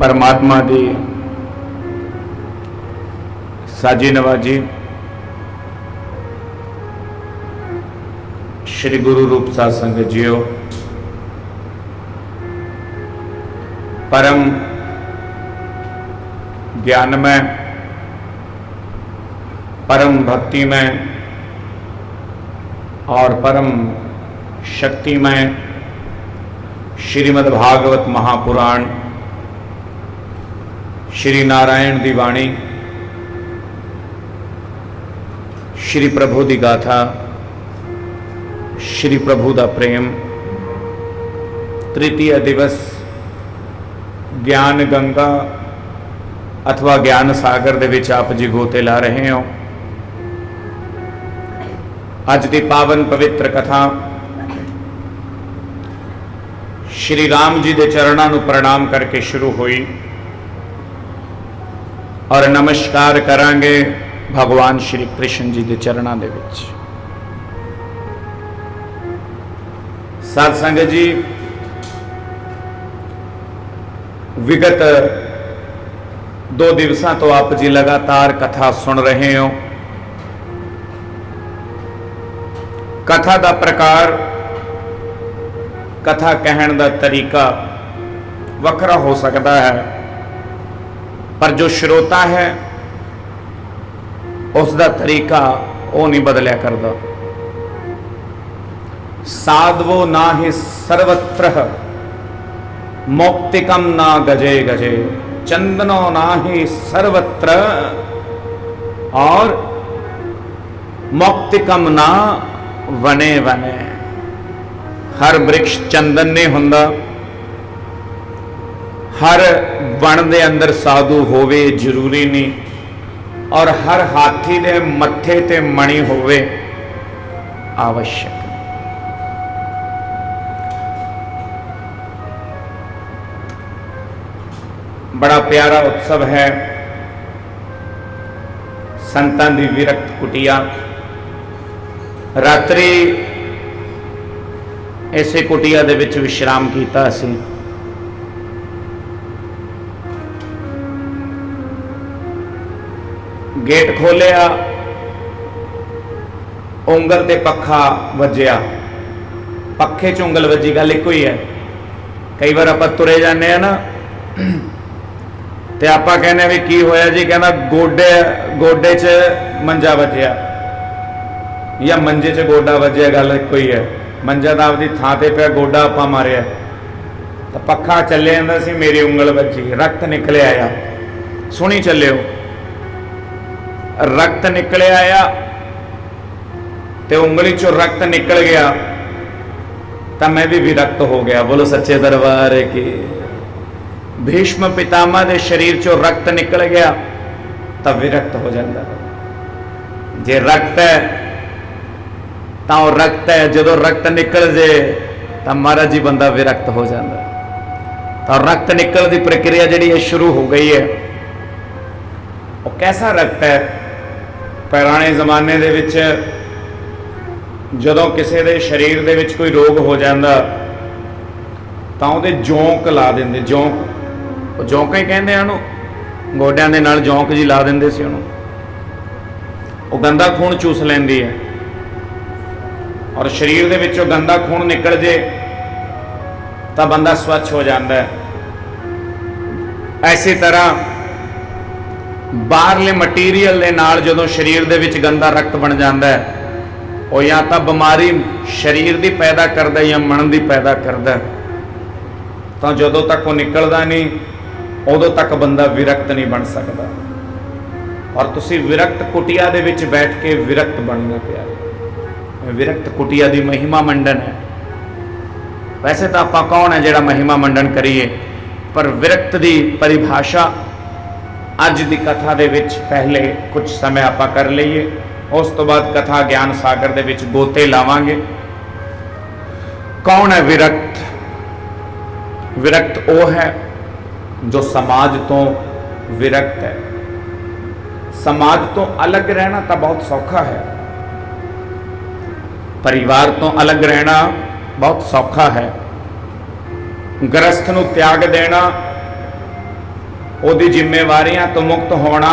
परमात्मा दी साजी नवाजी श्री गुरु रूप साध संगत जियो, परम ज्ञानमय, परम भक्तिमय और परम शक्तिमय श्रीमद् भागवत महापुराण, श्री नारायण दी वाणी, श्री प्रभु दी गाथा, श्री प्रभु दा प्रेम। तृतीय दिवस ज्ञान गंगा अथवा ज्ञान सागर दे विच आप जी गोते ला रहे हो। अज की पावन पवित्र कथा श्री राम जी के चरणों को प्रणाम करके शुरू हुई और नमस्कार करांगे भगवान श्री कृष्ण जी के चरणों के विच। साध संगत जी, विगत 2 दिवसों तो आप जी लगातार कथा सुन रहे हो। कथा का प्रकार, कथा कहने का तरीका वखरा हो सकता है, पर जो श्रोता है उसका तरीका वो नहीं बदलिया करता। साधवो ना ही सर्वत्र मौक्तिकम ना गजे गजे, चंदनो ना ही सर्वत्र और मौक्तिकम ना वने वने। हर वृक्ष चंदन नहीं हुंदा, हर वन दे अंदर साधु होवे जरूरी नहीं, और हर हाथी दे मत्थे ते मणि होवे आवश्यक। बड़ा प्यारा उत्सव है संतां दी विरक्त कुटिया। रात्रि ऐसे कुटिया दे विच विश्राम कीता असीं। गेट खोलिया, उंगल ते पखा वजया। पखे च उंगल वजी, गल एक ही है। कई बार आप तुरे जाने हैं ना, तो आप कहने भी की होया जी, कहना गोडे गोडे च मंजा वजया या मंजे च गोडा वजया, गल एक ही है। मंजा तो आपकी थां ते पे, गोडा आपा मारिया, तो पखा चले जाता सी, मेरी उंगल वजी, रक्त निकले आया। सुनी चलियो, रक्त निकले आया तो उंगली चो रक्त निकल गया, तो मैं भी विरक्त हो गया। बोलो सच्चे दरबार की। भीष्म पितामह के शरीर चो रक्त निकल गया तो विरक्त हो जाता। जे रक्त है तो रक्त है, जो रक्त निकल जाए तो महाराज जी बंदा विरक्त हो जाता। तो रक्त निकल की प्रक्रिया जी शुरू हो गई है। वो कैसा रक्त है? पुराने जमाने दे विच जदों किसी के शरीर दे विच कोई रोग हो जाता तो उहदे जोंक ला देंदे। जोंक, जोंक ही कहते हैं उहनूं, गोड्यां दे नाल जोंक जी ला देंदे सी उहनूं। वो गंदा खून चूस लैंदी है और शरीर दे विचों गंदा खून निकल जे तो बंदा स्वच्छ हो जाता है। इसी तरह बाहरले मटीरियल दे नाल जदों शरीर दे विच गंदा रक्त बन जाता है, वो या तो बीमारी शरीर दी पैदा करता या मन दी पैदा करता। तो जदों तक वो निकलता नहीं उदों तक बंदा विरक्त नहीं बन सकता। और तुसी विरक्त कुटिया दे विच बैठ के विरक्त बनना पिया। विरक्त कुटिया दी महिमा मंडन है। वैसे तो आपां कौन है जिहड़ा महिमा मंडन करिए, पर विरक्त दी परिभाषा अज दी कथा दे विच पहले कुछ समय आपां कर लईए, उस तो बाद कथा ज्ञान सागर दे विच गोते लावांगे। कौन है विरक्त? विरक्त वो है जो समाज तो विरक्त है। समाज तो अलग रहना तो बहुत सौखा है, परिवार तो अलग रहना बहुत सौखा है। गृहस्थ नूं त्याग देना ਉਹਦੀ ਜ਼ਿੰਮੇਵਾਰੀਆਂ ਤੋਂ ਮੁਕਤ ਹੋਣਾ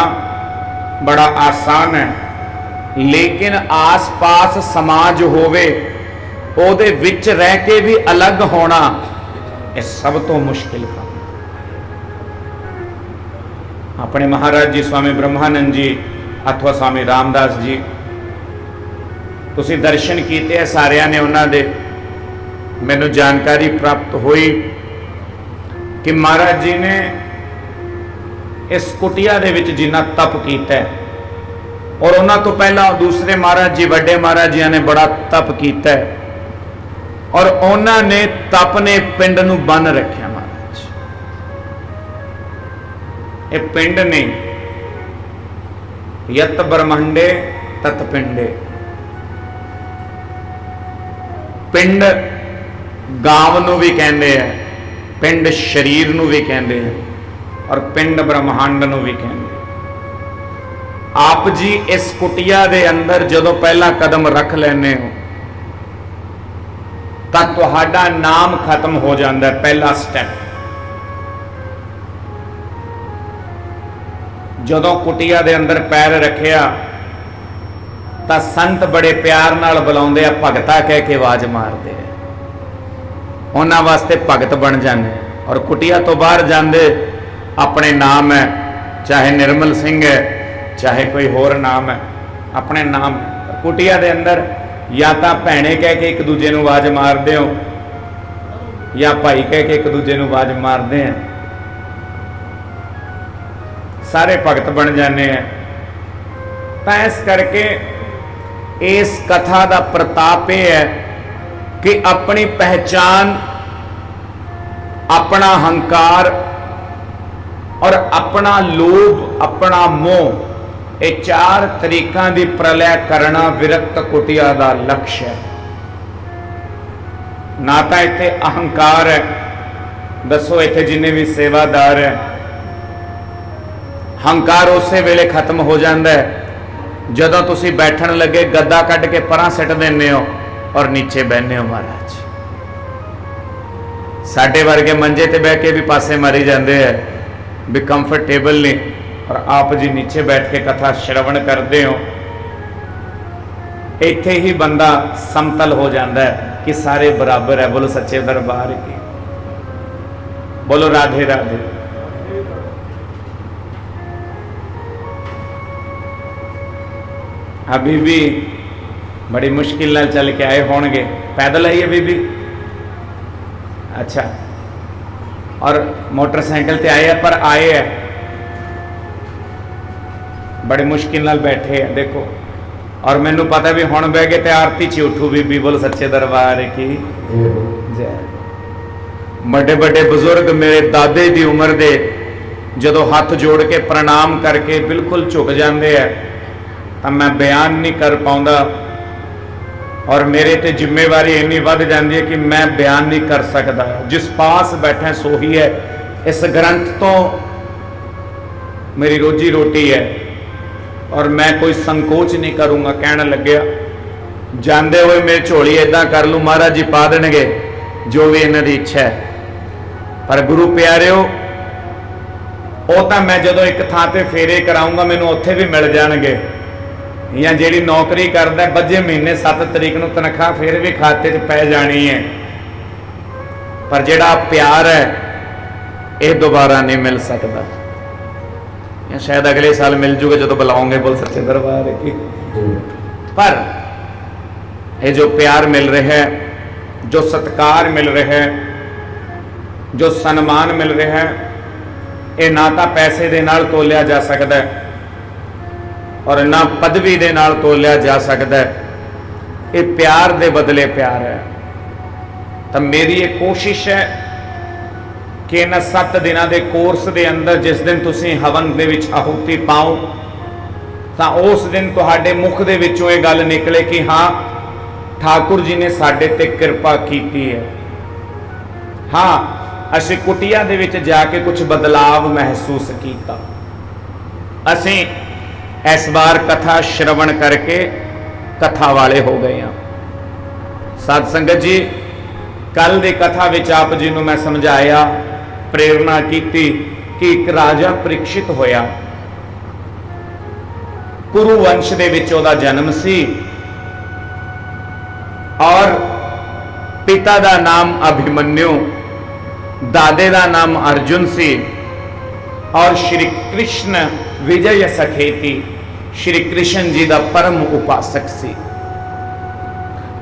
ਬੜਾ ਆਸਾਨ ਹੈ, ਲੇਕਿਨ ਆਸ-ਪਾਸ ਸਮਾਜ ਹੋਵੇ ਉਹਦੇ ਵਿੱਚ ਰਹਿ ਕੇ ਵੀ ਅਲੱਗ ਹੋਣਾ ਇਹ ਸਭ ਤੋਂ ਮੁਸ਼ਕਿਲ ਕੰਮ। ਆਪਣੇ ਮਹਾਰਾਜ ਜੀ स्वामी ब्रह्मानंद जी अथवा स्वामी रामदास जी, ਤੁਸੀਂ ਦਰਸ਼ਨ ਕੀਤੇ ਹੈ ਸਾਰਿਆਂ ਨੇ ਉਹਨਾਂ ਦੇ। ਮੈਨੂੰ ਜਾਣਕਾਰੀ ਪ੍ਰਾਪਤ ਹੋਈ ਕਿ ਮਹਾਰਾਜ ਜੀ ਨੇ ਇਸ ਕੁਟੀਆ ਦੇ ਵਿੱਚ ਜਿੰਨਾ ਤਪ ਕੀਤਾ ਹੈ, ਔਰ ਉਹਨਾਂ ਤੋਂ ਪਹਿਲਾਂ ਦੂਸਰੇ ਮਹਾਰਾਜ ਜੀ, ਵੱਡੇ ਮਹਾਰਾਜ ਜੀ ਨੇ ਬੜਾ ਤਪ ਕੀਤਾ ਹੈ, ਔਰ ਉਹਨਾਂ ਨੇ ਤਪ ਨੇ ਪਿੰਡ ਨੂੰ ਬੰਨ ਰੱਖਿਆ। ਮਹਾਰਾਜ ਇਹ ਪਿੰਡ ਨੇ ਯਤ ਬ੍ਰਹਮੰਡੇ ਤਤ ਪਿੰਡੇ। ਪਿੰਡ ਗਾਂਵ ਨੂੰ ਵੀ ਕਹਿੰਦੇ ਆ, ਪਿੰਡ ਸ਼ਰੀਰ ਨੂੰ ਵੀ ਕਹਿੰਦੇ ਆ, ਔਰ ਪਿੰਡ ਬ੍ਰਹਮੰਡ ਨੂੰ ਵੀ ਕਹਿੰਦੇ। ਆਪ ਜੀ ਇਸ ਕੁਟੀਆ ਦੇ ਅੰਦਰ ਜਦੋਂ ਪਹਿਲਾ ਕਦਮ ਰੱਖ ਲੈਂਦੇ ਹੋ ਤਾਂ ਤੁਹਾਡਾ ਨਾਮ ਖਤਮ ਹੋ ਜਾਂਦਾ ਹੈ। ਪਹਿਲਾ ਸਟੈਪ ਜਦੋਂ ਕੁਟੀਆ ਦੇ ਅੰਦਰ ਪੈਰ ਰੱਖਿਆ ਤਾਂ ਸੰਤ ਬੜੇ ਪਿਆਰ ਨਾਲ ਬੁਲਾਉਂਦੇ ਆ, ਭਗਤਾ ਕਹਿ ਕੇ ਆਵਾਜ਼ ਮਾਰਦੇ ਆ, ਉਹਨਾਂ ਵਾਸਤੇ ਭਗਤ ਬਣ ਜਾਂਦੇ। ਔਰ ਕੁਟੀਆ ਤੋਂ ਬਾਹਰ ਜਾਂਦੇ ਆਪਣੇ ਨਾਮ ਹੈ, ਚਾਹੇ ਨਿਰਮਲ ਸਿੰਘ ਹੈ, ਚਾਹੇ ਕੋਈ ਹੋਰ ਨਾਮ ਹੈ, ਆਪਣੇ ਨਾਮ। ਕੁਟੀਆ ਦੇ ਅੰਦਰ ਜਾਂ ਤਾਂ ਭੈਣੇ ਕਹਿ ਕੇ ਇੱਕ ਦੂਜੇ ਨੂੰ ਆਵਾਜ਼ ਮਾਰਦੇ ਹੋ, ਜਾਂ ਭਾਈ ਕਹਿ ਕੇ ਇੱਕ ਦੂਜੇ ਨੂੰ ਆਵਾਜ਼ ਮਾਰਦੇ ਆ, ਸਾਰੇ ਭਗਤ ਬਣ ਜਾਂਦੇ ਆ। ਤਾਂ ਇਸ ਕਰਕੇ ਇਸ ਕਥਾ ਦਾ ਪ੍ਰਤਾਪ ਇਹ ਹੈ ਕਿ ਆਪਣੀ ਪਹਿਚਾਨ, ਆਪਣਾ ਹੰਕਾਰ ਔਰ ਆਪਣਾ ਲੋਭ, ਆਪਣਾ ਮੋਹ, ਇਹ ਚਾਰ ਤਰੀਕਾਂ ਦੀ ਪ੍ਰਲੈ ਕਰਨਾ ਵਿਰਕਤ ਕੁਟੀਆ ਦਾ ਲਕਸ਼ ਹੈ। ਨਾ ਤਾਂ ਇੱਥੇ ਅਹੰਕਾਰ ਹੈ, ਦੱਸੋ ਇੱਥੇ ਜਿੰਨੇ ਵੀ ਸੇਵਾਦਾਰ ਹੈ, ਹੰਕਾਰ ਉਸੇ ਵੇਲੇ ਖਤਮ ਹੋ ਜਾਂਦਾ ਹੈ ਜਦੋਂ ਤੁਸੀਂ ਬੈਠਣ ਲੱਗੇ ਗੱਦਾ ਕੱਢ ਕੇ ਪਰਾਂ ਸਿੱਟ ਦਿੰਦੇ ਹੋ ਔਰ ਨੀਚੇ ਬਹਿੰਦੇ ਹੋ। ਮਹਾਰਾਜ ਸਾਡੇ ਵਰਗੇ ਮੰਜੇ ਤੇ ਬਹਿ ਕੇ ਵੀ ਪਾਸੇ ਮਾਰੀ ਜਾਂਦੇ ਹੈ ਵੀ ਕੰਫਰਟੇਬਲ ਨਹੀਂ, ਔਰ ਆਪ ਜੀ ਨੀਚੇ ਬੈਠ ਕੇ ਕਥਾ ਸ਼ਰਵਣ ਕਰਦੇ ਹੋ। ਇੱਥੇ ਹੀ ਬੰਦਾ ਸਮਤਲ ਹੋ ਜਾਂਦਾ ਹੈ ਕਿ ਸਾਰੇ ਬਰਾਬਰ ਹੈ। ਬੋਲੋ ਸੱਚੇ ਦਰਬਾਰ ਕੀ, ਬੋਲੋ ਰਾਧੇ ਰਾਧੇ। अभी भी बड़ी मुश्किल नाल चल के आए होंगे, पैदल आई अभी भी, अच्छा, और मोटरसाइकिल ते आए हैं, पर आए हैं बड़ी मुश्किल नाल बैठे हैं देखो। और मैनू पता भी हुण बह गए तो आरती च उठू बीबी, बोलो सच्चे दरबार की जय। बड़े बड़े बुजुर्ग मेरे दादे दी उम्र दे जदों हाथ जोड़ के प्रणाम करके बिल्कुल झुक जाते हैं तो मैं बयान नहीं कर पाऊंगा, और मेरे ते जिम्मेवारी इन्नी वध जाती है कि मैं बयान नहीं कर सकता। जिस पास बैठे सो ही है। इस ग्रंथ तो मेरी रोजी रोटी है और मैं कोई संकोच नहीं करूँगा। कहने लगे जाते हुए मेरी झोली इदा कर लूँ, महाराज जी पा देंगे जो भी इन्हों की इच्छा है। पर गुरु प्यारिओ, वो तो मैं जो एक थां ते फेरे कराऊँगा मैनू उत्थे भी मिल जाएंगे, या जी नौकरी करता बजे महीने 7 तरीक को तनख्वाह फिर भी खाते च पै जानी है। पर जिहड़ा प्यार है ये दोबारा नहीं मिल सकता, या शायद अगले साल मिल जूगा जो बुलाओगे, बोल सच्चे दरबार की। पर ये जो प्यार मिल रहा है, जो सत्कार मिल रहा है, जो सम्मान मिल रहा है, ये ना तो पैसे दे नाल तोलिया जा सकता है और ना पदवी दे नाल तोलिया जा सकता है। ये प्यार दे बदले प्यार है। तो मेरी ये कोशिश है कि इन 7 दिनों के कोर्स के अंदर जिस दिन तुसी हवन दे विच आहुति पाओ तो उस दिन तुहाडे मुख दे विचों ये गल निकले कि हाँ ठाकुर जी ने साडे ते कृपा कीती है। हाँ असीं कुटिया दे विच जाके कुछ बदलाव महसूस किया। असीं इस बार कथा श्रवण करके कथा वाले हो गए हैं। साध संगत जी, कल की कथा विच आप जी नूं मैं समझाया, प्रेरणा की कि एक राजा परीक्षित होया, कुरु वंश दे विच ओहदा जन्म सी और पिता दा नाम अभिमन्यु, दादे दा नाम अर्जुन सी और श्री कृष्ण विजय सखेती श्री कृष्ण जी दा परम उपासक सी।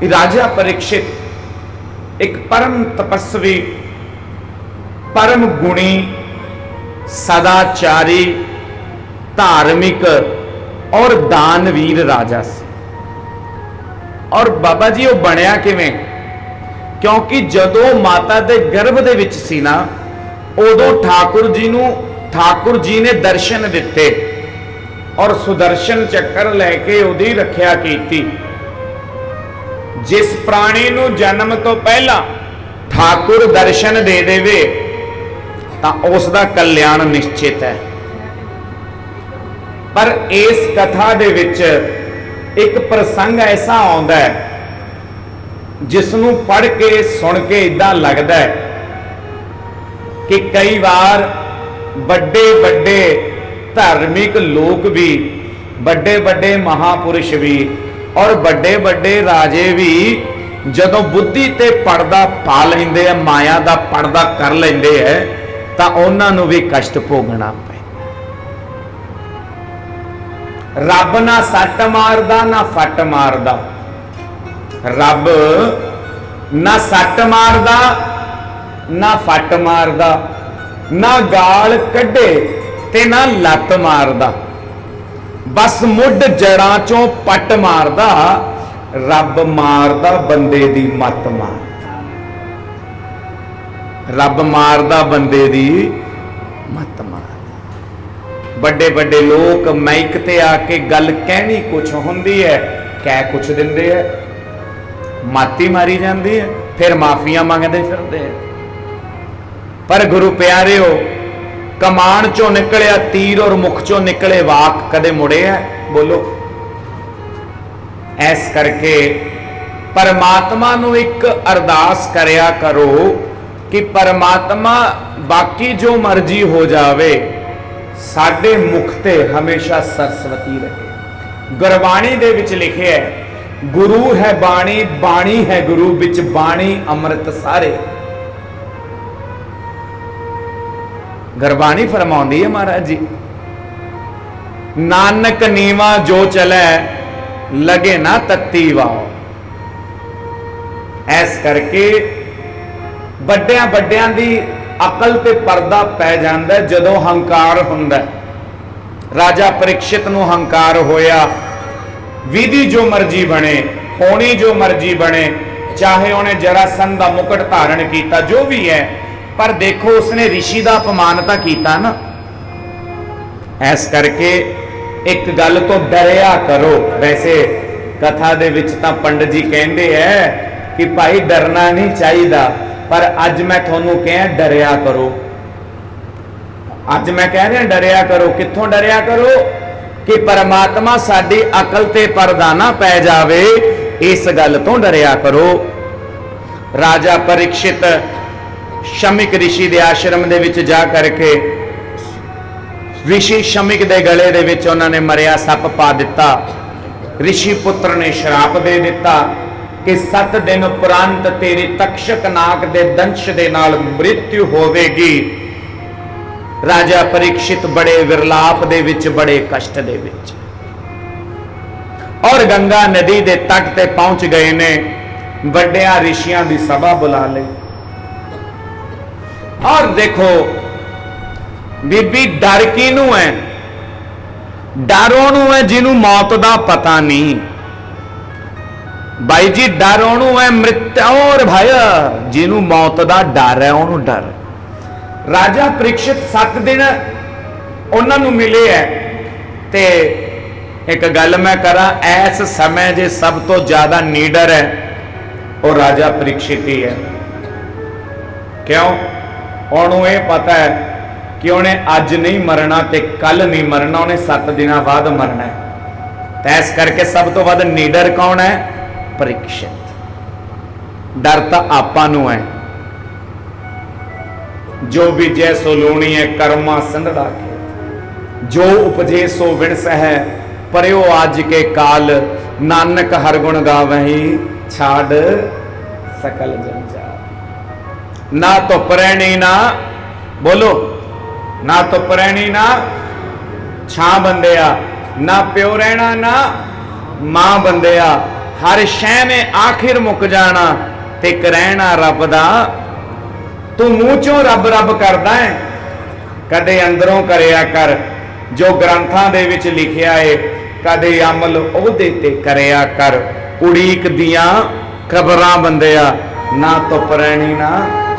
राजा परीक्षित एक परम तपस्वी, परम गुणी, सदाचारी, धार्मिक और दानवीर राजा से। और बाबा जी वो बनया किवें? क्योंकि जदों माता दे गर्भ दे विच सी ना, उदों ठाकुर जी ने दर्शन दिते और सुदर्शन चक्कर लैके उहदी रखिया कीती। जिस प्राणी नूं जन्म तो पहला ठाकुर दर्शन दे देवे तां उसदा कल्याण निश्चित है। पर इस कथा दे विच एक प्रसंग ऐसा आउंदा है जिसनूं पढ़ के सुन के इदां लगदा है कि कई बार बड़े बड़े धार्मिक लोग भी, बड़े बड़े महापुरुष भी और बड़े बड़े राजे भी जदों बुद्धि ते पर्दा पा लेंदे है, माया दा पर्दा कर लेंदे है, तां उन्हां नूं भी कष्ट भोगना पैंदा। रब ना सट मारदा ना फट मारदा, रब ना सट मारदा ना फट मारदा, ना गाल कढे ते ना लत मारदा, बस मुड जड़ां चों पट मारदा। रब मारदा बंदे दी मत मारदा, रब मारदा बंदे दी मत मारदा। बड़े बड़े लोग माइक ते आके गल कहनी कुछ हुंदी है, कह कुछ दिंदे है, माती मारी जाती है, फिर माफिया मंगते फिरते हैं। पर गुरु प्यारिओ, कमान चों निकलिया तीर और मुख चों निकले वाक कदे मुड़े है? बोलो। ऐस करके परमात्मा नूं एक अरदास करया करो कि परमात्मा बाकी जो मर्जी हो जावे, साडे मुख ते हमेशा सरस्वती रहे। गुरबाणी दे विच लिखिया है, गुरु है बाणी, बाणी है गुरु, विच बाणी अमृत सारे। गुरबाणी फरमाउंदी है महाराज जी, नानक नीवा जो चले लगे ना तत्ती वाओ। ऐस करके बड़ियां बड़ियां दी अकल ते पर्दा पै जांदा है जदों हंकार हुंदा है। राजा परीक्षित नूं हंकार होया, विधि जो मर्जी बने, होनी जो मर्जी बने, चाहे उन्हें जरासंध दा मुकुट धारण किया, जो भी है, पर देखो उसने ऋषि का अपमान तो किया ना। ऐस करके एक गल तो डरिया करो। वैसे कथा दे विच तां पंडित जी कहते हैं कि भाई डरना नहीं चाहिए, पर अज मैं थोनू कह डरिया करो। अज मैं कह रहा डरिया करो। कित्थों डरिया करो? कि परमात्मा साडी अकल ते पर्दा ना पै जावे, इस गल तो डरिया करो। राजा परीक्षित शमिक ऋषि दे आश्रम दे विच जा करके ऋषि शमिक दे गले दे विच उन्होंने मरिया सप पा दिता। ऋषि पुत्र ने श्राप दे दिता कि 7 दिन उपरंत तेरी तक्षक नाग दे दंश दे नाल मृत्यु होवेगी। राजा परीक्षित बड़े विरलाप दे विच, बड़े कष्ट दे विच और गंगा नदी दे तट ते पहुंच गए ने। बड़िया ऋषियां दी सभा बुला ली और देखो बीबी डर किनू है? डर ओनू है जिन्हों मौत का पता नहीं। बाई जी डर ओनू है मृत्यु और भय, जिन्हों मौत का डर है ओनू डर। राजा परीक्षित 7 दिन उन्होंने मिले है। ते एक गल मैं करा, ऐस समय जे सब तो ज्यादा नीडर है वो राजा परीक्षित ही है। क्यों? उन्होंने ये पता है कि उन्हें अज नहीं मरना ते कल नहीं मरना, उन्हें 7 दिन बाद मरना है। तैस करके सब तो वध नीडर कौन है? परीक्षित। डर तो आपां नूं है। जो बीजे सो लूणी है कर्मा संदड़ा के, जो उपजे सो विणस है परयो आज के काल, नानक हर गुण गावही छाड़ सकल जंजाल। ना तो प्रेणी ना बोलो, ना तो प्रेणी ना छां बंदिया, ना प्यो रहना ना मां बंदिया, हर शै ने आखिर मुक जाना ते रहना रब दा। तू मूंह चों रब रब करदा है, कदे अंदरों करिया कर जो ग्रंथां दे विच लिखिया है, कदे अमल ओहदे ते करिया कर। उड़ीक दियां खबरां बंदिया, ना तो प्रेणी ना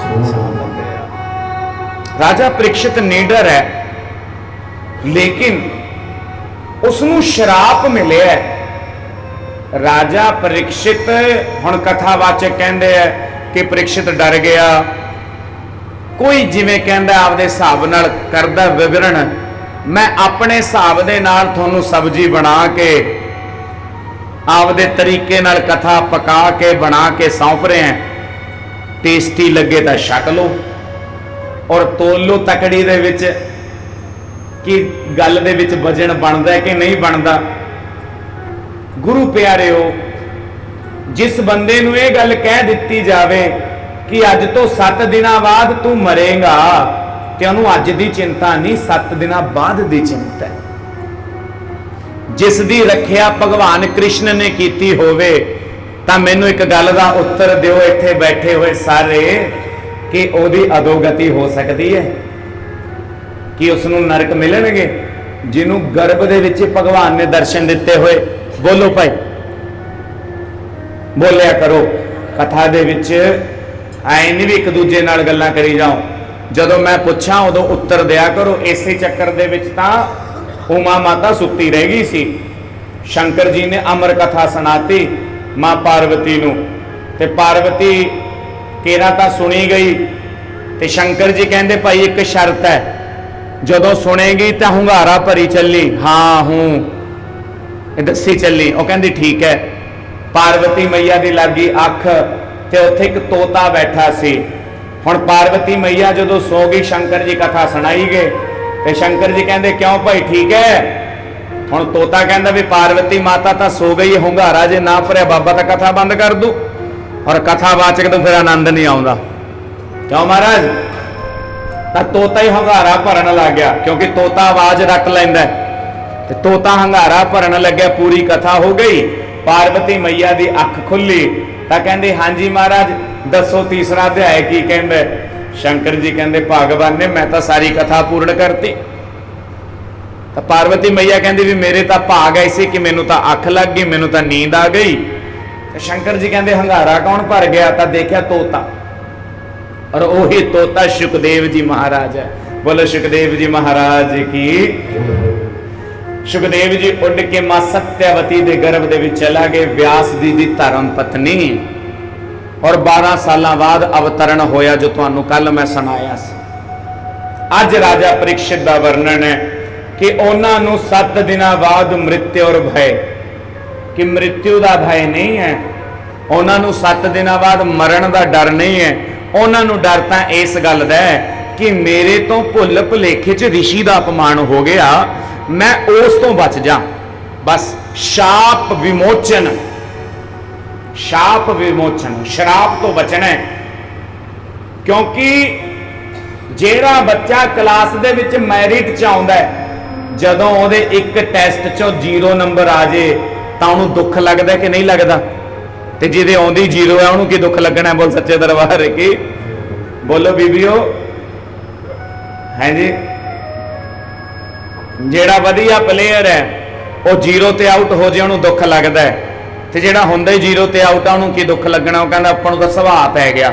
बंदिया। राजा परीक्षित निडर है, लेकिन उसनू शराप मिले है। राजा परीक्षित हुण कथावाचक कहंदे है कि परीक्षित डर गया। कोई जिवें कहंदा आपदे हिसाब नाल करदा विवरण, मैं अपने हिसाब दे नाल तुहानू सब्जी बना के आपदे तरीके नाल कथा पका के बना के सौंप रहे हैं, टेस्टी लगे तो छक लो और तोल लो तकड़ी दे विच कि गल दे विच वजन बनदा है कि नहीं बनदा। गुरु प्यारे हो, जिस बंदे नू ये गल कह दित्ती जावे कि अज तो 7 दिनां बाद तू मरेगा, ते उहनूं अज दी चिंता नहीं, 7 दिनां बाद दी चिंता है। जिस दी रखिया भगवान कृष्ण ने कीती होवे, तां मैनूं एक गल दा उत्तर दिओ इत्थे बैठे हुए सारे, कि ओहदी अधोगति हो सकती है कि उसनूं नरक मिलणगे? जिन्हों गर्भ दे विच भगवान ने दर्शन दिते हुए, बोलो भाई, बोलिया करो। कथा दे विच आए नहीं भी एक दूजे नाल गल्लां करी जाओ, जदों मैं पूछां उदों उत्तर दिया करो। इसे चक्कर दे विच तां उमा माता सुत्ती रह गई सी, शंकर जी ने अमर कथा सुनाती मां पार्वती नूं, ते पार्वती केरा तां सुनी गई, ते शंकर जी कहंदे भाई एक शर्त है, जदों सुनेगी तो हुंगारा भरी चली। हाँ हूं दसी चली। वह कहती ठीक है। पार्वती मैया की लागी अख, ते उत्थे एक तोता बैठा सी। हुण पार्वती मैया जदों सो गई, शंकर जी कथा सुनाई गए, ते शंकर जी कहंदे क्यों भाई ठीक है? हुण तोता कहंदा भी पार्वती माता तो सो गई, हुंगारा जे ना भरिया बाबा तो कथा बंद कर दूं। और कथावाचक तो फिर आनंद नहीं आता। क्यों महाराज? तोता ही हंगारा भरन लग गया, क्योंकि तोता आवाज रट लैंदा है, ते तोता हंगारा भरन लग गया। पूरी कथा हो गई, पार्वती मैया की अख खुली, तो कहंदे हाँ जी महाराज दसो तीसरा अध्याय की कहंदा? शंकर जी कहंदे भगवान ने मैं तो सारी कथा पूर्ण करती। तो पार्वती मैया कहंदी भी मेरे तो भाग ऐसे कि मैनू तो अख लग गई, मैनू तो नींद आ गई। तो शंकर जी कहंदे हंगारा कौन भर गया? तो देखा तोता, और वही तोता सुखदेव जी महाराज है। बोलो सुखदेव जी महाराज की। सुखदेव जी उड़ के मां सत्यवती के गर्भ दे विच चला गए, व्यास जी की धर्म पत्नी, और 12 साल बाद अवतरण होया, जो तुहानू कल मैं सुनाया सी। अज राजा परीक्षित का वर्णन है कि उन्होंने 7 दिनों बाद मृत्यु और भय, कि मृत्यु का भय नहीं है, उन्होंने 7 दिनों बाद मरण का डर नहीं है। उन्होंने डर तो इस गल का है कि मेरे तो भुल भुलेखे च ऋषि का अपमान हो गया, मैं उस तो बच जा। बस शाप विमोचन, शाप विमोचन, शराप तो बचना है। क्योंकि जेड़ा बच्चा क्लास दे विच मैरिट च आउंदा है, जदों ओहदे एक टैसट चों 0 नंबर आ जाए तो उन्होंने दुख लगता है कि नहीं लगता? तो जिहदे आउंदी 0 है उन्होंने की दुख लगना है? बोल सच्चे दरबार की। बोलो बीबियो, है जी। जेड़ा वधिया प्लेयर है वो 0 ते आउट हो जाए उन्होंने दुख लगता है, तो जेड़ा हुंदा ही 0 ते आउट है उन्होंने की दुख लगना? वो कहंदा आपां नूं तां सुभाअ पै गया।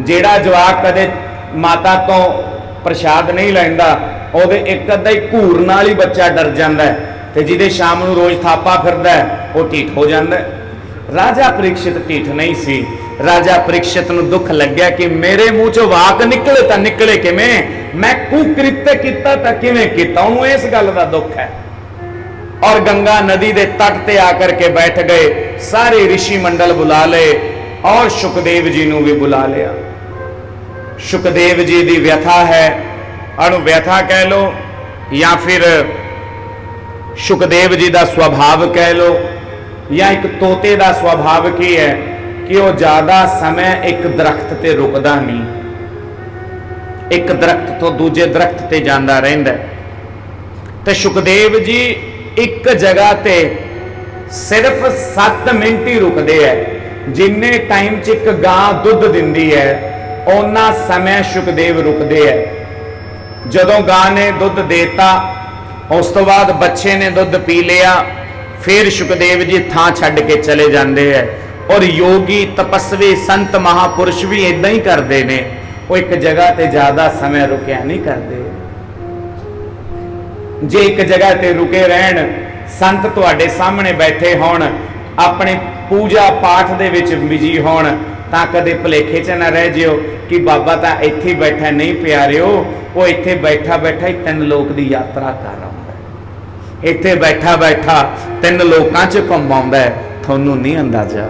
जेड़ा जवाक कदे माता तो प्रसाद नहीं लैंदा, ਉਹਦੇ एक अद्धा ही घूर नाल ही बच्चा डर जाता है, तो जिहदे शाम नूं रोज थापा फिरदा है वो ढीठ हो जाता है। राजा परीक्षित ढीठ नहीं सी। राजा परीक्षित नूं दुख लग्या कि मेरे मुंह चों वाक निकले तो निकले किवें, मैं कुकृत्य कीता तां किवें कीता, उहनूं इस गल दा दुख है। और गंगा नदी के तट ते आकर के बैठ गए, सारे ऋषि मंडल बुला ले और सुखदेव जी नूं भी बुला लिया। सुखदेव जी की व्यथा है, अनु व्यथा कह लो या फिर सुखदेव जी का स्वभाव कह लो, या एक तोते का स्वभाव की है कि वह ज़्यादा समय एक दरख्त ते रुकदा नहीं, एक दरख्त तो दूजे दरख्त ते जांदा रहिंदा। ते सुखदेव जी एक जगह ते सिर्फ 7 मिनट ही रुकते हैं। जिन्ने टाइम च एक गां दुध दिंदी है उन्ना समय सुखदेव रुकते हैं। जदों गां ने दुध देता उस तो बाद बच्चे ने दुध पी लिया, फिर सुखदेव जी थां छड्ड के चले जाते हैं। और योगी तपस्वी संत महापुरुष भी इदा ही करते हैं, वो एक जगह ते ज्यादा समय रुकिया नहीं करते। जे एक जगह ते रुके रहन, संत तुहाडे सामने बैठे होण, अपने पूजा पाठ दे विच बिजी होण, तां कदे भुलेखे च ना रह जिओ कि बाबा तां इत्थे बैठा। नहीं प्यारिओ, वो इत्थे बैठा बैठा ही 3 लोक दी यात्रा कर रहा है, इत्थे बैठा बैठा 3 लोकां च घुमाउंदा है, थोनू नहीं अंदाजा।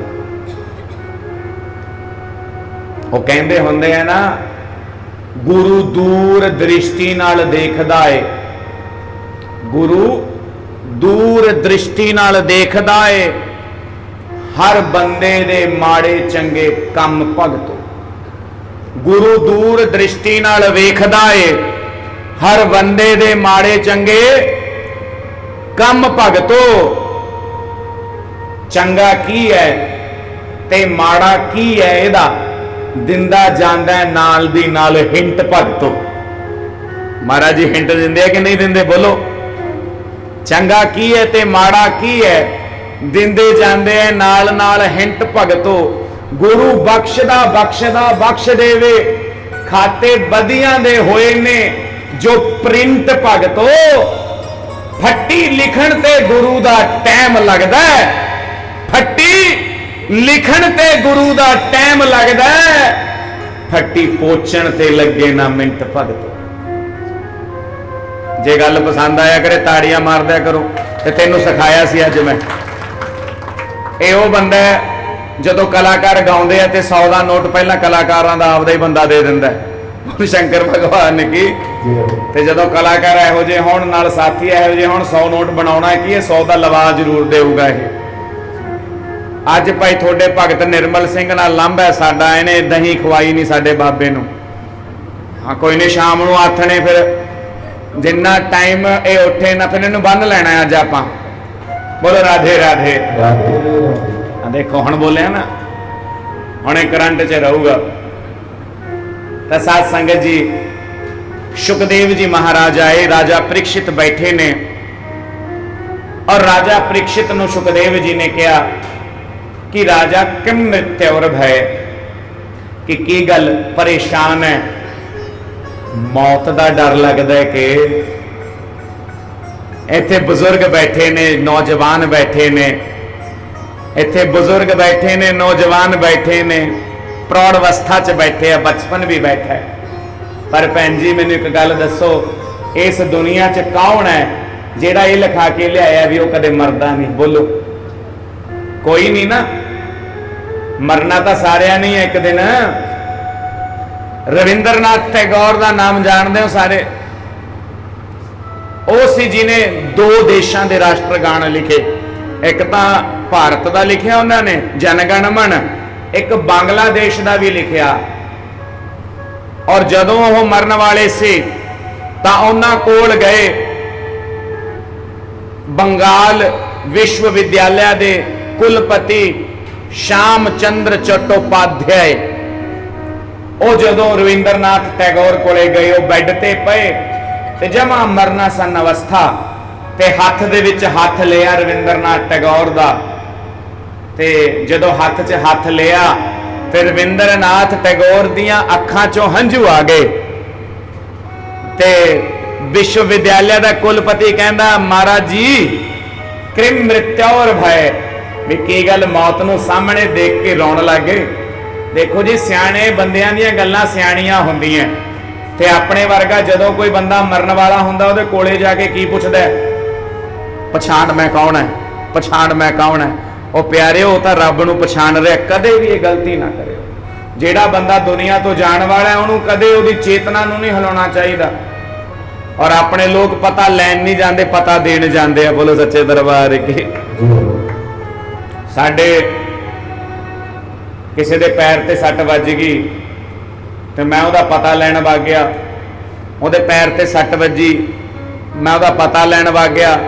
वो कहंदे हुंदे है ना, गुरु दूर दृष्टि नाल देखदा है, गुरु दूर दृष्टि नाल देखदा है, हर बंदे दे माड़े चंगे कम भगतो। गुरु दूर दृष्टि नाल वेखदा है, हर बंदे दे माड़े चंगे कम भगतो। चंगा की है ते माड़ा की है, इहदा दिंदा जांदा है नाल दी नाल हिंट भगतो। महाराज जी हिंट दिंदे कि नहीं दिंदे, बोलो। चंगा की है ते माड़ा की है, दिंदे जांदे है नाल नाल हिंट भगतो। गुरु बख्शदा बख्शदा बख्श देवे, खाते बदियां दे होए ने जो प्रिंट भगतो। फट्टी लिखण ते गुरु दा टाइम लगदा है, फट्टी लिखण ते गुरु दा टाइम लगदा है, फट्टी पोचण ते लगे ना मिंट भगतो। जे गल पसंद आया करे ताड़ियां मार दिया करो। ते तेनू सिखाया सी अज मैं, ये वो बंदा है जदों कलाकार गाउंदे आ ते 100 का नोट पहला कलाकारां दा आपदा ही बंदा दे दिंदा है, शंकर भगवान की। ते जदों कलाकार इहो जे होण, नाल साथी इहो जे होण, 100 नोट बनाउणा की 100 का लवा जरूर देऊगा। ये अज भाई थोड़े भगत निर्मल सिंह नाल लांभा है साडा, इहने दही खवाई नहीं साडे बाबे नूं। हाँ कोई नहीं, शाम नूं आथणे फिर जिन्ना टाइम ये उठे ना फिर इन्हूं बन लेना अज आपां। बोलो राधे राधे। देखो हुण बोलिया ना, हुण करंट च रहूगा। तो साध संगत जी, सुखदेव जी महाराज आए, राजा परीक्षित बैठे ने, और राजा परीक्षित नूं सुखदेव जी ने कहा कि राजा किम मृत्युर भय, कि की गल परेशान है, मौत का डर लगता है कि इत्थे बुजुर्ग बैठे ने, नौजवान बैठे ने, इत्थे बुजुर्ग बैठे ने, नौजवान बैठे ने, प्रौढ़ अवस्था च बैठे, बचपन भी बैठा है। पर भैन जी मैनूं एक गल दसो, इस दुनिया च कौन है जिहड़ा ये लिखा के लियाया भी वह कदे मरदा नहीं? बोलो, कोई नहीं ना। मरना तो सारिया नहीं है एक दिन। रविंद्रनाथ टैगोर का नाम जानते हो सारे? ਉਹ ਸੀ ਜਿਹਨੇ 2 ਦੇਸ਼ਾਂ ਦੇ ਰਾਸ਼ਟਰਗਾਨ ਲਿਖੇ। ਇੱਕ ਤਾਂ ਭਾਰਤ ਦਾ ਲਿਖਿਆ ਉਹਨਾਂ ਨੇ ਜਨ ਗਣ ਮਨ, ਇੱਕ ਬੰਗਲਾਦੇਸ਼ ਦਾ ਵੀ ਲਿਖਿਆ। ਔਰ ਜਦੋਂ ਉਹ ਮਰਨ ਵਾਲੇ ਸੀ ਤਾਂ ਉਹਨਾਂ ਕੋਲ ਗਏ ਬੰਗਾਲ ਵਿਸ਼ਵ ਵਿਦਿਆਲਿਆ ਦੇ ਕੁਲਪਤੀ श्याम चंद्र चट्टोपाध्याय। ਉਹ ਜਦੋਂ रविंद्रनाथ टैगोर ਕੋਲੇ ਗਏ, ਉਹ ਬੈੱਡ ਤੇ ਪਏ ਤੇ ਜਮਾ ਮਰਨਾ ਸਨ ਅਵਸਥਾ, ਤੇ ਹੱਥ ਦੇ ਵਿੱਚ ਹੱਥ ਲਿਆ रविंद्रनाथ टैगोर ਦਾ, ਤੇ ਜਦੋਂ ਹੱਥ 'ਚ ਹੱਥ ਲਿਆ ਤੇ रविंद्रनाथ टैगोर ਦੀਆਂ ਅੱਖਾਂ 'ਚੋਂ ਹੰਝੂ ਆ ਗਏ। ਤੇ विश्व विद्यालय ਦਾ ਕੁਲਪਤੀ ਕਹਿੰਦਾ, महाराज जी कृम मृत्योर भय, भी की गल मौत नूं सामने देख के रोण लग गए। देखो जी, सियाणे बंदियां दीयां गल्लां सियाणियां हुंदियां, ते अपने वर्गा जदों कोई बंदा मरन वाला हुंदा उहदे कोले जाके की पुछदा है, पछाण मैं कौन है, पछाण मैं कौन है। ਉਹ ਪਿਆਰਿਓ, ਉਹ ਤਾਂ ਰੱਬ ਨੂੰ ਪਛਾਣ ਰਿਹਾ, ਕਦੇ ਵੀ ਇਹ ਗਲਤੀ ਨਾ ਕਰਿਓ। ਜਿਹੜਾ ਬੰਦਾ ਦੁਨੀਆ ਤੋਂ ਜਾਣ ਵਾਲਾ ਹੈ ਉਹਨੂੰ ਕਦੇ ਉਹਦੀ ਚੇਤਨਾ ਨੂੰ ਨਹੀਂ ਹਿਲਾਉਣਾ ਚਾਹੀਦਾ। ਔਰ ਆਪਣੇ ਲੋਕ ਪਤਾ ਲੈਣ ਨਹੀਂ ਜਾਂਦੇ, ਪਤਾ ਦੇਣ ਜਾਂਦੇ ਆ। ਬੋਲੋ ਸੱਚੇ ਦਰਬਾਰ ਕੀ। ਸਾਡੇ ਕਿਸੇ ਦੇ ਪੈਰ ਤੇ ਸੱਟ ਵੱਜ ਗਈ ਤੇ ਮੈਂ ਉਹਦਾ ਪਤਾ ਲੈਣ ਵਗ ਗਿਆ। ਉਹਦੇ ਪੈਰ ਤੇ ਸੱਟ ਵੱਜੀ, ਮੈਂ ਉਹਦਾ ਪਤਾ ਲੈਣ ਵਗ ਗਿਆ।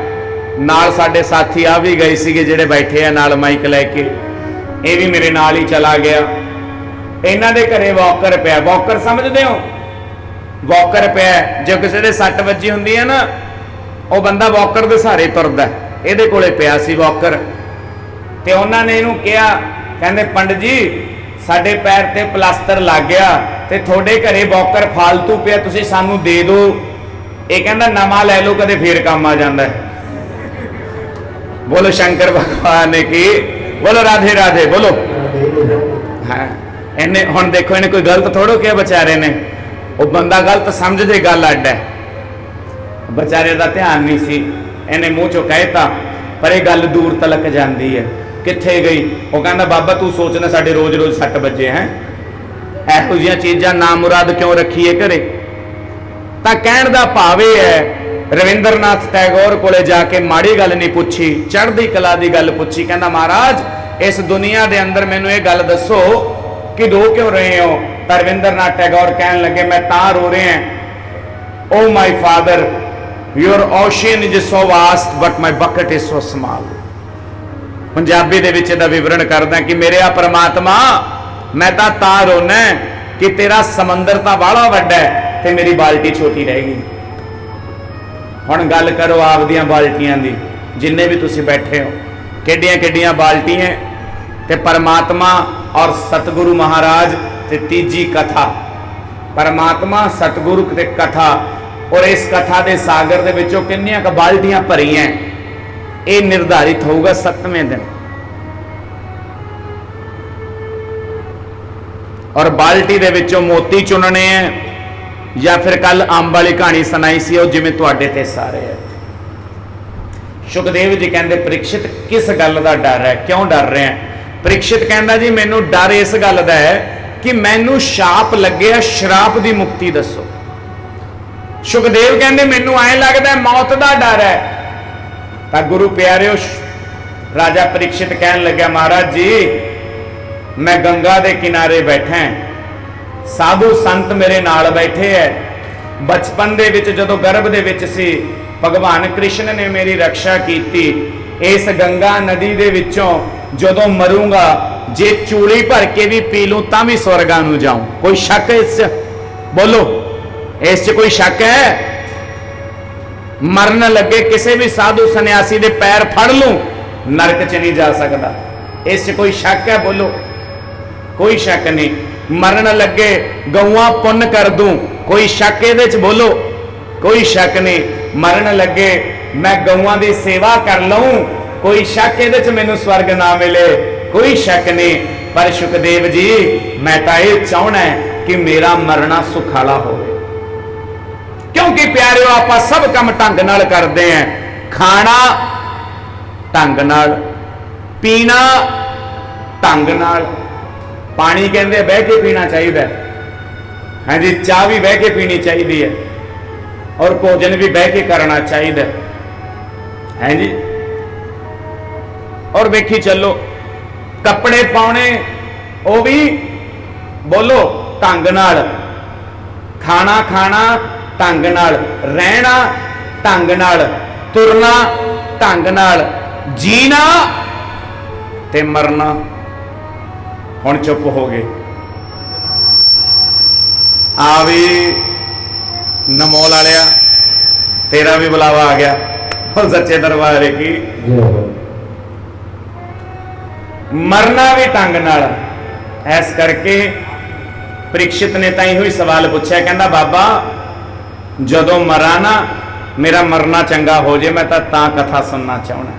ਨਾਲ ਸਾਡੇ ਸਾਥੀ ਆ ਵੀ ਗਏ ਸੀਗੇ ਜਿਹੜੇ ਬੈਠੇ ਆ ਨਾਲ ਮਾਈਕ ਲੈ ਕੇ, ਇਹ ਵੀ ਮੇਰੇ ਨਾਲ ਹੀ ਚਲਾ ਗਿਆ। ਇਹਨਾਂ ਦੇ ਘਰੇ ਵਾਕਰ ਪਿਆ। ਵਾਕਰ ਸਮਝਦੇ ਹੋ? ਵਾਕਰ ਪਿਆ, ਜੇ ਕਿਸੇ ਦੇ ਸੱਟ ਵੱਜੀ ਹੁੰਦੀ ਹੈ ਨਾ, ਉਹ ਬੰਦਾ ਵਾਕਰ ਦੇ ਸਹਾਰੇ ਤੁਰਦਾ। ਇਹਦੇ ਕੋਲੇ ਪਿਆ ਸੀ ਵਾਕਰ, ਤੇ ਉਹਨਾਂ ਨੇ ਇਹਨੂੰ ਕਿਹਾ, ਕਹਿੰਦੇ ਪੰਡਤ ਜੀ ਸਾਡੇ ਪੈਰ ਤੇ ਪਲਾਸਟਰ ਲੱਗ ਗਿਆ ਤੇ ਤੁਹਾਡੇ ਘਰੇ ਵਾਕਰ ਫਾਲਤੂ ਪਿਆ, ਤੁਸੀਂ ਸਾਨੂੰ ਦੇ ਦਿਓ। ਇਹ ਕਹਿੰਦਾ ਨਵਾਂ ਲੈ ਲਓ, ਕਦੇ ਫੇਰ ਕੰਮ ਆ ਜਾਂਦਾ ਹੈ। बोलो शंकर भगवान की, बोलो राधे राधे, बोलो। हाँ इन्हें हुण देखो, इन्हें कोई गलत थोड़ो किया बेचारे ने, वो बंदा गलत समझ दे, गल अड्ड है। बेचारे का ध्यान नहीं सी, इन्हें मुँह चो कहता, पर यह गल दूर तलक जाती है। कित्थे गई? वो कहता बाबा तू सोचना साडे रोज रोज सट बजे हैं, इहो जिहियां चीज़ां नामुराद क्यों रखीए घरे। तां कहण दा भाव यह है, रविंद्रनाथ टैगोर कोले जाके माड़ी गल नहीं पूछी, चढ़दी कला दी गल पूछी। कहना महाराज इस दुनिया दे अंदर मैनू ये गल दसो कि रो क्यों रहे हो। तो रविंद्रनाथ टैगोर कहन लगे मैं तां रो रहे हैं, oh my father your ocean is so vast but my bucket is so small. Punjabi दे विच इहदा विवरण करदा कि मेरे आ परमात्मा मैं तां रोना कि तेरा समंदर तां बाहला वड्डा है ते मेरी बाल्टी छोटी रह गई। हुण गल करो आप दियां बाल्टियां दी, जिन्ने भी तुसीं बैठे हो, किड्डियां किड्डियां बाल्टियां ते परमात्मा और सतगुरु महाराज ते तीजी कथा। परमात्मा सतगुरु ते कथा, और इस कथा दे सागर दे विचों किन्नियां क बाल्टियां भरीआं, ये निर्धारित होगा 7वें दिन। और बाल्टी दे विचों मोती चुनने हैं, या फिर कल अंब वाली कहानी सुनाई सी जिवें तुहाडे ते सारे है। सुखदेव जी कहते परीक्षित किस गल का डर है, क्यों डर रहे हैं? परीक्षित कहता जी मैनू डर इस गल का है कि मैनू शाप लगे, शराप की मुक्ति दसो। सुखदेव कहते मैनू ऐ लगता मौत का डर है। तो गुरु प्यारे राजा परीक्षित कहन लग्या महाराज जी मैं गंगा के किनारे बैठा, साधु संत मेरे नाल बैठे है। बचपन दे विच जदों गर्भ दे विच सी भगवान कृष्ण ने मेरी रक्षा की। इस गंगा नदी दे विचों जदों मरूंगा जे चूली भर के भी पी लूं तां भी स्वर्गां नूं जाऊं। कोई शक है इस? बोलो इस कोई शक है? मरन लगे किसी भी साधु सन्यासी दे पैर फड़ लूं नरक च नहीं जा सकता। इस कोई शक है? बोलो कोई शक नहीं। मरन लगे गौआं पुण्य कर दूं, कोई शक इहदे च? बोलो कोई शक नहीं। मरन लगे मैं गौआं दी सेवा कर लऊं, कोई शक इहदे च मैनूं स्वर्ग ना मिले? कोई शक नहीं। पर सुखदेव जी मैं तां इह चाहना है कि मेरा मरना सुखाला होवे, क्योंकि प्यारिओ आपां सब काम ढंग नाल करदे हैं। खाना ढंग नाल, पीना ढंग नाल, पानी कहते बह के पीना चाहिए, हाँ जी, चाह भी बह के पीनी चाहिए है, और भोजन भी बह के करना चाहिए है जी। और वेखी चलो कपड़े पाने वो भी बोलो ढंग नाल, खाना खाना ढंग नाल, रहना ढंग नाल, तुरना ढंग नाल, जीना ते मरना। हुण चुप हो गए। आ भी नमोल आलिया तेरा भी बुलावा आ गया, और सच्चे दरबार की। मरना भी ढंग नाल। इस करके परीक्षित ने ताई हुई सवाल पूछा, कहता बाबा जदों मरा ना मेरा मरना चंगा हो जाए, मैं तां कथा सुनना चाहना।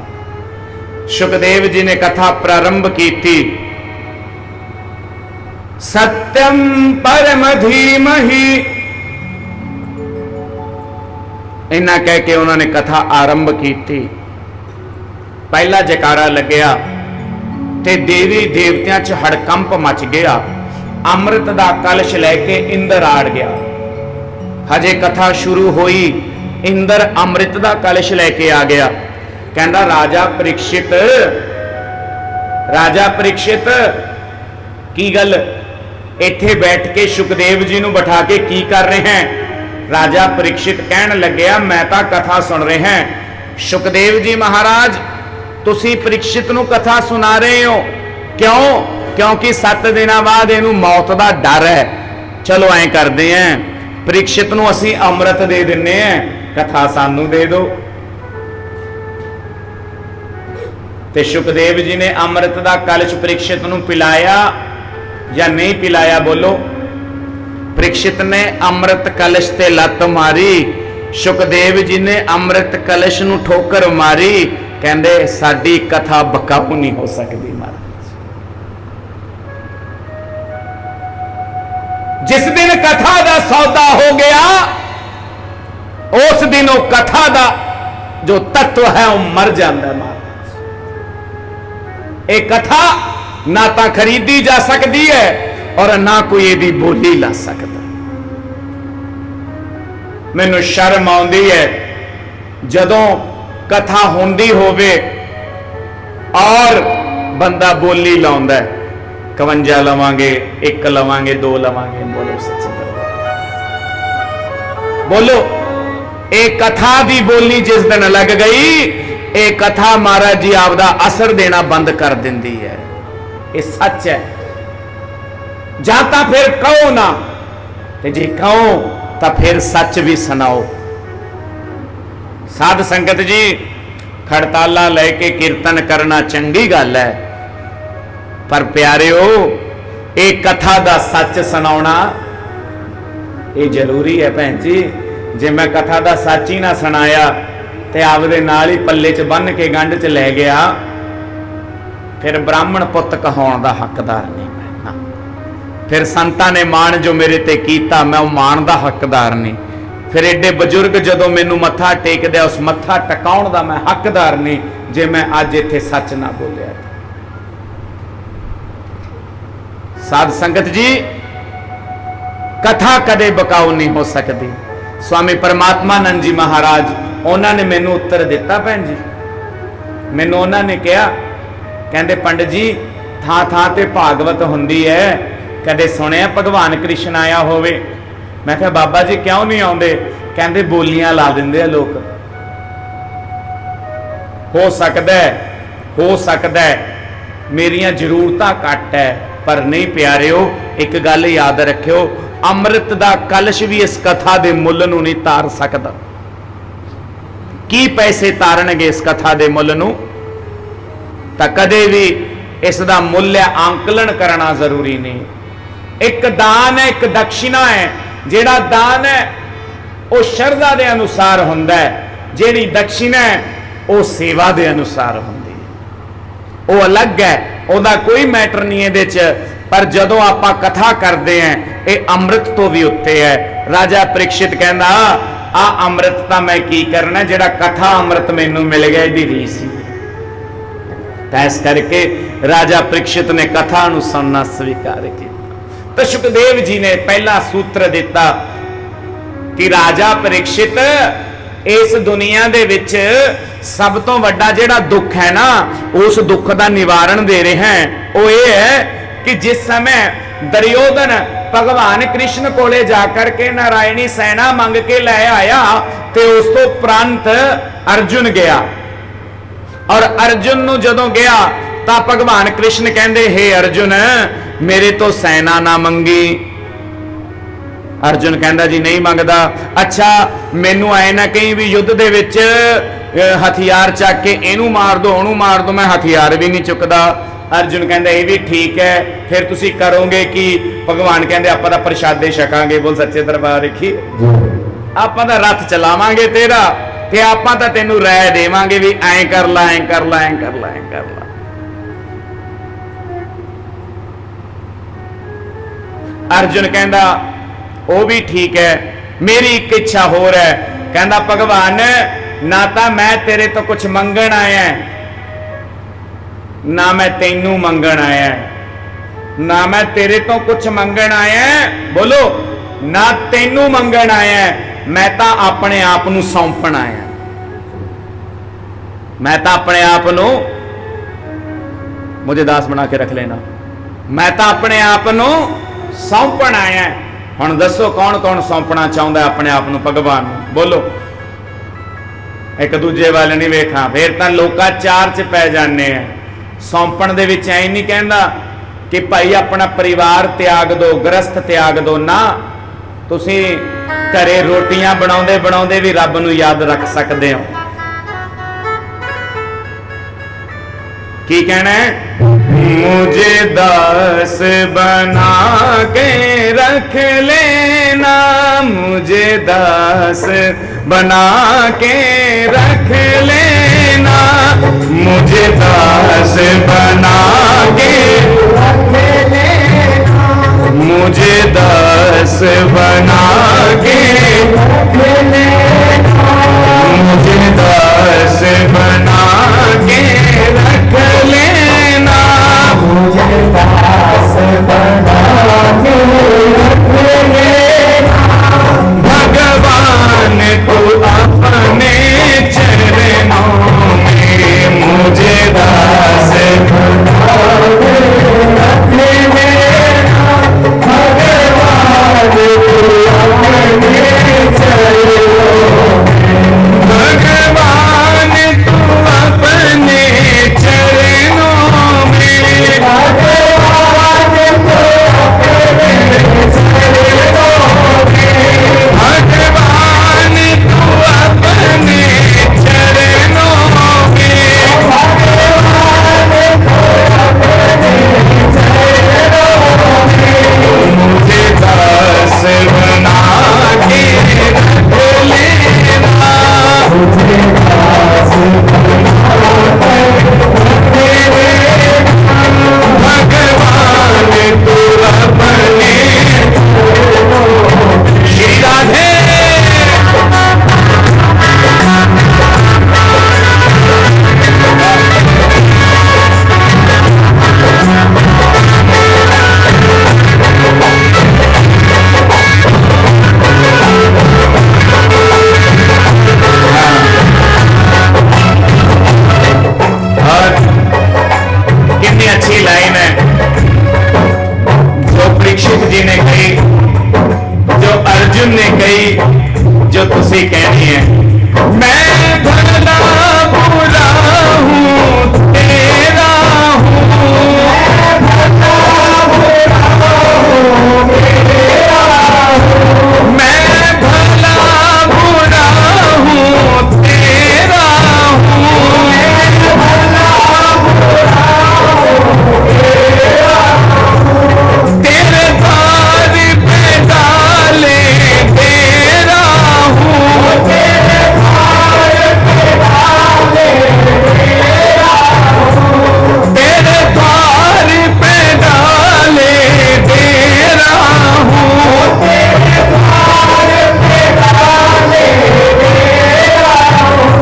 सुखदेव जी ने कथा प्रारंभ की थी, सत्यम परम धीमहि, इन्ना कह के उन्होंने कथा आरंभ की थी। पहला जयकारा लग्या ते देवी देवतियां च हड़कंप मच गया। अमृत दा कलश लैके इंदर आड़ गया। हजे कथा शुरू हुई, इंदर अमृत दा कलश लैके आ गया। कहंदा राजा परीक्षित की गल, इत्थे बैठ के सुखदेव जी नूं बैठा के की कर रहे हैं? राजा परीक्षित कहन लग्या, मैं तां कथा सुन रहे हैं। सुखदेव जी महाराज, तुसी परीक्षित नूं कथा सुना रहे हो, क्यों? क्योंकि 7 दिनां बाद इहनूं मौत दा डर है। चलो ऐ करदे हैं, परीक्षित नूं असीं अमृत दे दिन्ने हैं, कथा सानू दे दो। ते सुखदेव जी ने अमृत दा कलश परीक्षित नूं पिलाया या नहीं पिलाया? बोलो। परीक्षित ने अमृत कलश ते लत मारी, सुखदेव जी ने अमृत कलश नूं ठोकर मारी। कहंदे साडी कथा बकाऊ नहीं हो सकती महाराज। जिस दिन कथा दा सौदा हो गया, उस दिन वो कथा दा जो तत्व है वो मर जाता है महाराज। एक कथा ना तो खरीदी जा सकती है और ना कोई यदी बोली ला सकता। मैनू शर्म आउंदी है जदों कथा होंदी होवे और बंदा बोली लाउंदा है, 51 लवांगे, 1 लवांगे, 2 लवांगे। बोलो सच्ची बोलो। एक कथा दी बोली जिस दिन लग गई, एक कथा महाराज जी आपदा असर देना बंद कर दिंदी है। ये सच है। जाता फिर कहो ना, ते जे कहो तो फिर सच भी सुनाओ। साध संगत जी, खड़ताला लेके कीर्तन करना चंगी गल है, पर प्यारिओ एक कथा दा सच सुनाउणा ये जरूरी है। भैन जी, जे मैं कथा दा सच ही ना सुनाया ते आपदे नाल ही पल्ले च बन के गंढ च लै गया, फिर ब्राह्मण पुੱਤ कहाउण दा हकदार नहीं मैं ना। फिर संतां ने मान जो मेरे ते कीता, मैं वो मान दा हकदार नहीं। फिर एडे बजुर्ग जदों मैनू मत्था टेकदे, उस मत्था टकाउण दा मैं हकदार नहीं जे मैं अज इत्थे सच ना बोलिया। साध संगत जी, कथा कदे बकाऊ नहीं हो सकती। स्वामी परमात्मानंद जी महाराज, उन्होंने मैनू उत्तर दिता। भैन जी, मैनू उन्होंने कहा, कहते पंडित जी थां थां ते भागवत हुंदी है, कदे सुनिया भगवान कृष्ण आया होवे? मैं कहा बाबा जी क्यों नहीं आउंदे? कहते बोलियां ला दिंदे लोग। हो सकदा है मेरियां जरूरतां घट है, पर नहीं प्यारिओ, एक गल याद रखियो, अमृत दा कलश भी इस कथा दे मुੱਲ नूं नहीं तार सकदा। की पैसे तारनगे इस कथा दे मुੱਲ नूं? तां कदे भी इस दा मूल्य आंकलन करना जरूरी नहीं। एक दान है, एक दक्षिणा है। जिहड़ा दान है वो शरधा दे अनुसार हुंदा है, जिहड़ी दक्षिणा है वो सेवा दे अनुसार हुंदी है। वो अलग है, ਉਹਦਾ कोई मैटर नहीं ਇਹਦੇ ਚ। पर जदों आपां कथा करते हैं, ये अमृत तो भी उत्ते है। राजा परीक्षित कहना, आ अमृत तां मैं की करना, जिहड़ा कथा अमृत मैनू मिल गया, इहदी रीस ही। तां इस करके राजा परीक्षित ने कथा नूं सुनना स्वीकार किया। तो सुखदेव जी ने पहला सूत्र दिता कि राजा परीक्षित, इस दुनिया दे विच सब तो वड्डा जिहड़ा दुख है ना, उस दुख का निवारण दे रहे हैं। वो ये है कि जिस समय दुर्योधन भगवान कृष्ण कोले जाकर के नारायणी सेना मंग के लै आया, तो उस तो उपरंत अर्जुन गया, और अर्जुन नूं जदों गया तो भगवान कृष्ण कहंदे, हे अर्जुन मेरे तो सेना ना मंगी। अर्जुन कहंदा जी नहीं मंगदा। अच्छा मैनू आए ना कहीं भी युद्ध दे विच हथियार चक के इनू मार दो, ओनू मार दो, मैं हथियार भी नहीं चुकदा। अर्जुन कहंदा ये भी ठीक है, फिर तुसी करोगे कि? भगवान कहंदे आपां तां प्रशादे छकांगे। बोल सच्चे दरबार रखी, आपां तां रथ चलावांगे तेरा, ते आपां तां तैनू राय देवांगे भी ऐं कर ला, ऐं कर ला, ऐं कर ला, ऐं कर ला। अर्जुन कहंदा वो भी ठीक है, मेरी एक इच्छा होर है। कहंदा भगवान ना तो मैं तेरे तो कुछ मंगण आया, ना मैं तैनू मंगण आया। ना मैं तेरे तो कुछ मंगण आया, बोलो, ना तेनू मंगण आया, मैं तो अपने आप नू सौंपण आया। मैं तो अपने आप नू, मुझे दास बना के रख लेना, मैं तो अपने आप नू सौंपण आया। हुण दसो कौन कौन सौंपना चाहुंदा अपने आप नू भगवान नू, बोलो। एक दूजे वाल नहीं वेखा, फिर तो लोकाचार च पै जाने हैं। सौंपण दे विच ऐ नहीं कहंदा कि भाई अपना परिवार त्याग दो, गृहस्थ त्याग दो ना, तुसी घरे रोटियां बनाउंदे बनाउंदे भी रब नू याद रख सकते हो। की कहना है? मुझे दास बना के रख लेना, मुझे दास बना के रख लेना, मुझे दास बना के रख लेना, मुझे दास बना के रख लेना, मुझे दास बना के रख लेना, मुझे दास बना के रख लेना। भगवान तू अपने चरणों में मुझे दास बना के रख लेना, भगवान तू अपने चरणों में, भगवान तू अपने चरणों में, भगवान तू अपने चरणों में, भगवान तू अपने चरणों में, भगवान तू अपने चरणों में, मुझे दास बना के रख लेना, मुझे दास बना के रख लेना, भगवान तू अपने श्री राधे। और कितनी अच्छी लाइन है जो परीक्षित जी ने कही, जो अर्जुन ने कही, जो तुसी कहनी है। मैं भला बुरा हूं तेरा हूं, मैं भला बुरा हूं तेरा हूं, मैं भला बुरा हूं तेरा हूं, मैं भला बुरा हूं तेरा हूं, तेरे द्वार पे डाले तेरा हूं, तेरे द्वार पे डाले तेरा हूं, तेरे द्वार पे डाले तेरा हूं, तेरे द्वार पे डाले तेरा हूं,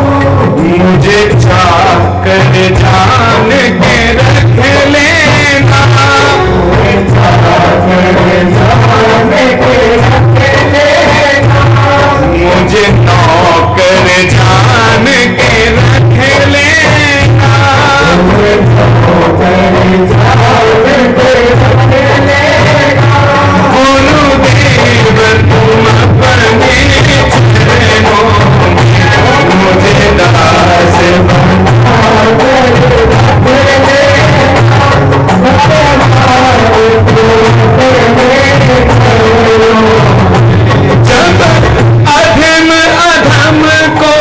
मुझे चाकर जान के रख लेना, मुझे चाकर जान के रख लेना, मुझे नौकर जान के रख लेना, मुझे नौकर जान के रख लेना, गुरुदेव तुम अपने चरणों में मुझे दास बना के रख लेना, भगवान तू अपने चरणों में। जब अधम अधम को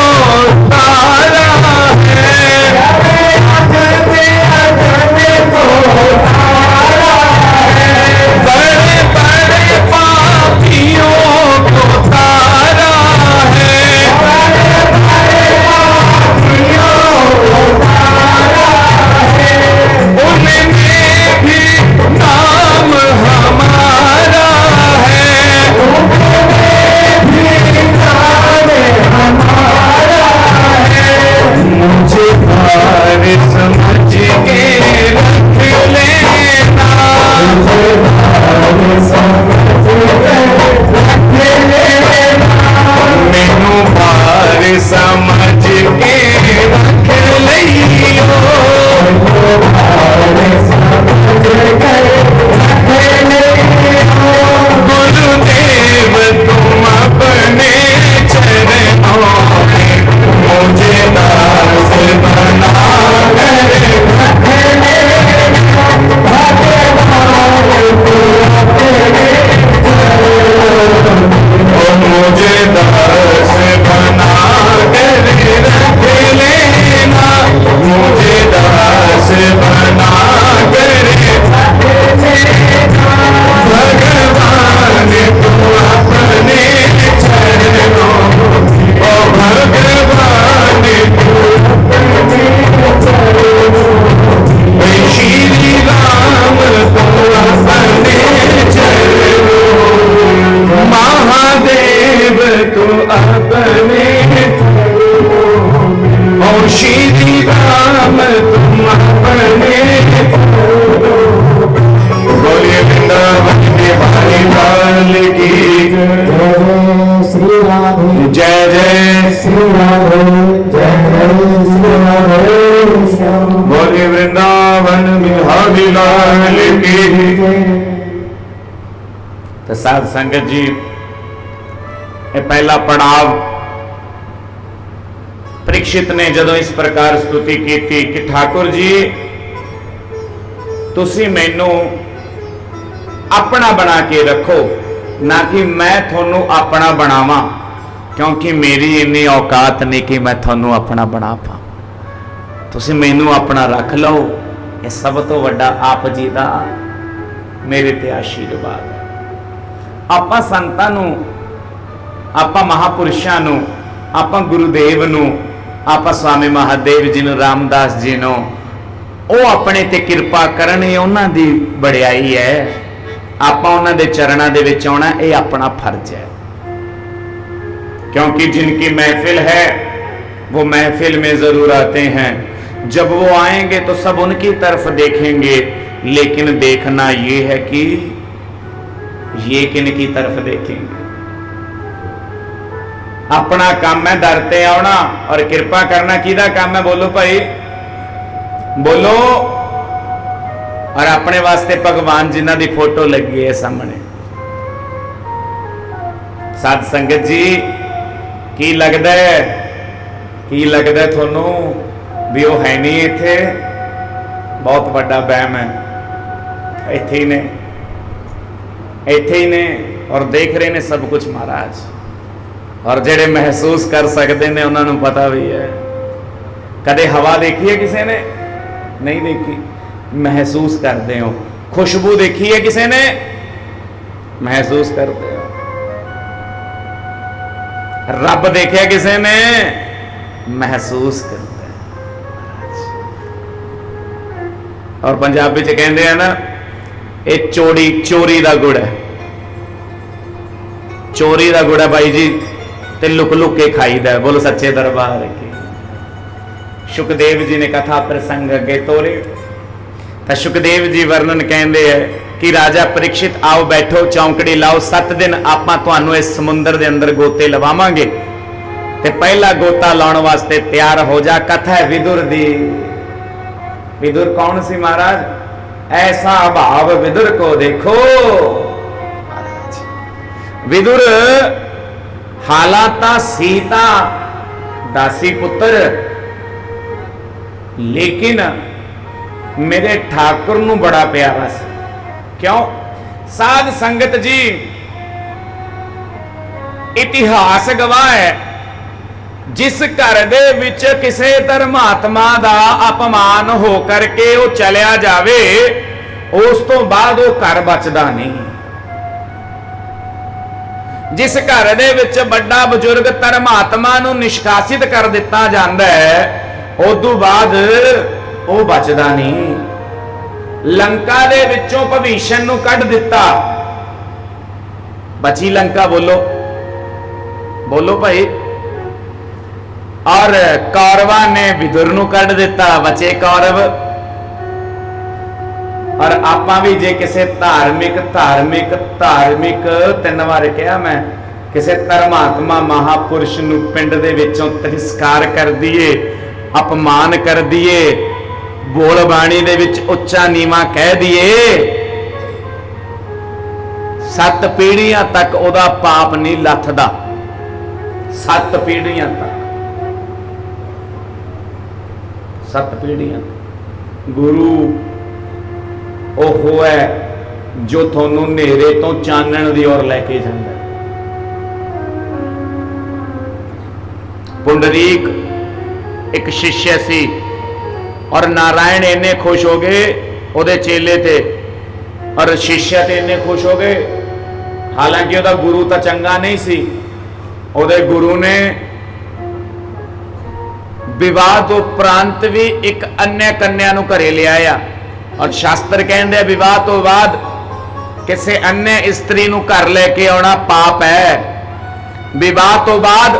अपने ओ श्री राम तुम अपने बोलिए वृंदावन बिहारी लाल की श्री राधे जय जय श्री राधे जय जय श्री राधे बोलिए वृंदावन बिहारी लाल की। तो साध संगत जी ये पहला पड़ाव परीक्षित ने जदों इस प्रकार स्तुति की थी कि ठाकुर जी तुसी मैनू अपना बना के रखो ना कि मैं थोनू अपना बनावा, क्योंकि मेरी इन्नी औकात नहीं कि मैं थोनू अपना बना पा। तुसी मैनू अपना रख लो, ये सब तो वड्डा आप जी का मेरे ते आशीर्वाद है। आपां संतां नू, आपां महापुरुषां नू, आपां गुरुदेव नू, आपां स्वामी महादेव जी नू, रामदास जी नू ਉਹ ਆਪਣੇ ਤੇ ਕਿਰਪਾ ਕਰਨ, ਇਹ ਉਹਨਾਂ ਦੀ ਵਡਿਆਈ ਹੈ। ਆਪਾਂ ਉਹਨਾਂ ਦੇ ਚਰਨਾਂ ਦੇ ਵਿੱਚ ਆਉਣਾ ਇਹ ਆਪਣਾ ਫਰਜ਼ ਹੈ, क्योंकि जिनकी महफिल है वो महफिल में जरूर आते हैं। जब वो आएंगे तो सब उनकी तरफ देखेंगे, लेकिन देखना ये है कि ये किन की तरफ देखेंगे। अपना काम है दर ते आना और कृपा करना किहदा काम है? बोलो भाई बोलो। और अपने वास्ते भगवान जिन्हां दी फोटो लगी है सामने। साध संगत जी की लगता है, की लगता है थोनू भी वो है नहीं इत्थे? बहुत बड़ा वहम है। इत्थे ही ने, इत्थे ही ने और देख रहे ने सब कुछ महाराज। और जेड़े महसूस कर सकते हैं उन्होंने पता भी है। कदे हवा देखी है किसी ने? नहीं देखी, महसूस करते हो। खुशबू देखी है किसी ने? महसूस करते हो। रब देखा किसी ने? महसूस करते हैं। और पंजाबी च कहते हैं ना, ये चोरी का गुड़ है। चोरी का गुड़ है भाई जी, ते लुक लुक के खाईदा। बोलो सच्चे दरबार की। सुखदेव जी ने कथा प्रसंग अगे तोरे। तो सुखदेव जी वर्णन कहते हैं कि राजा परीक्षित आओ बैठो, चौंकड़ी लाओ, 7 दिन आपां तुहानू इस समुंदर दे अंदर गोते लवावांगे। ते पहला गोता लाउण वास्ते तैयार हो जा। कथा है विदुर दी। विदुर कौन सी महाराज? ऐसा भाव विदुर को देखो। विदुर हालाता सीता दासी पुत्र, लेकिन मेरे ठाकुर नू बड़ा प्यारा सी। क्यों? साध संगत जी इतिहास गवाह है, जिस घर दे विच किसे धर्मात्मा दा अपमान हो करके वो चलिया जावे, उस तो बाद वो घर बचदा नहीं। जिस घर दे विच बड़ा बुजुर्ग धर्मात्मा नू निष्कासित कर दिता जांदा है, उदों बाद वो बचदा नहीं। लंका दे विचों भविष्ण नू कढ दिता, बची लंका। बोलो बोलो भाई। और कौरवां ने विदुर नू कढ दिता, बचे कौरव। और आपां भी जे किसे धार्मिक धार्मिक धार्मिक 3 बार कहा मैं, किसे धर्मात्मा महापुरुष नू पिंड दे विचों तिरस्कार कर दिए, अपमान कर दिए, बोल बाणी दे विच उच्चा नीवा कह दिए, 7 पीढ़ियां तक ओदा पाप नहीं लथदा। 7 पीढ़ियां तक, 7 पीढ़ियां। गुरु ਉਹ है जो थोनू नेरे तो चानण दी ओर लैके जांदा। पुंडरीक एक शिष्य सी और नारायण इन्ने खुश हो गए ਉਹਦੇ चेले थे और शिष्य ते इन्ने खुश हो गए। हालांकि ਉਹਦਾ गुरु तो चंगा नहीं सी। ਉਹਦੇ गुरु ने विवाह तो उपरांत भी एक अन्य कन्या नू घरे ले आया। और शास्त्र कहते विवाह तो बाद किसी अन्य स्त्री नू घर लेके आना पाप है। विवाह तो बाद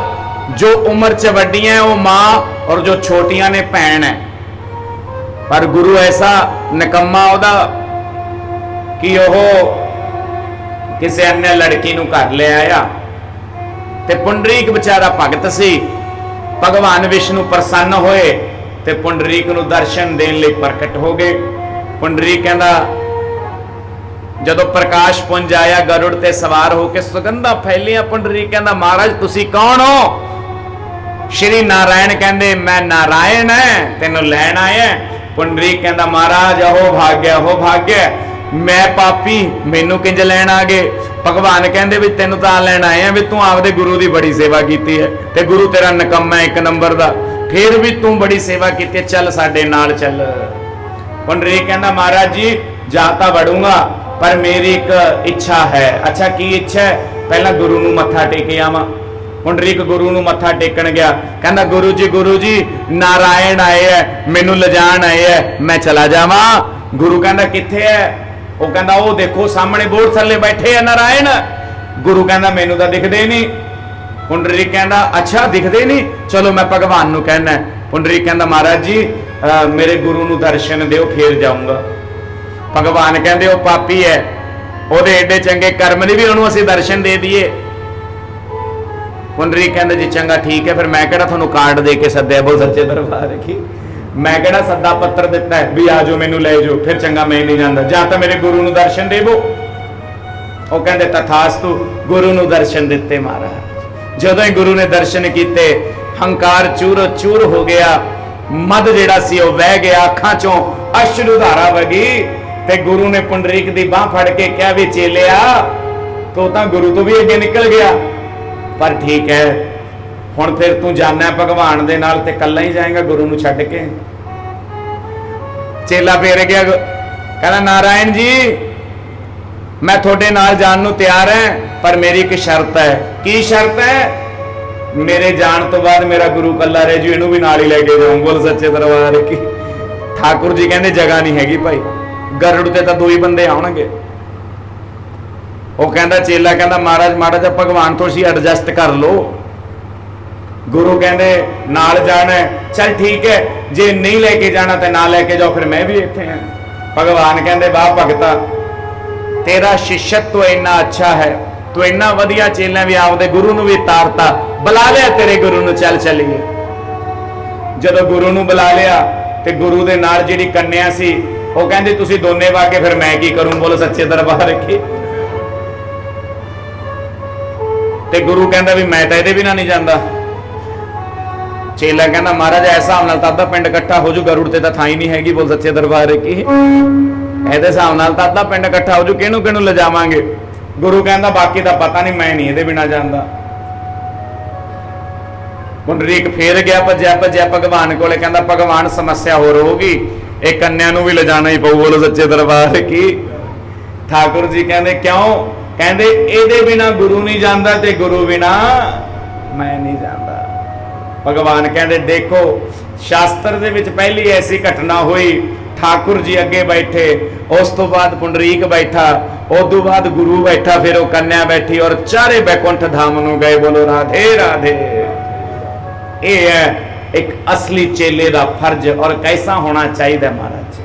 जो उम्र च वड्डियां है वो मां और जो छोटियां ने भैन है। पर गुरु ऐसा निकम्मा ओदा कि वह किसी अन्य लड़की नूं घर ले आया ते पुंडरीक बेचारा भगत सी। भगवान विष्णु प्रसन्न होए ते पुंडरीक नूं दर्शन देण लई प्रकट हो गए। पुंडरीक कहंदा जदों प्रकाश पुंज आया गरुड़ ते सवार होके सुगंधा फैलियां। पुंडरीक कहंदा महाराज तुसी कौन हो? श्री नारायण कहंदे मैं नारायण है तेनों लैण आया। पुंडरीक कहंदा महाराज अहो भाग्य मैं पापी मैनू किंज लैण आ गए? भगवान कहंदे भी तेनू तां लैण आए हैं भी तू आपदे गुरु दी बड़ी सेवा कीती है ते गुरु तेरा निकम्मा एक नंबर दा, फिर भी तू बड़ी सेवा कीती, चल साडे नाल चल। पुंडरीक कहंदा महाराज जी जा तां वड़ूंगा पर मेरी एक इच्छा है। अच्छा की इच्छा है? पहला गुरु नूं मत्था टेके आवां। पुंडरीक गुरु नूं मत्था टेकण गया। कहंदा गुरु जी नारायण आए है मैनू लजाण आए है मैं चला जावां। गुरु कहंदा कित्थे है? वो कहंदा वो देखो सामने बोर्ड थल्ले बैठे है नारायण। गुरु कहंदा मैनू तां दिखदे नहीं। पुंडरीक कहंदा अच्छा दिखदे नहीं, चलो मैं भगवान नूं कहना है। पुंडरीक कहंदा महाराज जी मेरे गुरु नूं दर्शन दिओ फिर जाऊंगा। भगवान कहंदे वो पापी है ओदे एडे चंगे कर्म नहीं भी उहनूं असीं दर्शन दे दईए। पुंडरीक कहंदा जी चंगा ठीक है फिर मैं किहड़ा तुहानूं कार्ड दे के सद्दिआ बोल सच्चे दरबार की, मैं किहड़ा सद्दा पत्र दिता है भी आ जाओ मैनू ले जाओ, फिर चंगा मैं नहीं जांदा, जां तां मेरे गुरु नूं दर्शन देवो। वो कहंदे तथास्तु गुरु नूं दर्शन दिते महाराज। जदों ही गुरु ने दर्शन कीते हंकार चूर चूर हो गया, मद जिहड़ा सी वो बह गया, अखां चों अश्रु धारा वगी ते गुरु ने पुंडरीक दी बांह फड़ के कहा भी चेलिया तो तां गुरु तो भी अगे निकल गया पर ठीक है हुण फिर तू जाना है भगवान दे नाल ते कल्ला ही जाएगा गुरु नूं छड्ड के। चेला फेर गया कहना नारायण जी मैं थोड़े नाल जान नूं तैयार है पर मेरी एक शर्त है। की शर्त है? मेरे जान तो बाद मेरा गुरु कल्ला रह जू, इनू भी नाल ही लेके जाऊं। बोल सच्चे दरबार की। ठाकुर जी कहंदे जगह नहीं हैगी भाई, गरुड़ ते तां दो ही बंदे आउणगे। वो कहंदा चेला कहंदा महाराज माड़ा जिहा भगवान तुसीं एडजस्ट कर लो। गुरु कहंदे नाल जाना है, चल ठीक है जे नहीं लेके जाना तो ना लेके जाओ फिर मैं भी इत्थे हां। भगवान कहंदे वाह भगता तेरा शिष्यत्व इन्ना अच्छा है, तू इन्ना वधिया चेला भी आपदे गुरु नूं भी तारता, बुला लिया तेरे गुरु नूं चल चलीए। जदों गुरु नूं बुला लिया ते गुरु दे नाल जिहड़ी कन्या सी वो कहंदी तुसीं दोने वाके फिर मैं की करूं। बोलो सच्चे दरबार की। ते गुरु कहंदा भी मैं तां इहदे बिना नहीं जांदा। चेला कहना महाराज ऐसा हिसाब नाल तां अद्धा पिंड इकट्ठा हो जू, गरुड़ ते तां थां ही नहीं हैगी। बोल सच्चे दरबार की। इहदे हिसाब नाल तां अद्धा पिंड इकट्ठा हो जू, किहनूं किहनूं ले जावांगे। गुरु कहंदा बाकी दा पता नहीं, मैं नहीं इहदे बिना जांदा। पुंडरीक फेर गया भज्या भगवान कोले, कहंदा भगवान समस्या होर होगी, एक कन्या नूं भी ले जाना ही पऊ। बोलो सच्चे दरबार की। ठाकुर जी कहंदे क्यों? कहंदे इहदे बिना गुरु नहीं जांदा ते गुरु बिना मैं नहीं जांदा। भगवान कहंदे देखो शास्त्र दे विच पहली ऐसी घटना हुई, ठाकुर जी अगे बैठे, उस तो बाद पुंडरीक बैठा, उस तो बाद गुरु बैठा, फिर वो कन्या बैठी और चारे बैकुंठ धाम नूं गए। बोलो राधे राधे। ये है एक असली चेले दा फर्ज और कैसा होना चाहिए महाराज।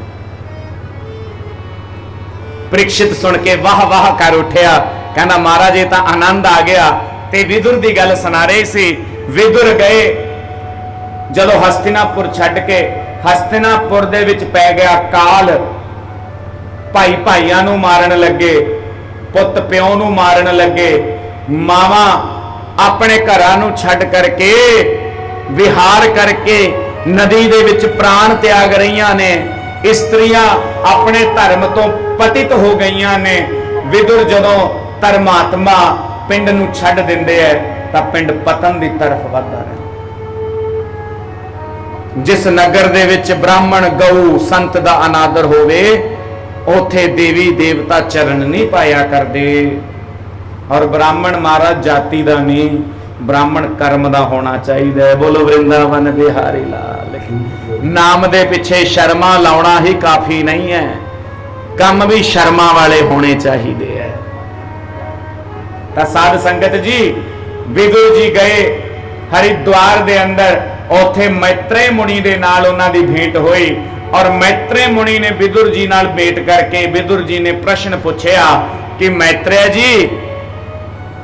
परीक्षित सुन के वाह वाह कर उठिया, कहना महाराज ये तां आनंद आ गया। ते विदुर दी गल सुना रही सी। विदुर गए जदों हस्तिनापुर छड्ड के, हस्तिनापुर दे विच पै गया काल, भाई भाइयां नूं मारन लगे, पुत प्यो नूं मारन लगे, मावां अपने घरां नूं छड्ड करके विहार करके नदी दे विच प्राण त्याग रहीआं ने, इस्त्रियां अपने धर्म तो पतित हो गईआं ने। विदुर जदों धर्मात्मा पिंड नूं छड्ड दिंदे है तां पिंड पतन दी तरफ वधदा है। जिस नगर दे विच ब्राह्मण गऊ संत दा अनादर होवे उथे देवी देवता चरण नहीं पाया करदे। और ब्राह्मण महाराज जाति दा नहीं, ब्राह्मण कर्म दा होना चाहिए। बोलो वृंदावन बिहारी लाल की। नाम दे पिछे शर्मा लाउणा ही काफी नहीं है, कम भी शर्मा वाले होने चाहिए है। साध संगत जी विदुर जी गए हरिद्वार दे अंदर उथे मैत्रेय मुनि दे नाल उन्हां दी भेंट होई और मैत्रेय मुनि ने विदुर जी नाल भेंट करके विदुर जी ने प्रश्न पूछया कि मैत्रेय जी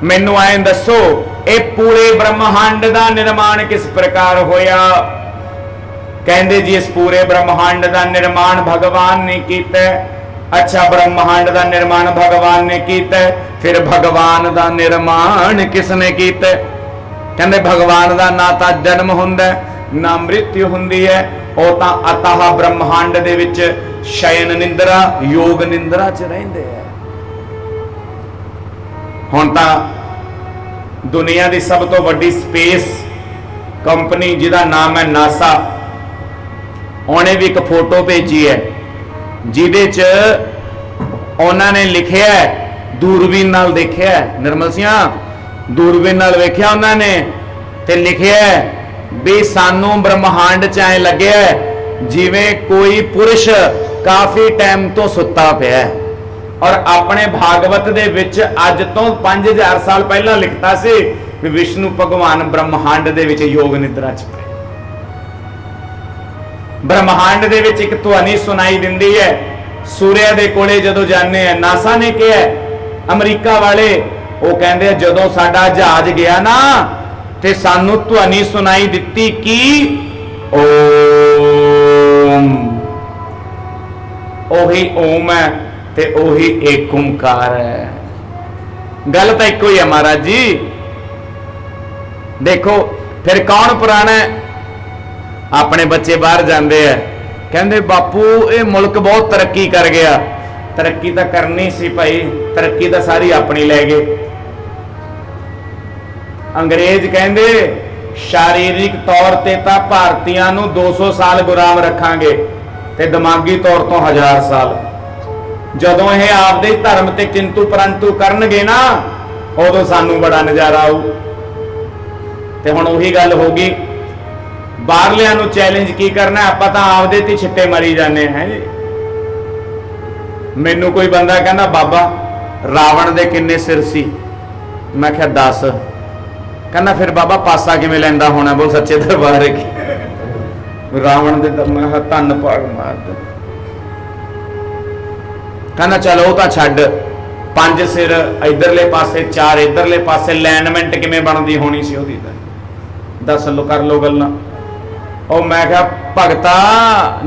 मैनू आए दसो ये पूरे ब्रह्मांड का निर्माण किस प्रकार होया। कहंदे जी इस पूरे ब्रह्मांड का निर्माण भगवान ने कीता। अच्छा ब्रह्मांड का निर्माण भगवान ने कीता, फिर भगवान का निर्माण किसने कीता। कहंदे भगवान का ना तो जन्म हुंदा ना मृत्यु हुंदी है, वो तो अतः ब्रह्मांड दे विच शयन निंद्रा योग निंद्रा च रहिंदे है। हुण तां दुनिया की सब तो वड्डी स्पेस कंपनी जिहदा नाम है नासा, उन्हें भी एक फोटो भेजी है जिहदे च उन्होंने लिखिया है, दूरबीन नाल देखिया है, निर्मल सिंह दूरबीन नाल वेखिया उन्होंने ते लिखिया है भी सानू ब्रह्मांड च ऐ लगे जिवें कोई पुरुष काफी टाइम तो सुता पिया है। और अपने भागवत दे विच अज तो 5000 साल पहला लिखता सी भी विष्णु भगवान ब्रह्मांड दे विच योग निद्रा च पए। ब्रह्मांड दे विच एक ध्वनि सुनाई दिंदी है, सूर्य दे कोले जदों जाने हैं। नासा ने कहा अमरीका वाले वो कहंदे जदों साडा जहाज गया ना ते सानू ध्वनि सुनाई दित्ती कि ओम, ओही ओम है ते ओही एक ओंकार है। गल तो एक ही है महाराज जी। देखो फिर कौन पुराना है, अपने बच्चे बाहर जाते हैं कहते बापू ये मुल्क बहुत तरक्की कर गया। तरक्की तो करनी सी भाई, तरक्की तो सारी अपनी ले गए। अंग्रेज कहते शारीरिक तौर ते तो भारतीयों नूं 200 साल गुलाम रखांगे ते दिमागी तौर तो 1000 साल। जदों ये आपदे धर्म ते किंतु परंतु करनगे ना उदों सानू बड़ा नज़ारा आऊ। ते हुण उही गल होगी, बाहरलियां नूं चैलेंज की करना, आपां तां आपदे ते छिट्टे मरी जाने हैं जी। मैनू कोई बंदा कहना बाबा रावण दे किन्ने सिर सी, मैं क्या 10। कहना फिर बाबा पासा किवें लैंदा होना, बोल सच्चे दरबार की रावण दे मैं धन भाग मार दे। कहना चलो वो तो छड्ड, 5 सिर इधरले पासे 4 इधरले पासे, अलाइनमेंट किवें बनदी होनी सी ओदी, दस लो कर लो गल्लां। और मैं क्या भगता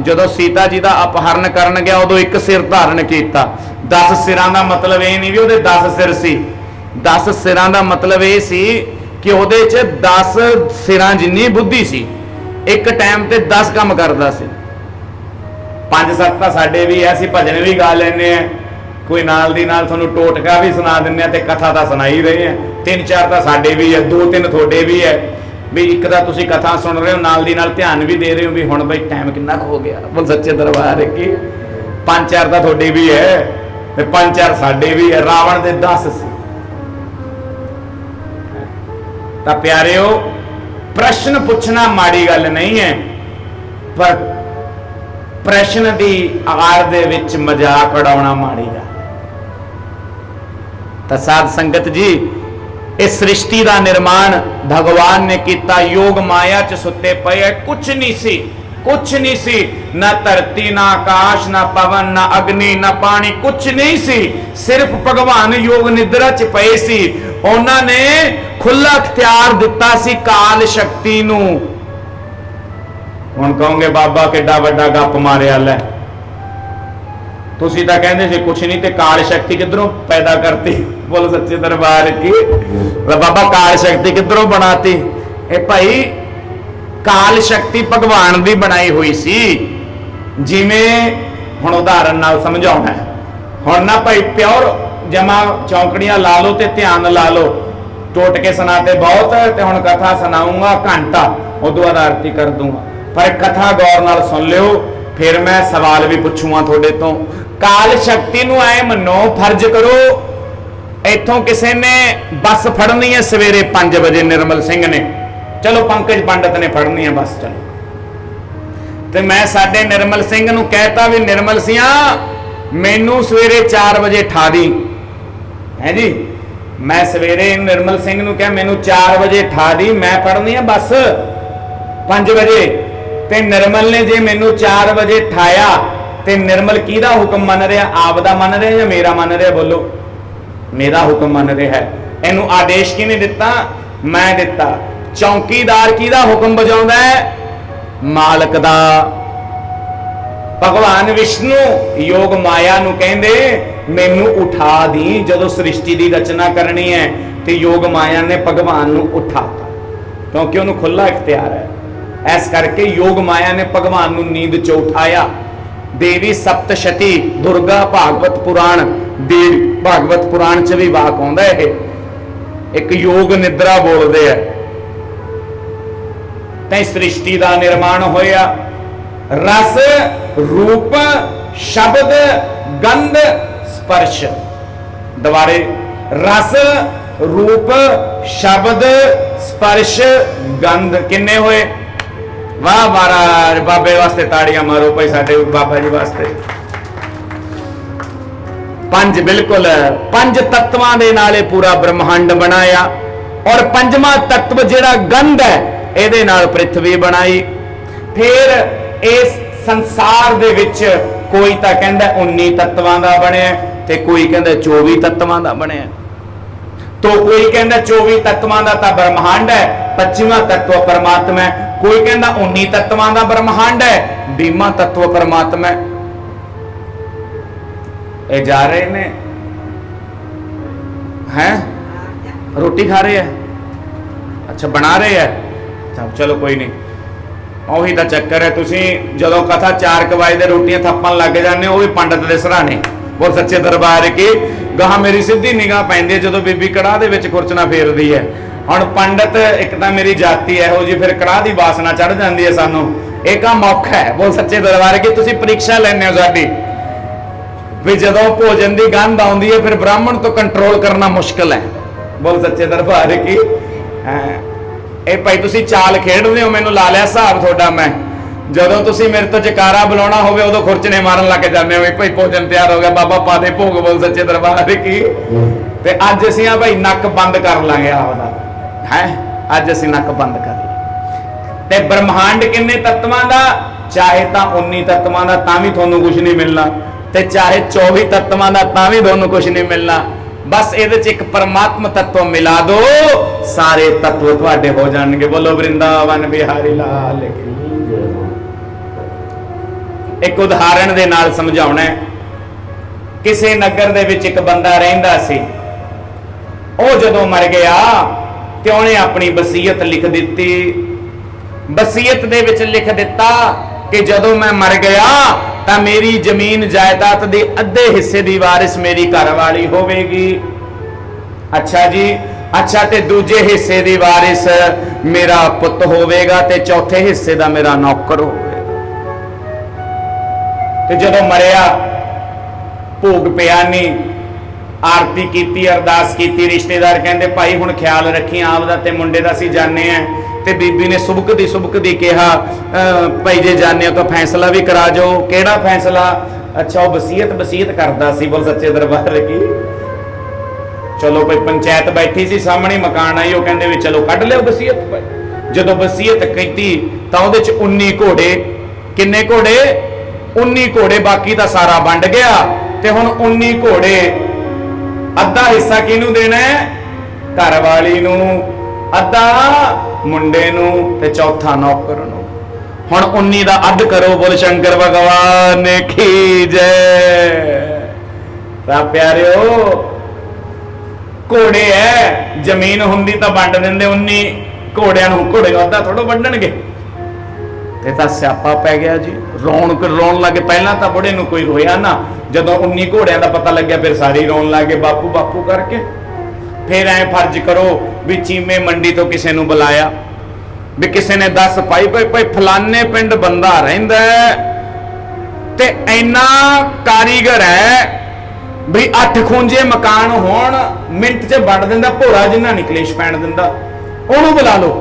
जदों सीता जी का अपहरण करन गया उदों एक सिर धारण किया। 10 सिरां दा मतलब ये नहीं भी उहदे 10 सिर सी, 10 सिरां दा मतलब ये सी कि उहदे च 10 सिरां जिन्नी बुद्धि सी, एक टाइम ते 10 काम करदा सी। 5-7 तो साडे भी है, असीं भजन भी गा लैंदे हैं, कोई नाल दी नाल तुहानूं टोटका भी सुना दिंदे हैं ते कथा तो सुनाई रहे हैं। 3-4 तो साडे भी है, 2-3 तुहाडे भी है भी एक तो तुसीं कथा सुन रहे हो नाल दी नाल ध्यान भी दे रहे हो भी हुण बई टाइम कितना हो गया, बोल सच्चे दरबार की। 5-4 तो तुहाडे भी है ते 5-4 साडे भी है। रावण दे 10 सी। तां प्यारिओ प्रश्न पूछना माड़ी गल नहीं है, पर प्रश्न की आड़ दे विच मजाक उड़ाउणा माड़ी गल। तां साध संगत जी इस सृष्टि का निर्माण भगवान ने किया, योग माया च सुते पे, कुछ नहीं सी, कुछ नहीं सी, ना धरती ना आकाश ना पवन ना अग्नि ना पानी, कुछ नहीं सी, सिर्फ भगवान योग निद्रा च पे सी। उन्होंने खुला अख्तियार दिता सी काल शक्ति नू। हुण कहोगे बाबा किड्डा वड्डा गप मारिया लै, तुसीं तां कहंदे सी कुछ नहीं, ते काल शक्ति किधरों पैदा करती, बोल सच्चे दरबार की। बाबा काल शक्ति किधरों बनाती? ए भाई काल शक्ति भगवान की बनाई हुई सी। जिमें हुण उदाहरण नाल समझाउणा है, हुण ना भाई प्योर जमा चौंकड़ियां ला लो ते ध्यान ला लो, टोट के सुनाते बहुत ते हुण कथा सुनाऊंगा घंटा, उदों बाद आरती कर दूंगा, पर कथा गौर नाल सुन लिओ, फिर मैं सवाल भी पूछूंगा थोड़े तो। काल शक्ति नूं ऐ मनो, फर्ज करो इथों किसी ने बस फड़नी है सवेरे 5 बजे, निर्मल सिंह ने, चलो पंकज पंडित ने फड़नी है बस, चलो तो मैं साडे निर्मल सिंह नूं कहता भी निर्मल सिंह मैनू सवेरे 4 बजे ठा दी है जी, मैं सवेरे निर्मल सिंह नूं कहा मैनू 4 वजे ठा दी, मैं पढ़नी है बस 5 वजे। ते निर्मल ने जे मैनू 4 वजे ठाया ते निर्मल किहदा हुक्म मन रहा, आप दा मन रहा या मेरा मन रहा? बोलो, मेरा हुक्म मन रहा है। इनू आदेश किहने दिता? मैं दिता। चौकीदार किहदा हुक्म बजाउंदा है? मालक दा। भगवान विष्णु योग माया नू कहंदे मैनू उठा दी। जदों सृष्टि की रचना करनी है तो योग माया ने भगवान नू उठाता, क्योंकि उन्होंने खुला इख्तियार है। इस करके योग माया ने भगवान नू नींद चो उठाया। देवी सप्तशती दुर्गा भागवत पुराण, देवी भागवत पुराण च भी वाक आउंदा है, एक योग निद्रा बोलते हैं। तै सृष्टि का निर्माण होया। रस रूप शब्द गंध स्पर्श, दोबारे रस रूप शब्द स्पर्श गंध किन्ने होए? वाह महाराज, बाबे वास्ते ताड़ियां मारो भाई, साडे बाबा जी वास्ते। 5 बिल्कुल 5 तत्वां दे नाले पूरा ब्रह्मांड बनाया। और 5वां तत्व जिहड़ा गंध है ਇਹਦੇ ਨਾਲ ਪ੍ਰਿਥਵੀ ਬਣਾਈ। फिर इस संसार दे विच कोई तां कहंदा 19 तत्वां दा बणिया ते कोई कहंदा 24 तत्वां दा बणिया। तो कोई कहंदा 24 तत्वां दा तां ब्रह्मांड है, 25वां तत्व परमात्मा है। कोई कहंदा 19 तत्वां दा ब्रह्मांड है, 20वां तत्व परमात्मा है। ये जा रहे ने हैं, रोटी खा रहे हैं, अच्छा बना रहे हैं, चलो कोई नहीं। ਉਹੀ ਤਾਂ ਚੱਕਰ ਹੈ, ਤੁਸੀਂ ਜਦੋਂ ਕਥਾ 4 ਵਜੇ ਦੇ ਰੋਟੀਆਂ ਥੱਪਣ ਲੱਗ ਜਾਂਦੇ ਹੋ, ਉਹ ਵੀ ਪੰਡਤ ਦੇ ਸਰਾਣੇ ਬੋਲ ਸੱਚੇ ਦਰਬਾਰ ਕੀ ਗਾਹ ਮੇਰੀ ਸਿੱਧੀ ਨਿਗਾਹ ਪੈਂਦੀ ਹੈ ਜਦੋਂ ਬੀਬੀ ਕੜਾਹ ਦੇ ਵਿੱਚ ਖੁਰਚਣਾ ਫੇਰਦੀ ਹੈ। ਹੁਣ ਪੰਡਤ ਇੱਕ ਤਾਂ ਮੇਰੀ ਜਾਤੀ ਇਹੋ ਜੀ, ਫਿਰ ਕੜਾਹ ਦੀ ਵਾਸਨਾ ਚੜ ਜਾਂਦੀ ਹੈ ਸਾਨੂੰ। ਇਹ ਕੰਮ ਔਖਾ ਹੈ ਬੋਲ ਸੱਚੇ ਦਰਬਾਰ ਕੀ। ਤੁਸੀਂ ਪ੍ਰੀਖਿਆ ਲੈਂਦੇ ਹੋ ਸਾਡੀ ਵੀ ਜਦੋਂ ਭੋਜਨ ਦੀ ਗੰਧ ਆਉਂਦੀ ਹੈ ਫਿਰ ਬ੍ਰਾਹਮਣ ਤੋਂ ਕੰਟਰੋਲ ਕਰਨਾ ਮੁਸ਼ਕਲ ਹੈ ਬੋਲ ਸੱਚੇ ਦਰਬਾਰ ਕੀ। ਇਹ ਭਾਈ ਤੁਸੀਂ ਚਾਲ ਖੇਡਦੇ ਹੋ, ਮੈਨੂੰ ਲਾ ਲਿਆ ਹਿਸਾਬ ਤੁਹਾਡਾ। ਮੈਂ ਜਦੋਂ ਤੁਸੀਂ ਮੇਰੇ ਤੋਂ ਜਕਾਰਾ ਬੁਲਾਉਣਾ ਹੋਵੇ ਉਦੋਂ ਖੁਰਚਣੇ ਮਾਰਨ ਲੱਗ ਜਾਂਦੇ ਹੋ ਵੀ ਭਾਈ ਭੋਜਨ ਤਿਆਰ ਹੋ ਗਿਆ, ਬਾਬਾ ਪਾ ਦੇ ਭੋਗ ਬੋਲ ਸੱਚੇ ਦਰਬਾਰ ਕੀ। ਤੇ ਅੱਜ ਅਸੀਂ ਆ ਭਾਈ ਨੱਕ ਬੰਦ ਕਰ ਲਾਂਗੇ ਆਪਦਾ ਹੈ, ਅੱਜ ਅਸੀਂ ਨੱਕ ਬੰਦ ਕਰ ਲਾਂਗੇ। ਤੇ ਬ੍ਰਹਮਾਂਡ ਕਿੰਨੇ ਤੱਤਵਾਂ ਦਾ? ਚਾਹੇ ਤਾਂ 19 ਤੱਤਵਾਂ ਦਾ ਤਾਂ ਵੀ ਤੁਹਾਨੂੰ ਕੁਝ ਨਹੀਂ ਮਿਲਣਾ, ਤੇ ਚਾਹੇ 24 ਤੱਤਵਾਂ ਦਾ ਤਾਂ ਵੀ ਤੁਹਾਨੂੰ ਕੁਝ ਨਹੀਂ ਮਿਲਣਾ। बस ਇਹਦੇ ਚ ਇੱਕ परमात्मा तत्व मिला दो, सारे तत्व ਤੁਹਾਡੇ हो जाएंगे। बोलो वृंदावन बिहारी लाल की। एक उदाहरण ਦੇ ਨਾਲ ਸਮਝਾਉਣਾ ਹੈ। ਕਿਸੇ ਨਗਰ ਦੇ ਵਿੱਚ ਇੱਕ ਬੰਦਾ ਰਹਿੰਦਾ ਸੀ। ਉਹ ਜਦੋਂ ਮਰ ਗਿਆ ਤੇ ਉਹਨੇ ਆਪਣੀ ਵਸੀਅਤ ਲਿਖ ਦਿੱਤੀ। ਵਸੀਅਤ ਦੇ ਵਿੱਚ ਲਿਖ ਦਿੱਤਾ ਕਿ ਜਦੋਂ ਮੈਂ ਮਰ ਗਿਆ ਤਾਂ ਮੇਰੀ ਜ਼ਮੀਨ ਜਾਇਦਾਦ ਦੇ ਅੱਧੇ ਹਿੱਸੇ ਦੀ ਵਾਰਿਸ ਮੇਰੀ ਘਰਵਾਲੀ ਹੋਵੇਗੀ। ਅੱਛਾ ਜੀ, ਅੱਛਾ ਤੇ ਦੂਜੇ ਹਿੱਸੇ ਦੀ ਵਾਰਿਸ ਮੇਰਾ ਪੁੱਤ ਹੋਵੇਗਾ ਤੇ ਚੌਥੇ ਹਿੱਸੇ ਦਾ ਮੇਰਾ ਨੌਕਰ ਹੋਵੇਗਾ। ਤੇ ਜਦੋਂ ਮਰਿਆ ਭੋਗ ਪਿਆ ਨਹੀਂ, ਆਰਤੀ ਕੀਤੀ, ਅਰਦਾਸ ਕੀਤੀ। ਰਿਸ਼ਤੇਦਾਰ ਕਹਿੰਦੇ ਭਾਈ ਹੁਣ ਖਿਆਲ ਰੱਖੀ ਆਪਦਾ ਤੇ ਮੁੰਡੇ ਦਾ, ਅਸੀਂ ਜਾਣੇ ਆ। ਤੇ ਬੀਬੀ ਨੇ ਸੁਬਕਦੀ ਕਿਹਾ ਭਾਈ ਜੇ ਜਾਣੇ ਹੋ ਤਾਂ ਫੈਸਲਾ ਵੀ ਕਰਾ ਜਾਓ। ਕਿਹੜਾ ਫੈਸਲਾ? ਅੱਛਾ ਉਹ ਵਸੀਅਤ ਕਰਦਾ ਸੀ ਬੋਲ ਸੱਚੇ ਦਰਬਾਰ ਕੀ। ਚਲੋ ਭਾਈ ਪੰਚਾਇਤ ਬੈਠੀ ਸੀ ਸਾਹਮਣੇ, ਮਕਾਨ ਆਈ, ਉਹ ਕਹਿੰਦੇ ਵੀ ਚਲੋ ਕੱਢ ਲਿਓ ਵਸੀਅਤ। ਭਾਈ ਜਦੋਂ ਵਸੀਅਤ ਕੀਤੀ ਤਾਂ ਉਹਦੇ ਚ 19 ਘੋੜੇ। ਕਿੰਨੇ ਘੋੜੇ? 19 ਘੋੜੇ। ਬਾਕੀ ਤਾਂ ਸਾਰਾ ਵੰਡ ਗਿਆ ਤੇ ਹੁਣ 19 ਘੋੜੇ। ਅੱਧਾ ਹਿੱਸਾ ਕਿਹਨੂੰ ਦੇਣਾ ਹੈ? ਘਰ ਵਾਲੀ ਨੂੰ, ਅੱਧਾ ਮੁੰਡੇ ਨੂੰ ਤੇ ਚੌਥਾ ਨੌਕਰ ਨੂੰ। ਹੁਣ 19 ਦਾ ਅੱਧ ਕਰੋ ਬੋਲ ਸ਼ੰਕਰ ਭਗਵਾਨ ਕੀ ਜੈ। ਤਾਂ ਪਿਆਰਿਓ ਘੋੜੇ ਐ, ਜ਼ਮੀਨ ਹੁੰਦੀ ਤਾਂ ਵੰਡ ਦਿੰਦੇ 19 ਘੋੜਿਆਂ ਨੂੰ, ਘੋੜੇ ਨੂੰ ਅੱਧਾ ਥੋੜੋ ਵੰਡਣਗੇ। ਤੇ ਤਾਂ ਸਿਆਪਾ ਪੈ ਗਿਆ ਜੀ। ਰੋਣ ਲੱਗੇ। ਪਹਿਲਾਂ ਤਾਂ ਬੁੜੇ ਨੂੰ ਕੋਈ ਰੋਇਆ ਨਾ, ਜਦੋਂ 19 ਘੋੜਿਆਂ ਦਾ ਪਤਾ ਲੱਗਿਆ ਫਿਰ ਸਾਰੇ ਰੋਣ ਲੱਗੇ ਬਾਪੂ ਬਾਪੂ ਕਰਕੇ। फिर ऐ फर्ज करो भी चीमे मंडी तो किसी ने बुलाया, भी किसी ने दस पाई भाई फलाने पिंड बंदा रहिंदा है ते इन्ना कारीगर है भी 8 खूंजे मकान होण मिंट च वंड दिंदा, भोरा जिन्ना नहीं कलेश पैण दिंदा, ओनू बुला लो।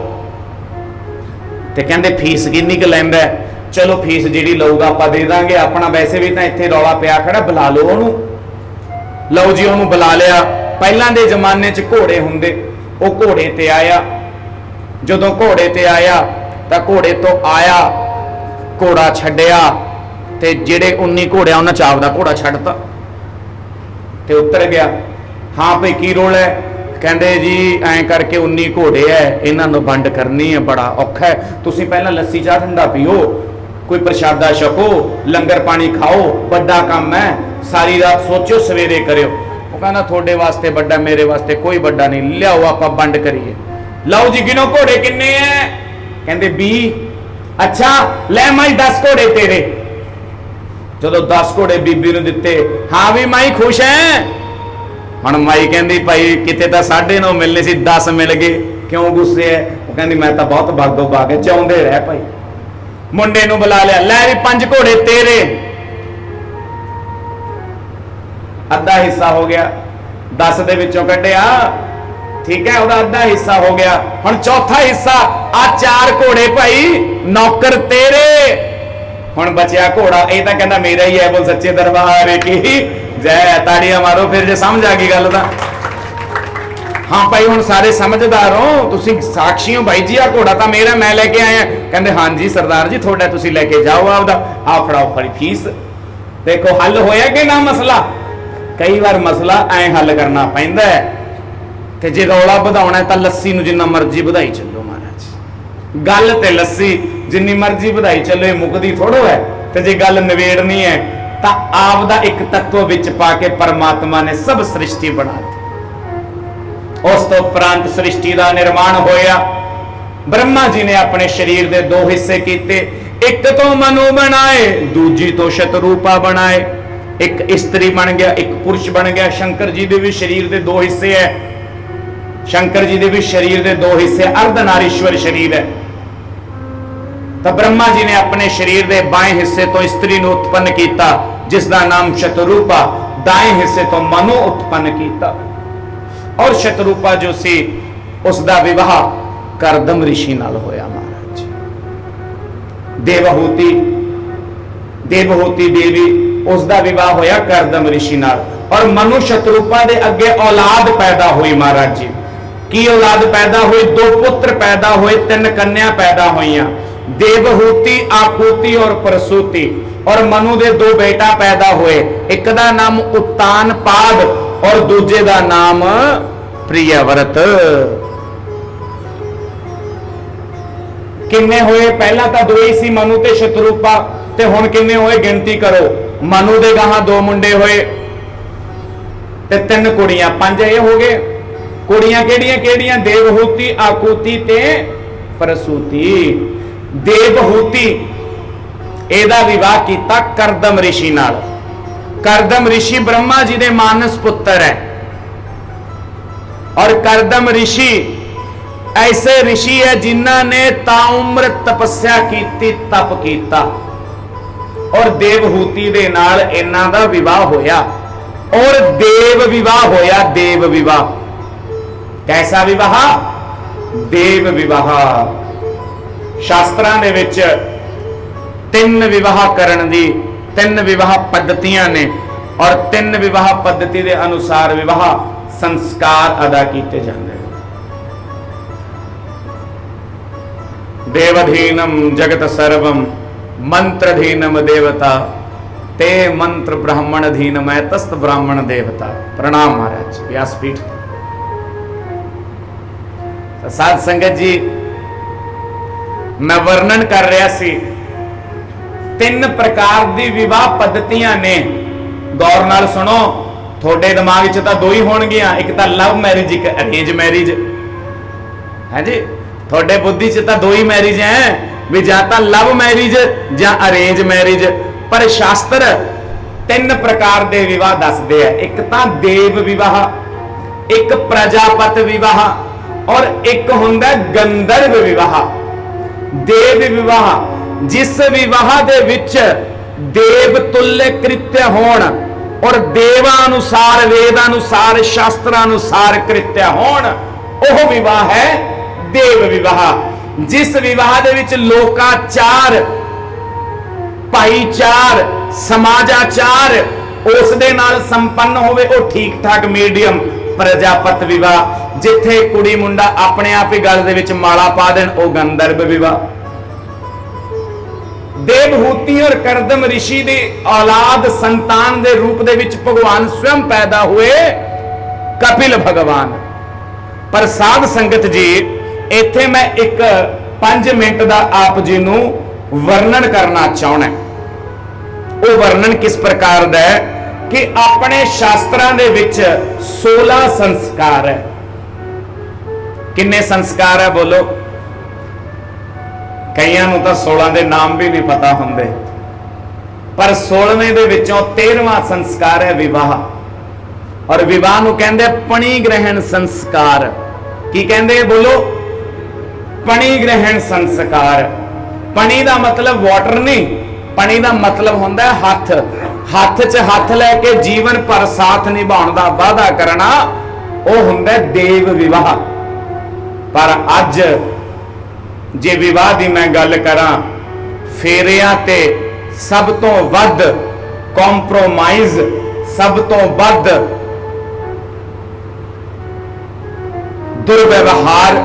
ते कहंदे फीस किन्नी क लैंदा? चलो फीस जिहड़ी लऊगा आपां दे दांगे, अपना वैसे भी तां इत्थे रौला पिया खड़ा, बुला लो ओनू। लो जी ओनू बुला लिया। ਪਹਿਲਾਂ ਦੇ ਜ਼ਮਾਨੇ 'ਚ ਘੋੜੇ ਹੁੰਦੇ, ਉਹ ਘੋੜੇ ਤੇ ਆਇਆ। ਜਦੋਂ ਘੋੜੇ ਤੇ ਆਇਆ ਤਾਂ ਘੋੜੇ ਤੋਂ ਆਇਆ, ਘੋੜਾ ਛੱਡਿਆ ਤੇ ਜਿਹੜੇ 19 ਘੋੜਿਆਂ ਉਹਨਾਂ 'ਚ ਆਪਦਾ ਘੋੜਾ ਛੱਡਤਾ ਤੇ ਉਤਰ ਗਿਆ। ਹਾਂ ਭਈ ਕੀ ਰੋਲ ਹੈ? ਕਹਿੰਦੇ ਜੀ ਐਂ ਕਰਕੇ 19 ਘੋੜੇ ਐ, ਇਹਨਾਂ ਨੂੰ ਵੰਡ ਕਰਨੀ ਹੈ, ਬੜਾ ਔਖਾ ਹੈ। ਤੁਸੀਂ ਪਹਿਲਾਂ ਲੱਸੀ ਚਾਹ ਠੰਡਾ ਪੀਓ, ਕੋਈ ਪ੍ਰਸ਼ਾਦਾ ਛਕੋ, ਲੰਗਰ ਪਾਣੀ ਖਾਓ, ਵੱਡਾ ਕੰਮ ਹੈ, ਸਾਰੀ ਰਾਤ ਸੋਚੋ, ਸਵੇਰੇ ਕਰਿਓ। ਉਹ ਕਹਿੰਦਾ ਤੁਹਾਡੇ ਵਾਸਤੇ ਵੱਡਾ, ਮੇਰੇ ਵਾਸਤੇ ਕੋਈ ਵੱਡਾ ਨਹੀਂ, ਲਿਆਓ ਆਪਾਂ ਵੰਡ ਕਰੀਏ। ਲਓ ਜੀ ਗਿਣੋ ਘੋੜੇ ਕਿੰਨੇ ਐ? ਕਹਿੰਦੇ 20। ਅੱਛਾ ਲੈ ਮਾਈ 10 ਘੋੜੇ ਤੇਰੇ। ਜਦੋਂ 10 ਘੋੜੇ ਬੀਬੀ ਨੂੰ ਦਿੱਤੇ, ਹਾਂ ਵੀ ਮਾਈ ਖੁਸ਼ ਐ? ਹੁਣ ਮਾਈ ਕਹਿੰਦੀ ਭਾਈ ਕਿਤੇ ਤਾਂ 9.5 ਮਿਲਨੇ ਸੀ, 10 ਮਿਲ ਗਏ, ਕਿਉਂ ਗੁੱਸੇ ਐ? ਉਹ ਕਹਿੰਦੀ ਮੈਂ ਤਾਂ ਬਹੁਤ ਬਾਗੋ ਬਾਗ ਹੈ, ਚਾਹੁੰਦੇ ਰਹਿ ਭਾਈ। ਮੁੰਡੇ ਨੂੰ ਬੁਲਾ ਲਿਆ, ਲੈ ਵੀ 5 ਘੋੜੇ ਤੇਰੇ। ਅੱਧਾ ਹਿੱਸਾ ਹੋ ਗਿਆ, 10 ਦੇ ਵਿੱਚੋਂ ਕੱਢਿਆ, ਠੀਕ ਹੈ, ਉਹਦਾ ਅੱਧਾ ਹਿੱਸਾ ਹੋ ਗਿਆ। ਹੁਣ ਚੌਥਾ ਹਿੱਸਾ, ਆ 4 ਘੋੜੇ ਭਾਈ ਨੌਕਰ ਤੇਰੇ। ਹੁਣ ਬਚਿਆ ਘੋੜਾ, ਇਹ ਤਾਂ ਕਹਿੰਦਾ ਮੇਰਾ ਹੀ ਹੈ, ਬੋਲ ਸੱਚੇ ਦਰਬਾਰ ਕੀ ਜੈ। ਤਾੜੀਆਂ ਮਾਰੋ ਫਿਰ ਜੇ ਸਮਝ ਆ ਗਈ ਗੱਲ ਤਾਂ। ਹਾਂ ਭਾਈ ਹੁਣ ਸਾਰੇ ਸਮਝਦਾਰ ਹੋ, ਤੁਸੀਂ ਸਾਖੀ ਹੋ ਭਾਈ ਜੀ, ਆ ਘੋੜਾ ਤਾਂ ਮੇਰਾ, ਮੈਂ ਲੈ ਕੇ ਆਇਆ। ਕਹਿੰਦੇ ਹਾਂਜੀ ਸਰਦਾਰ ਜੀ ਤੁਹਾਡਾ, ਤੁਸੀਂ ਲੈ ਕੇ ਜਾਓ ਆਪਦਾ, ਆ ਫੜਾਓ ਫੜੀ ਫੀਸ। ਦੇਖੋ ਹੱਲ ਹੋਇਆ ਕਿ ਨਾ ਮਸਲਾ? ਕਈ ਵਾਰ ਮਸਲਾ ਐ ਹੱਲ ਕਰਨਾ ਪੈਂਦਾ ਹੈ। ਤੇ ਜੇ ਰੌਲਾ ਵਧਾਉਣਾ ਤਾਂ ਲੱਸੀ ਨੂੰ ਜਿੰਨਾ ਮਰਜ਼ੀ ਵਧਾਈ ਚੱਲੋ ਮਹਾਰਾਜ। ਗੱਲ ਤੇ ਲੱਸੀ ਜਿੰਨੀ ਮਰਜ਼ੀ ਵਧਾਈ ਚੱਲੋ, ਇਹ ਮੁੱਕਦੀ ਥੋੜੋ ਹੈ। ਤੇ ਜੇ ਗੱਲ ਨਿਬੇੜਨੀ ਹੈ ਤਾਂ ਆਪ ਦਾ ਇੱਕ ਤੱਤਵ ਵਿੱਚ ਪਾ ਕੇ ਪਰਮਾਤਮਾ ਨੇ ਸਭ ਸ੍ਰਿਸ਼ਟੀ ਬਣਾ ਦਿੱਤੀ। ਉਸ ਤੋਂ ਉਪਰੰਤ ਸ੍ਰਿਸ਼ਟੀ ਦਾ ਨਿਰਮਾਣ ਹੋਇਆ। ਬ੍ਰਹਮਾ ਜੀ ਨੇ ਆਪਣੇ ਸਰੀਰ ਦੇ 2 ਹਿੱਸੇ ਕੀਤੇ, ਇੱਕ ਤੋਂ ਮਨੂ ਬਣਾਏ, ਦੂਜੀ ਤੋਂ ਸ਼ਤਰੂਪਾ ਬਣਾਏ। ਇੱਕ ਇਸਤਰੀ ਬਣ ਗਿਆ, ਇੱਕ ਪੁਰਸ਼ ਬਣ ਗਿਆ। ਸ਼ੰਕਰ ਜੀ ਦੇ ਵੀ ਸਰੀਰ ਦੇ 2 ਹਿੱਸੇ ਹੈ। ਸ਼ੰਕਰ ਜੀ ਦੇ ਵੀ ਸਰੀਰ ਦੇ 2 ਹਿੱਸੇ, ਅਰਧਨਾਰੀਸ਼ਵਰ ਸਰੀਰ ਹੈ। ਤਾਂ ਬ੍ਰਹਮਾ ਜੀ ਨੇ ਆਪਣੇ ਸਰੀਰ ਦੇ ਬਾएं ਹਿੱਸੇ ਤੋਂ ਇਸਤਰੀ ਨੂੰ ਉਤਪੰਨ ਕੀਤਾ, ਜਿਸ ਦਾ ਨਾਮ ਸ਼ਤਰੂਪਾ, ਦਾएं ਹਿੱਸੇ ਤੋਂ ਮਨੂ ਉਤਪੰਨ ਕੀਤਾ। ਔਰ ਸ਼ਤਰੂਪਾ ਜੋ ਸੀ ਉਸ ਦਾ ਵਿਵਾਹ ਕਰਦਮ ਰਿਸ਼ੀ ਨਾਲ ਹੋਇਆ ਮਹਾਰਾਜ। ਦੇਵਹੂਤੀ ਦੇਵੀ, ਉਸ ਦਾ ਵਿਵਾਹ ਹੋਇਆ ਕਰਦਮ ਰਿਸ਼ੀ ਨਾਲ। ਔਰ ਮਨੂ ਸ਼ਤਰੂਪਾ ਦੇ ਅੱਗੇ ਔਲਾਦ ਪੈਦਾ ਹੋਈ ਮਹਾਰਾਜ ਜੀ। ਕੀ ਔਲਾਦ ਪੈਦਾ ਹੋਈ? 2 ਪੁੱਤਰ ਪੈਦਾ ਹੋਏ, 3 ਕੰਨਿਆ ਪੈਦਾ ਹੋਈਆਂ, ਦੇਵਹੂਤੀ, ਆਕੂਤੀ ਔਰ ਪ੍ਰਸੂਤੀ। ਔਰ ਮਨੂ ਦੇ 2 ਬੇਟਾ ਪੈਦਾ ਹੋਏ, ਇੱਕ ਦਾ ਨਾਮ ਉਤਾਨਪਾਦ ਔਰ ਦੂਜੇ ਦਾ ਨਾਮ ਪ੍ਰਿਯਵਰਤ। ਕਿੰਨੇ ਹੋਏ? ਪਹਿਲਾਂ ਤਾਂ 2 ਹੀ ਸੀ, ਮਨੂ ਤੇ ਸ਼ਤਰੂਪਾ, ਤੇ ਹੁਣ ਕਿੰਨੇ ਹੋਏ ਗਿਣਤੀ ਕਰੋ। ਮਨੂ ਦੇ ਗਾਹਾਂ 2 ਮੁੰਡੇ ਹੋਏ ਤੇ 3 ਕੁੜੀਆਂ, 5 ਇਹ ਹੋ ਗਏ। ਕੁੜੀਆਂ ਕਿਹੜੀਆਂ ਕਿਹੜੀਆਂ? ਦੇਵਹੂਤੀ, ਆਕੂਤੀ ਤੇ ਪ੍ਰਸੂਤੀ। ਦੇਵਹੂਤੀ ਇਹਦਾ ਵਿਵਾਹ ਕੀਤਾ ਕਰਦਮ ਰਿਸ਼ੀ ਨਾਲ। ਕਰਦਮ ਰਿਸ਼ੀ ਬ੍ਰਹਮਾ ਜੀ ਦੇ ਮਾਨਸ ਪੁੱਤਰ ਹੈ। ਔਰ ਕਰਦਮ ਰਿਸ਼ੀ ਐਸੇ ਰਿਸ਼ੀ ਹੈ ਜਿਨ੍ਹਾਂ ਨੇ ਤਾਉਮਰ ਤਪੱਸਿਆ ਕੀਤੀ, ਤਪ ਕੀਤਾ। ਔਰ ਦੇਵਹੂਤੀ ਦੇ ਨਾਲ ਇਹਨਾਂ ਦਾ ਵਿਵਾਹ ਹੋਇਆ। ਔਰ ਦੇਵ ਵਿਵਾਹ ਹੋਇਆ, ਦੇਵ ਵਿਵਾਹ। ਕੈਸਾ ਵਿਵਾਹ? ਦੇਵ ਵਿਵਾਹ। ਸ਼ਾਸਤਰਾਂ ਦੇ ਵਿੱਚ 3 ਵਿਵਾਹ ਕਰਨ ਦੀ 3 ਵਿਵਾਹ ਪद्धਤੀਆਂ ਨੇ। ਔਰ 3 ਵਿਵਾਹ ਪद्धਤੀ ਦੇ ਅਨੁਸਾਰ ਵਿਵਾਹ ਸੰਸਕਾਰ ਅਦਾ ਕੀਤੇ ਜਾਂਦੇ ਹਨ। ਦੇਵਧੀਨਮ ਜਗਤ ਸਰਵਮ ਮੰਤਰਧੀਨਮ ਦੇਵਤਾ ਤੇ ਮੰत्र ब्राह्मण अधीन मैं तस्त ब्राह्मण देवता। प्रणाम महाराज व्यासपीठ। साध संगत जी, मैं वर्णन कर रहा सी 3 प्रकार दी विवाह पद्धतियां ने। गौर नाल सुनो, थोड़े दिमाग च तां 2 ही होणगियां, एक तां लव मैरिज, एक अरेंज मैरिज है जी। थोड़े बुद्धि च तां 2 ही मैरिज है भी, जां तां लव मैरिज जां अरेंज मैरिज। पर शास्त्र 3 प्रकार दे विवाह दसदे है। एक तां देव विवाह, एक प्रजापत विवाह और एक हुंदा गंधर्व विवाह। देव विवाह जिस विवाह दे विच देव तुल्य कृत्य होण और देवानुसार, वेदानुसार, शास्त्रानुसार कृत्य होण, ओह विवाह है देव विवाह। जिस विवाह दे विच लोकाचार, भाईचार, समाजाचार उस दे नाल संपन्न होवे, ओ ठीक ठाक मीडियम, प्रजापत विवाह, जिथे कुड़ी मुंडा अपने आप ही गल दे विच माला पा देन ओ गंधर्व विवाह। देवहूति और करदम ऋषि दी औलाद संतान दे रूप दे विच भगवान स्वयं पैदा हुए कपिल भगवान। पर साध संगत जी इत्थे मैं एक 5 मिनट दा आप जी नूं वर्णन करना चाहना। वो वर्णन किस प्रकार दा है कि अपने शास्त्रां दे विच 16 संस्कार है। किन्ने संस्कार है बोलो? कईयां नूं तां 16 दे नाम भी नहीं पता हुंदे, पर 16वें दे विचों 13वां संस्कार है विवाह। और विवाह नूं कहंदे पणी ग्रहण संस्कार। की कहंदे बोलो? पणी ग्रहण संस्कार। पणी दा मतलब वाटर नहीं, पणी दा मतलब हुंदा है हथ। हथ च हथ लैके जीवन भर साथ निभाउण दा वादा करना, वो हुंदा देव विवाह। पर अज जे विवाह दी मैं गल करां, फेरियां ते सब तो वध कॉम्प्रोमाइज, सब तो वध दुर्व्यवहार,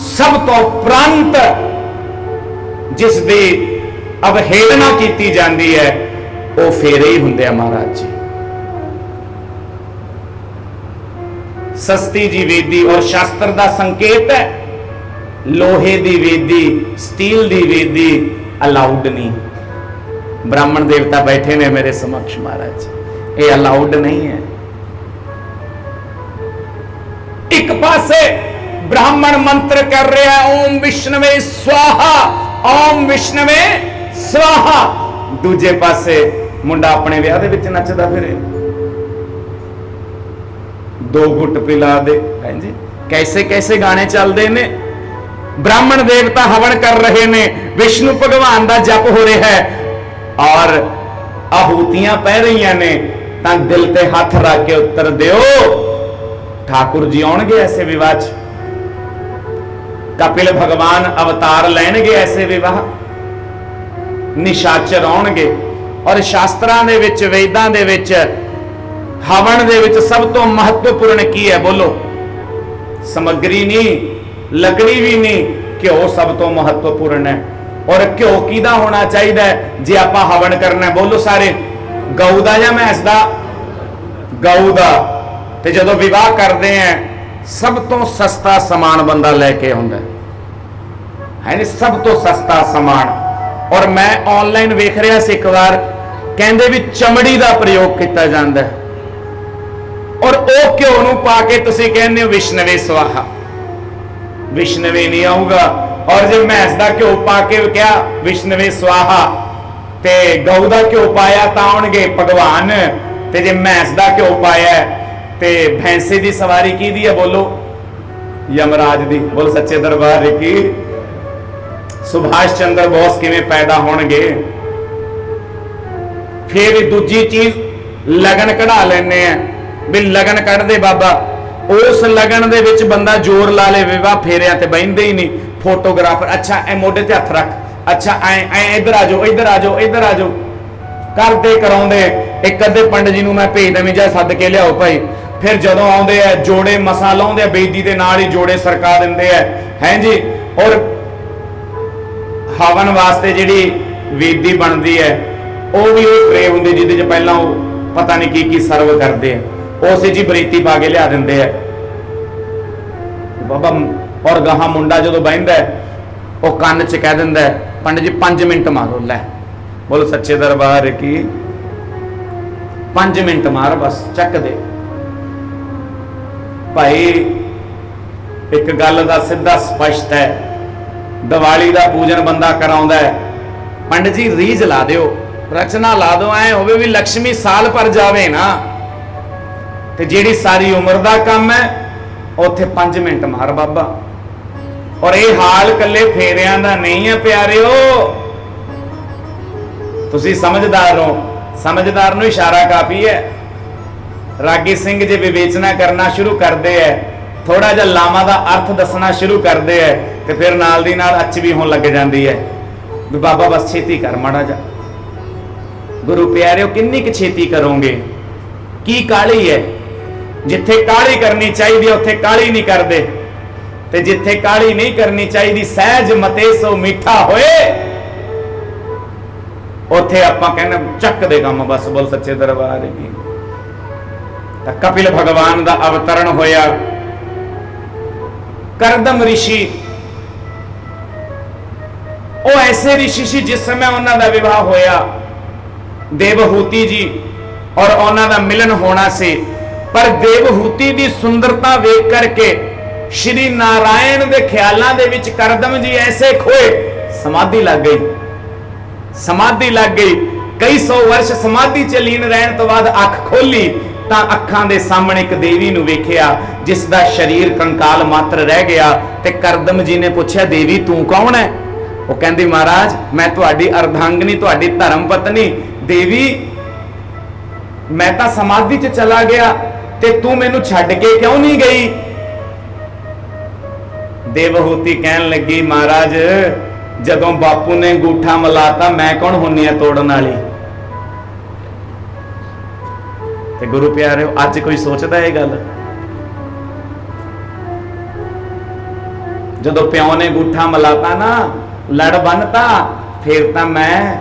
सब तो उपरंत जिस दी अवहेलना की जाती है, वो फेरे ही हुंदे महाराज जी। सस्ती जी वेदी और शास्त्र का संकेत है, लोहे दी वेदी स्टील दी वेदी अलाउड नहीं। ब्राह्मण देवता बैठे ने मेरे समक्ष महाराज, ये अलाउड नहीं है। एक पासे ब्राह्मण मंत्र कर रहा है ओम विष्णवे स्वाहा, ओम विष्णवे स्वाहा। दूजे पासे मुंडा अपने विआह दे विच नचदा फिरे, 2 घुट पिला दे। हैं जी, कैसे कैसे गाने चलते ने। ब्राह्मण देवता हवन कर रहे ने, विष्णु भगवान का जप हो रहा है और आहूतियां पै रही ने। तां दिल ते हाथ रख के उत्तर दियो, ठाकुर जी आउणगे ऐसे विवाह च, कपिल भगवान अवतार लैणगे ऐसे विवाह, निशाचर आउणगे। और शास्त्रां दे विच, वेदां दे विच, हवन दे विच सब तो महत्वपूर्ण की है बोलो? समग्री नहीं, लकड़ी भी नहीं, घ्यो सब तो महत्वपूर्ण है। और घ्यो किहदा होना चाहिए जे आपां हवन करना? बोलो सारे, गऊ दा या भैंस दा? गऊ दा। ते जदों विवाह करते हैं सब तो सस्ता समान बंदा लैके आउंदा है, सब तो सस्ता समान। और मैं ऑनलाइन वेख रहा सी एक बार, कहंदे भी चमड़ी का प्रयोग किया जाता है, और वो घ्यो नूं पा के तुसीं कहंदे हो विष्णवे स्वाहा। विष्णवे नहीं आऊगा। और जब भैंस का घ्यो पा के क्या विष्णवे स्वाहा, ते गऊ का घ्यो पाया तो आउणगे भगवान, ते जे भैंस का घ्यो पाया ते भैंसे की सवारी की दी है बोलो? यमराज दी। बोल सच्चे दरबार की। सुभाष चंद्र बोस किवें पैदा होणगे? फिर दूजी चीज लगन कढ़ा लेने हैं भी लगन कढ़ दे बाबा, उस लगन दे विच बंदा जोर ला ले, विवाह फेरिया ते बहिंदे ही नहीं। फोटोग्राफर अच्छा ए मोढे ते हथ रख, अच्छा ऐ इधर आ जाओ, इधर आ जाओ, इधर आ जाओ, करते कराउंदे। एक अद्धे पंडित जी नूं मैं भेज देवीं जा सद के लियाओ भाई। फिर जदों आउंदे है जोड़े मसा लाउंदे आ, बेदी दे नाल ही जोड़े सरका दिंदे हैं जी। और हवन वास्ते जिहड़ी वेदी बनदी है वो भी वो ट्रे हुंदी जिहदे च पहलां वो पता नहीं की सर्व करते हैं, उस जी बरीती पा के लिया दिंदे है बाबा। और गहां मुंडा जो बहिंदा है वो कन्न च कह दिंदा है पंडित जी 5 मिनट मारो। लै बोलो सच्चे दरबार की। 5 मिनट मार बस, चक दे भाई। एक गल का सीधा स्पष्ट है, दिवाली का पूजन बंदा कराउंदा है, पंडित जी रीज ला दिओ, रचना ला दो, ऐ होवे भी लक्ष्मी साल पर जावे ना। ते जिहड़ी सारी उम्र का काम है उत्थे 5 मिनट मार बाबा। और ये हाल कल्ले फेरियां दा नहीं है प्यारिओ, तुसी समझदार हो, समझदार नूं इशारा काफी है। रागी सिंह जे विवेचना करना शुरू करते हैं, थोड़ा जिहा लामा का अर्थ दसना शुरू करते हैं, तो फिर नाल दी नाल अच भी होने लग जाती है भी बाबा बस छेती कर माड़ा जा। गुरु प्यारिओ किन्नी क छेती करोगे? की काली है? जिथे काली करनी चाहिए उत्थे काली नहीं करते, ते जिथे काली नहीं करनी चाहिए सहज मते सो मीठा होए, उत्थे आपां कहने चक दे काम बस बोल सच्चे दरबार की। कपिल भगवान का अवतरण होया। करदम ऋषि वो ऐसे ऋषि सी जिस समय उन्हों का विवाह होया देवहूति जी और उन्हों का मिलन होना से, पर देवहूति की सुंदरता वेख करके श्री नारायण के ख्यालों के विच करदम जी ऐसे खोए, समाधि लग गई, समाधि लग गई। कई सौ वर्ष समाधि च लीन रहने तो बाद अख खोली ਤਾਂ ਅੱਖਾਂ ਦੇ ਸਾਹਮਣੇ ਇੱਕ ਦੇਵੀ ਨੂੰ ਵੇਖਿਆ ਜਿਸ ਦਾ ਸਰੀਰ ਕੰਕਾਲ ਮਾਤਰ ਰਹਿ ਗਿਆ। ਤੇ ਕਰਦਮ ਜੀ ਨੇ ਪੁੱਛਿਆ ਦੇਵੀ ਤੂੰ ਕੌਣ ਹੈ? ਉਹ ਕਹਿੰਦੀ ਮਹਾਰਾਜ ਮੈਂ ਤੁਹਾਡੀ ਅਰਧਾਂਗਨੀ, ਤੁਹਾਡੀ ਧਰਮ ਪਤਨੀ ਦੇਵੀ, ਮੈਂ ਤਾਂ ਸਮਾਧੀ 'ਚ ਚਲਾ ਗਿਆ ਤੇ ਤੂੰ ਮੈਨੂੰ ਛੱਡ ਕੇ ਕਿਉਂ ਨਹੀਂ ਗਈ? ਦੇਵਹੂਤੀ ਕਹਿਣ ਲੱਗੀ ਮਹਾਰਾਜ ਜਦੋਂ ਬਾਪੂ ਨੇ ਅੰਗੂਠਾ ਮਲਾਤਾ ਮੈਂ ਕੌਣ ਹੁੰਨੀ ਆ ਤੋੜਨ ਵਾਲੀ? ਤੇ ਗੁਰੂ ਪਿਆਰਿਓ ਅੱਜ ਕੋਈ ਸੋਚਦਾ ਇਹ ਗੱਲ? ਜਦੋਂ ਪਿਓ ਨੇ ਅੰਗੂਠਾ ਮਲਾਤਾ ਨਾ ਲੜ ਬੰਨਤਾ ਫਿਰ ਤਾਂ ਮੈਂ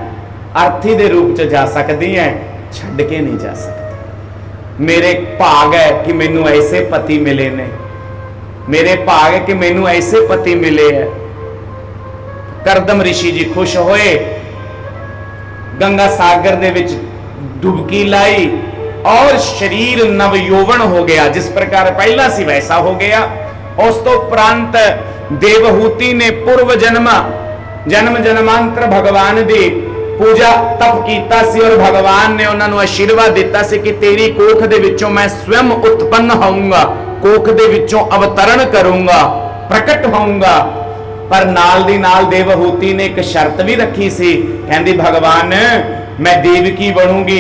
ਅਰਥੀ ਦੇ ਰੂਪ 'ਚ ਜਾ ਸਕਦੀ ਐ, ਛੱਡ ਕੇ ਨਹੀਂ ਜਾ ਸਕਦੀ। ਮੇਰੇ ਭਾਗ ਹੈ ਕਿ ਮੈਨੂੰ ਐਸੇ ਪਤੀ ਮਿਲੇ ਨੇ, ਮੇਰੇ ਭਾਗ ਹੈ ਕਿ ਮੈਨੂੰ ਐਸੇ ਪਤੀ ਮਿਲੇ ਹੈ। ਕਰਦਮ ऋषि जी खुश होए, गंगा सागर दे विच डुबकी लाई और शरीर नवयौवन हो गया, जिस प्रकार पहला सी वैसा हो गया। उस तो उपरंत देवहूति ने पूर्व जन्म जन्मांतर भगवान दी पूजा तप कीता सी और भगवान ने उन्होंने आशीर्वाद दिता सी कि तेरी कोख दे विचों मैं स्वयं उत्पन्न होऊंगा, कोख दे विचों अवतरण करूंगा, प्रकट होऊंगा। पर नाल दी नाल देवहूति ने एक शर्त भी रखी सी, कहंदी भगवान मैं देवकी बनूंगी,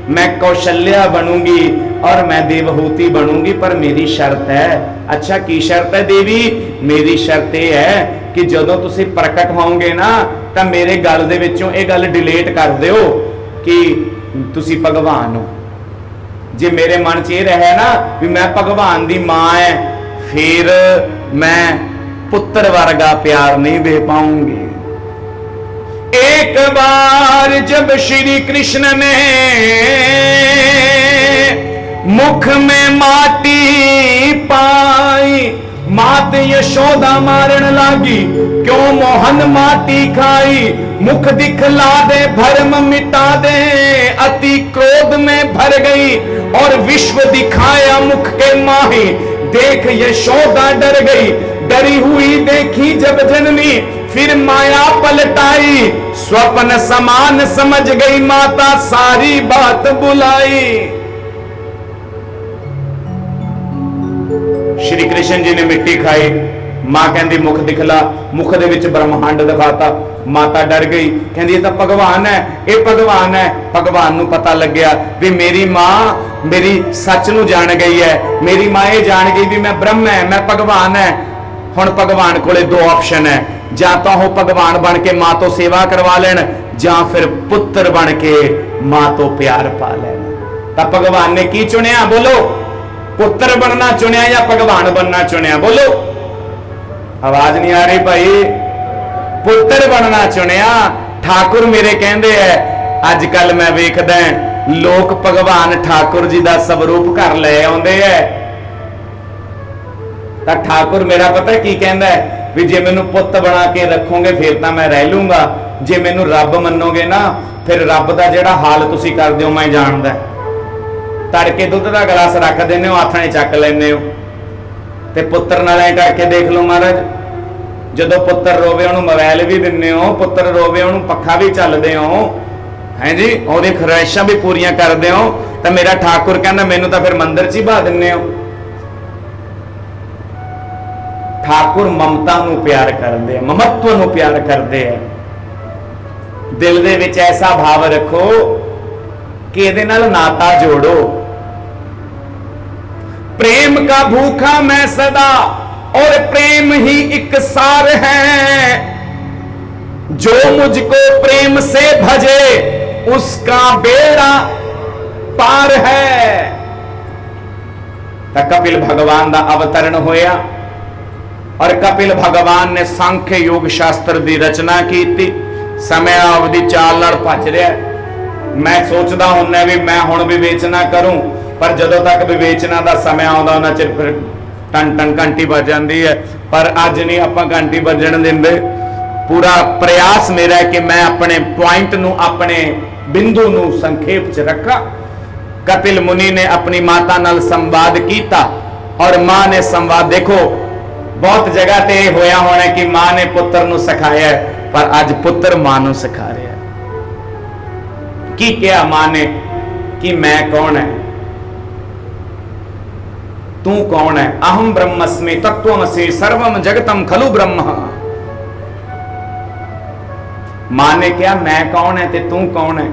मैं कौशल्या बनूंगी और मैं देवहूति बनूंगी, पर मेरी शर्त है। अच्छा की शर्त है देवी? मेरी शर्त यह है कि जदों तुसी प्रकट होवोगे ना तो मेरे गल दे विचों ये गल डिलीट कर दिओ कि तुसी भगवान हो। जे मेरे मन च ये रहे ना भी मैं भगवान दी मां है, फिर मैं पुत्र वर्गा प्यार नहीं दे पाऊंगी। एक बार जब श्री कृष्ण ने मुख में माटी पाई, मात यशोदा मारन लागी क्यों मोहन माटी खाई। मुख दिखला दे भरम मिटा दे, अति क्रोध में भर गई और विश्व दिखाया मुख के माही। देख यशोदा डर गई, डरी हुई देखी जब जननी, फिर माया पलटाई। स्वप्न समान समझ गई माता, सारी बात बुलाई। श्री कृष्ण जी ने मिट्टी खाई, मां कहती मुख दिखला, मुख दे विच ब्रह्मांड दिखाता। माता डर गई, कहती ये तो भगवान है, ये भगवान है। भगवान नूं पता लग गया भी मेरी मां मेरी सच नूं जान गई है, मेरी मां ये जान गई भी मैं ब्रह्म है, मैं भगवान है। हुण भगवान कोले दो ऑप्शन है, जां तो वो भगवान बन के मां तो सेवा करवा लेन, जां फिर पुत्र बन के मां तो प्यार पा लेन। तो भगवान ने की चुनिया? बोलो, पुत्र बनना चुनिया या भगवान बनना चुनिया? बोलो, आवाज नहीं आ रही भाई। पुत्र बनना चुनिया। ठाकुर मेरे कहंदे है अजकल मैं वेखदा लोग भगवान ठाकुर जी का स्वरूप घर ले आउंदे है। तो ठाकुर मेरा पता की कहंदा है भी जे मैनू पुत बना के रखोगे फिर तो मैं रह लूंगा, जे मैनू रब मनोगे ना फिर रब का जिहड़ा हाल तुसीं करदे हो मैं जानदा। तड़के दुध का गिलास रख देने हो, आथणे चक लेने हो, ते पुत्र नाल ऐ करके देख लो महाराज। जदों पुत्र रोवे उहनूं मोबाइल भी दिंदे हो, पुत्र रोवे उहनूं पक्खा भी चलदे हो, हैं जी, उहदी ख्वाहिशां भी पूरियां करदे हो। तो मेरा ठाकुर कहंदा मैनूं तां फिर मंदिर च ही बहा दिंदे हो। ठाकुर ममता नूं प्यार करदे, ममत्व नूं प्यार करदे है। दिल दे विच ऐसा भाव रखो कि इहदे नाल नाता जोड़ो। प्रेम का भूखा मैं सदा और प्रेम ही एक सार है, जो मुझको प्रेम से भजे उसका बेड़ा पार है। ਤਾਂ ਕਪਿਲ ਭਗਵਾਨ ਦਾ ਅਵਤਰਨ ਹੋਇਆ ਔਰ ਕਪਿਲ ਭਗਵਾਨ ਨੇ ਸੰਖਿਆ ਯੋਗ ਸ਼ਾਸਤਰ ਦੀ ਰਚਨਾ ਕੀਤੀ। ਸਮੇਂ ਆਪਦੀ ਚਾਲ ਨਾਲ ਭੱਜ ਰਿਹਾ। ਮੈਂ ਸੋਚਦਾ ਹੁੰਦਾ ਵੀ ਮੈਂ ਹੁਣ ਵਿਵੇਚਨਾ ਕਰੂੰ, ਪਰ ਜਦੋਂ ਤੱਕ ਵਿਵੇਚਨਾ ਦਾ ਸਮਾਂ ਆਉਂਦਾ ਉਹਨਾਂ ਚਿਰ ਫਿਰ ਟਨ ਟਨ ਘੰਟੀ ਵੱਜ ਜਾਂਦੀ ਹੈ। ਪਰ ਅੱਜ ਨਹੀਂ ਆਪਾਂ ਘੰਟੀ ਵੱਜਣ ਦਿੰਦੇ। ਪੂਰਾ ਪ੍ਰयास मेरा है कि मैं अपने पॉइंट ਨੂੰ ਆਪਣੇ ਬਿੰਦੂ ਨੂੰ ਸੰਖੇਪ ਚ ਰੱਖਾਂ। कपिल मुनि ने अपनी माता नाल संवाद किया और मां ने संवाद, देखो बहुत जगह ते होया होना कि मां ने पुत्र नु सिखाया है, पर आज पुत्र मां नु सिखा रहा है। की क्या मां ने कि मैं कौन है, तू कौन है? अहम ब्रह्मस्मि तत्त्वमसि सर्वम जगतम खलु ब्रह्म। मां ने क्या मैं कौन है ते तू कौन है?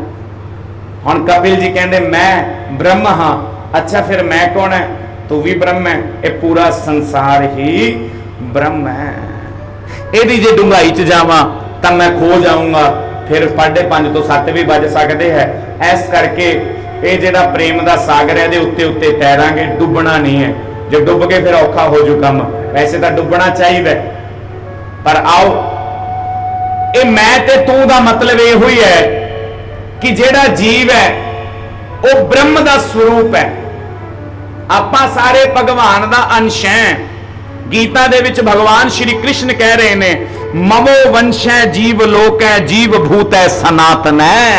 हुण कपिल जी कहते मैं ब्रह्म हाँ। अच्छा फिर मैं कौन है? तू भी ब्रह्म है। ये पूरा संसार ही ब्रह्म है। यदि जे डूंघाई च जावां तां मैं खो जाऊंगा, फिर 5:30 तो 7 भी बज सकते हैं। इस करके ये जिहड़ा प्रेम दा सागर है, उत्ते उत्ते तैरांगे, डुबना नहीं है। जो डुब के फिर औखा हो जू काम। वैसे तो डुबना चाहिए, पर आओ ये मैं ते तू दा मतलब ये हुई है कि जेड़ा जीव है वो ब्रह्म दा स्वरूप है। आपां सारे भगवान दा अंश हैं। गीता दे विच भगवान श्री कृष्ण कह रहे ने ममो वंश है जीव लोक है जीव भूत है सनातन है।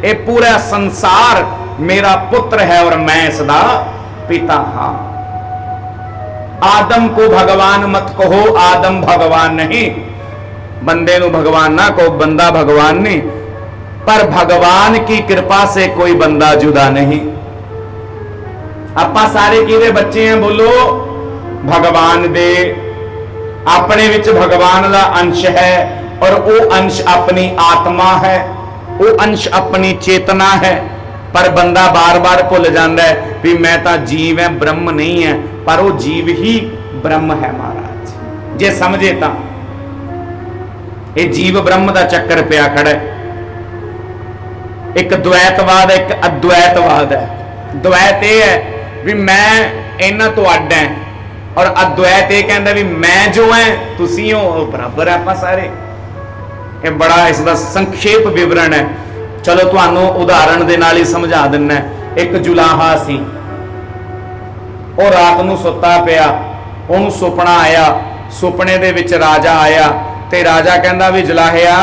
ये पूरा संसार मेरा पुत्र है और मैं इसदा पिता हाँ। आदम को भगवान मत कहो, आदम भगवान नहीं। बंदे नु भगवान ना कहो, बंदा भगवान नहीं। पर भगवान की कृपा से कोई बंदा जुदा नहीं। आपां सारे किहदे बच्चे हैं बोलो? भगवान दे। अपने विच भगवान दा अंश है और वो अंश अपनी आत्मा है, वो अंश अपनी चेतना है। पर बंदा बार बार भुल जाता है भी मैं तो जीव है, ब्रह्म नहीं है। पर वो जीव ही ब्रह्म है महाराज, जे समझे तो। ये जीव ब्रह्म का चक्कर पिया खड़ा है। एक द्वैतवाद एक अद्वैतवाद है। द्वैत यह है भी मैं इन्हां तो अड्ड है, और अद्वैत यह कहता भी मैं जो है तुसी हो बराबर है, आप सारे। ये बड़ा इसका संक्षेप विवरण है। चलो तुहानू उदाहरण दे नाल ही समझा दिना। एक जुलाहा सी, वो रात नू सुता पिया, उन्होंने सुपना आया। सुपने दे विच राजा आया ते राजा कहंदा भी जुलाहिया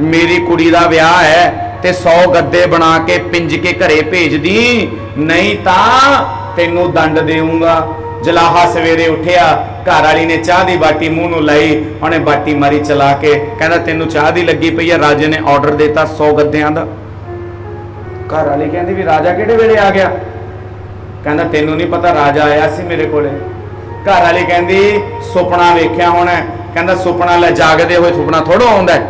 मेरी कुड़ी दा विआह है ते 100 गद्दे बना के पिंज के घरे भेज दी, नहीं तां तैनू दंड देऊंगा। जलाहा सवेरे उठिया, घर वाली ने चाह दी बाटी मूँह नू लाई, उन्हें बाटी मारी चला के कहंदा तैनू चाह दी लगी पई है, राजे ने ऑर्डर देता 100 गद्दियां दा। घर वाली कहंदी भी राजा किहड़े वेले आ गया? कहंदा तैनू नहीं पता, राजा आया सी मेरे कोले। घर वाली कहंदी सुपना वेख्या होना। कहंदा सुपना ले जागदे होए सुपना थोड़ा आउंदा है,